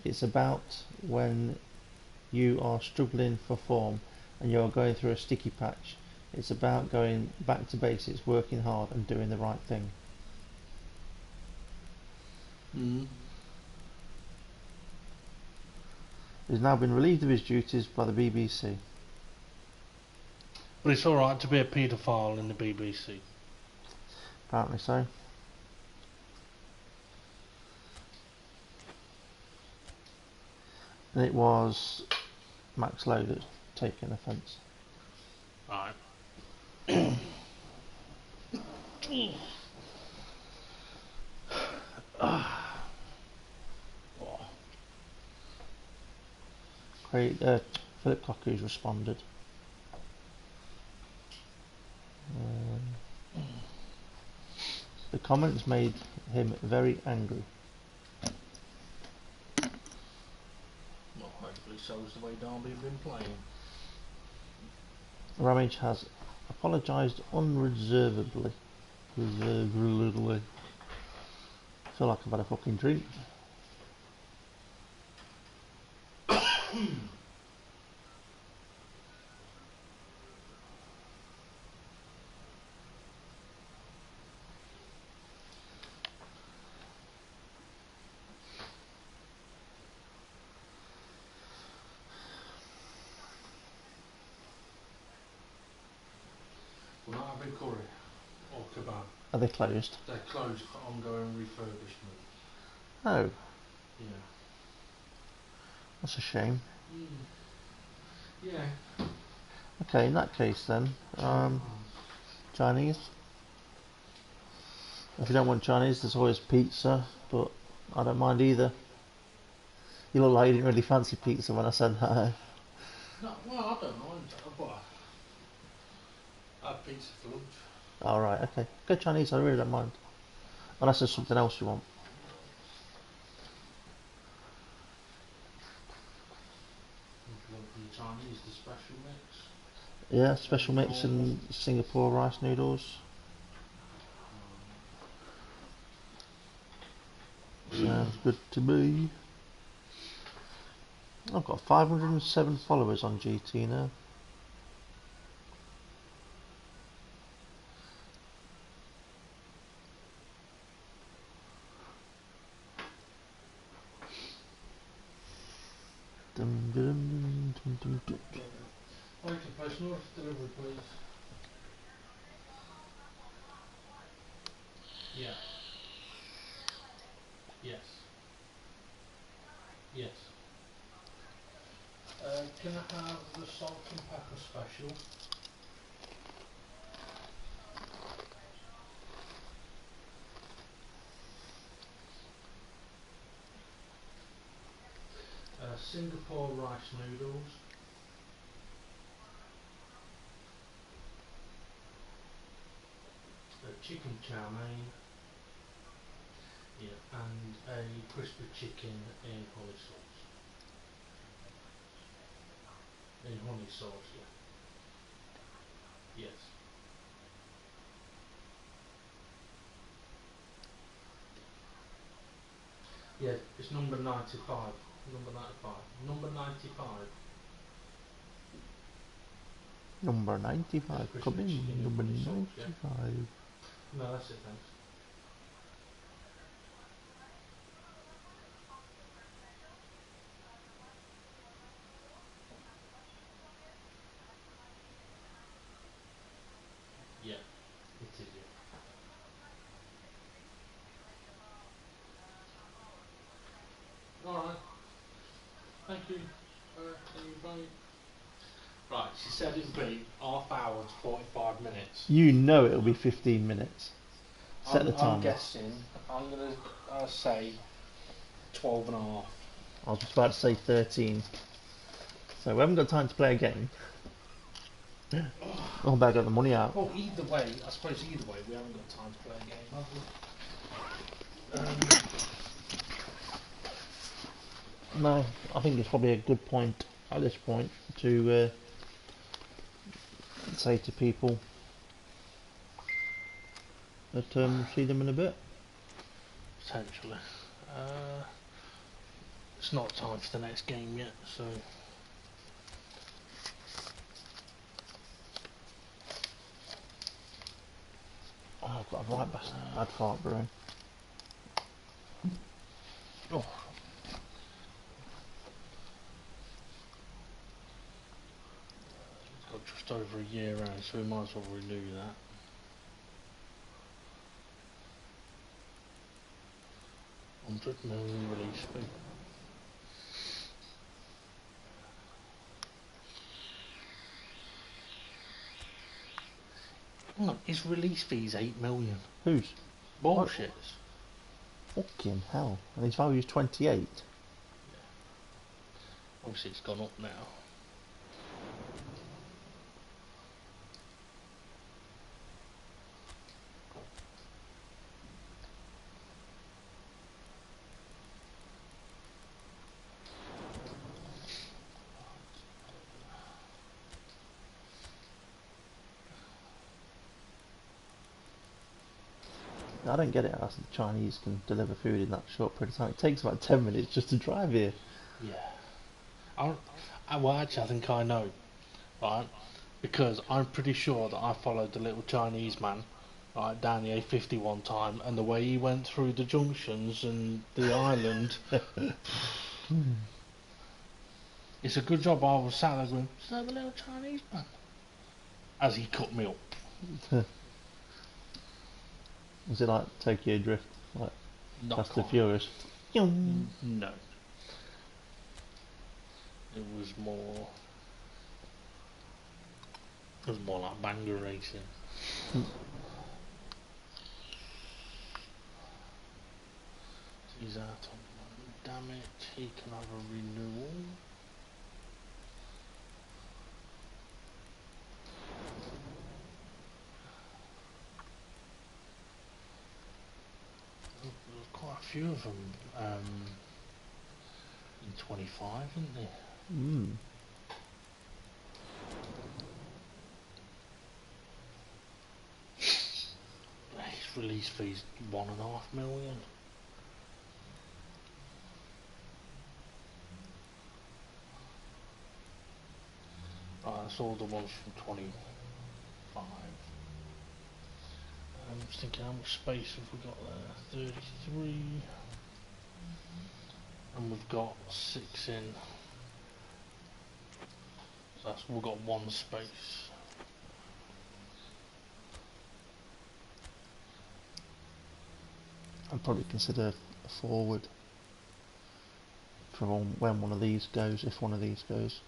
it's about when you are struggling for form and you're going through a sticky patch. It's about going back to basics, working hard and doing the right thing. He's now been relieved of his duties by the BBC. But it's alright to be a paedophile in the BBC. Apparently so. And it was Max Lowe that taken offence. Right. Great, Philip Cocker's responded. The comments made him very angry. Well, hopefully so is the way Derby have been playing. Ramage has apologised unreservedly. Reservedly. I feel like I've had a fucking drink. We're not having curry or kebab. Are they closed? They're closed for ongoing refurbishment. Oh, Yeah. that's a shame. Yeah. Okay, in that case then, Chinese. If you don't want Chinese, there's always pizza, but I don't mind either. You look like you didn't really fancy pizza when I said that. No, well, I don't mind. But I have pizza for lunch. Alright, okay. Go Chinese, I really don't mind. Unless there's something else you want. If you want from the Chinese, the special mix. Yeah, special mix and Singapore rice noodles. Sounds good to me. I've got 507 followers on GT now. Dum, dum, dum, dum, dum. I can place an order for delivery, please. Yeah. Yes. Yes. Can I have the salt and pepper special? Singapore rice noodles. Chicken chow mein. Yeah, and a crispy chicken in honey sauce. In honey sauce, yeah. Yes. Yeah, it's number 95. Number 95. Number 95. Number 95. Crispy Come in, chicken number honey sauce, 95. yeah. No, that's it, thanks. Yeah, it is, yeah. Alright. Thank you. Bye. Right, she said it'd be half hour to 45 minutes. You know it'll be 15 minutes. Set the I'm timer. guessing, I'm going to say 12 and a half. I was just about to say 13. So we haven't got time to play a game. Oh, better get the money out. Well, either way, I suppose either way, we haven't got time to play a game, have we? No, I think it's probably a good point at this point to say to people that see them in a bit. Potentially. It's not time for the next game yet, so... Oh, I've got a right bad fart brewing. Oh. It's got just over a year out, so we might as well renew that. $100 million release fee. Hang on, his release fee's 8 million. Whose? Bullshit. Fucking hell. And his value is 28. Obviously it's gone up now. I don't get it how the Chinese can deliver food in that short period of time. It takes about 10 minutes just to drive here. Yeah. Well, actually, I think I know, right? Because I'm pretty sure that I followed the little Chinese man, right, down the A50 one time, and the way he went through the junctions and the island. It's a good job I was sat there going, "Is that the little Chinese man?" As he cut me up. Was it like Tokyo Drift? Like Not Fast and quite. Furious? No. It was more like banger racing. He's out on one. Damn it, he can have a renewal. There's quite a few of them in 25, isn't there? His release fee's 1.5 million. Right, that's all the ones from 25. I'm just thinking how much space have we got there? 33. And we've got 6 in. So we've got 1 space. I'd probably consider a forward for when one of these goes, if one of these goes.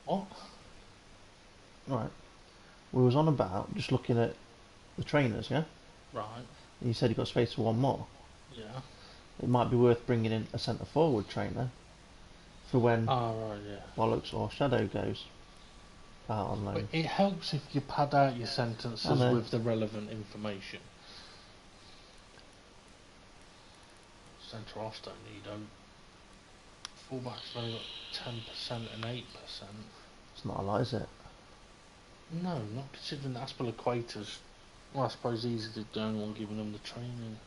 What? Right. We was on about just looking at the trainers, yeah? Right. You said you got space for one more. Yeah. It might be worth bringing in a centre forward trainer for when Right, yeah. Bollocks or Shadow goes out on But loan. it helps if you pad out your sentences know. with the relevant information. Centre offs don't need them. Fullbacks have only got 10% and 8%. It's not a lot, is it? No, not considering the Aspilicueta's. Well, I suppose he's the only one giving them the training.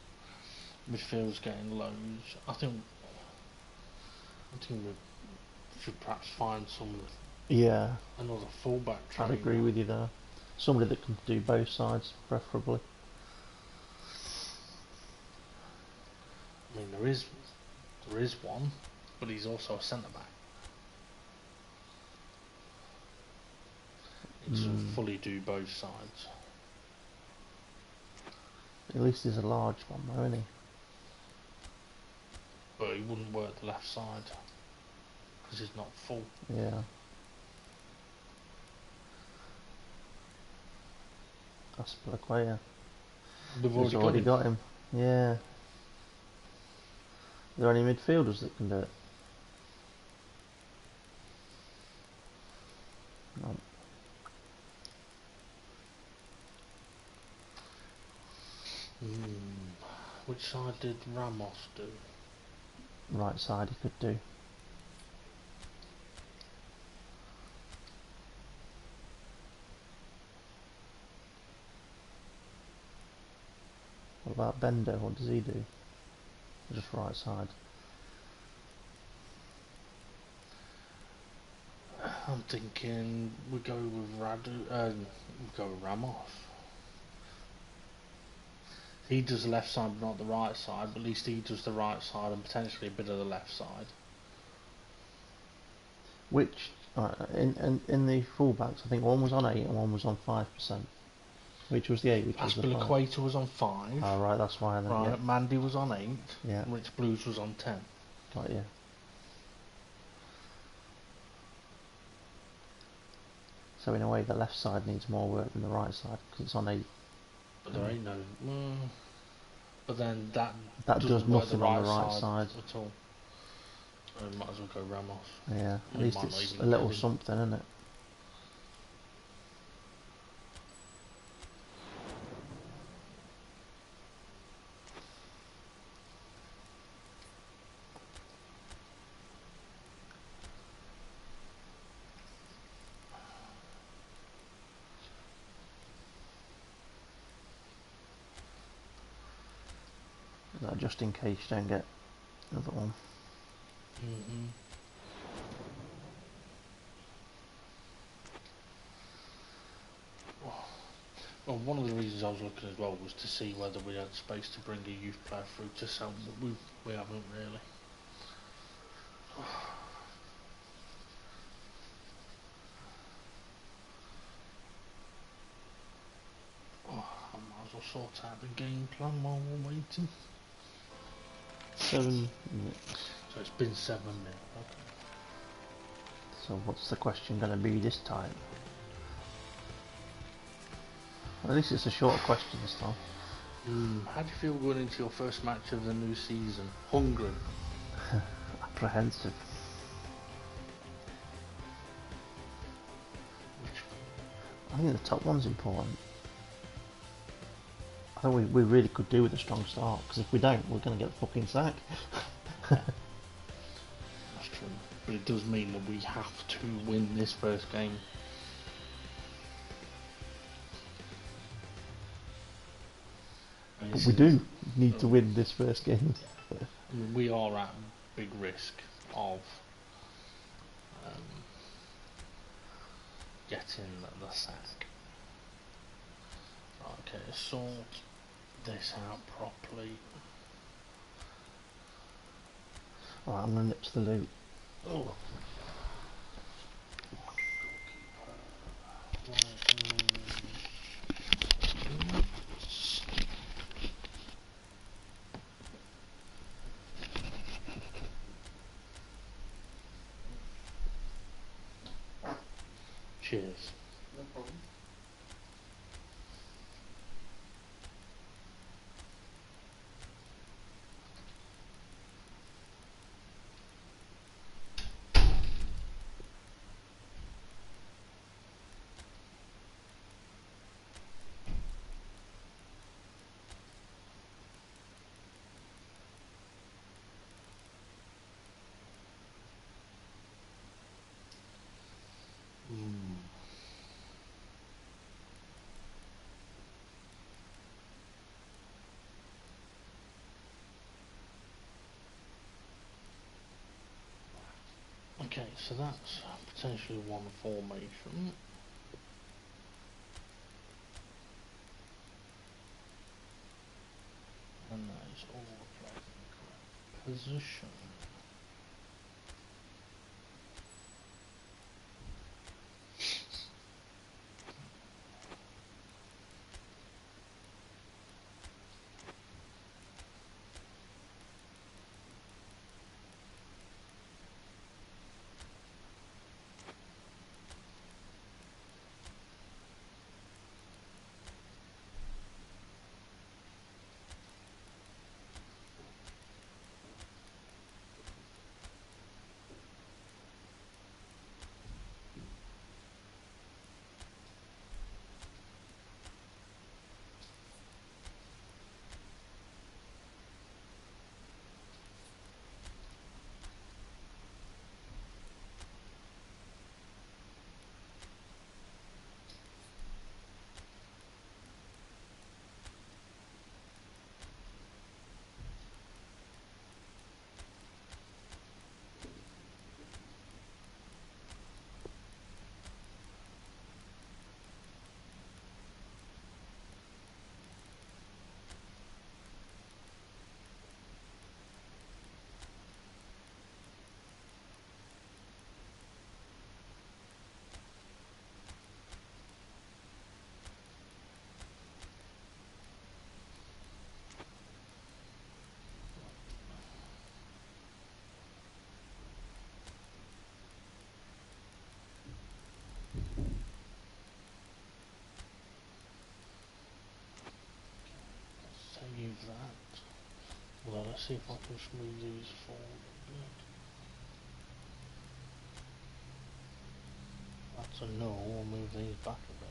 Midfield's getting loads. I think we should perhaps find Yeah, another fullback I'd trainer. agree with you there. Somebody that can do both sides, preferably. I mean, there is one, but he's also a centre back. He doesn't fully do both sides. At least he's a large one, though, isn't he? But he wouldn't work the left side because he's not full. Yeah. Aspilicueta. They've He's already got him. Yeah. Are there any midfielders that can do it? No. Which side did Ramos do? Right side he could do. What about Bendo? What does he do? Just right side. I'm thinking we go with Ramos. He does the left side but not the right side, but at least he does the right side and potentially a bit of the left side. Which in the fullbacks, I think one was on 8 and one was on 5%. Which was the 8? Which was the 5? Aspilicueta was on 5. Oh, right, that's why then. Right, Yeah. Mandy was on 8. Yeah. Rich Blues was on 10. Got you. So in a way, the left side needs more work than the right side because it's on 8. But there ain't no. But then that That does doesn't work the nothing on the right right side. at all. So might as well go Ramos. Yeah, at We least might not it's even a little get him. something, isn't it? That just in case you don't get another one. Mm-hmm. Well, one of the reasons I was looking as well was to see whether we had space to bring a youth player through to sell, but we haven't really. I might as well sort out the game plan while we're waiting. 7 minutes. So it's been 7 minutes. Okay. So what's the question going to be this time? Well, at least it's a shorter question this time. How do you feel going into your first match of the new season? Hungry? Apprehensive. I think the top one's important. I think we really could do with a strong start, because if we don't, we're going to get fucking sacked. That's true. But it does mean that we have to win this first game. But we do need to win this first game. I mean, we are at big risk of getting the sack. Okay, sort this out properly. Alright, I'm going to nip to the loot. Oh. Cheers. No problem. Okay, so that's potentially one formation. And that is all applied in the correct position. Well, let's see if I can smooth these forward a bit. That's a no, we'll move these back a bit.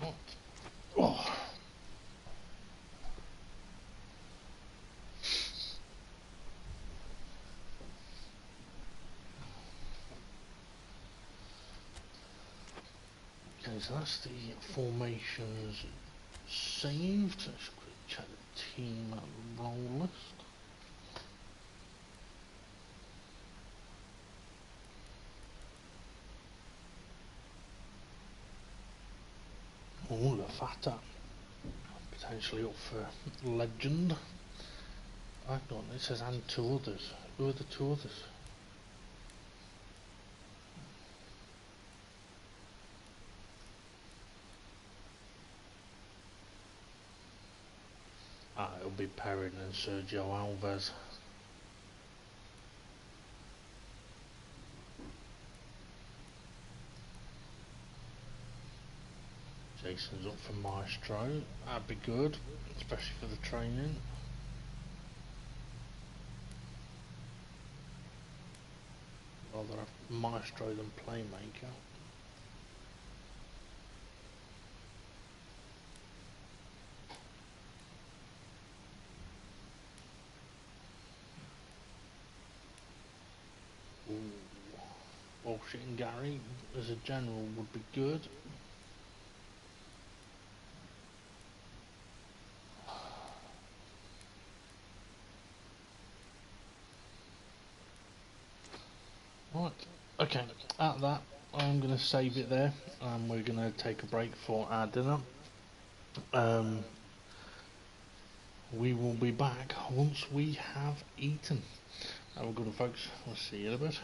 What? Oh. Okay, so that's the formations saved. Let's quickly check the team role list. Oh, Lafata. Potentially up for legend. Hang on, it says and two others. Who are the two others? Ah, it'll be Perrin and Sergio Alves. Jason's up for Maestro. That'd be good, especially for the training. Rather have Maestro than Playmaker. Ooh. Bullshitting Gary as a general would be good. Right, okay, at that I'm going to save it there and we're going to take a break for our dinner. We will be back once we have eaten. Have a good one, folks. We'll see you in a bit.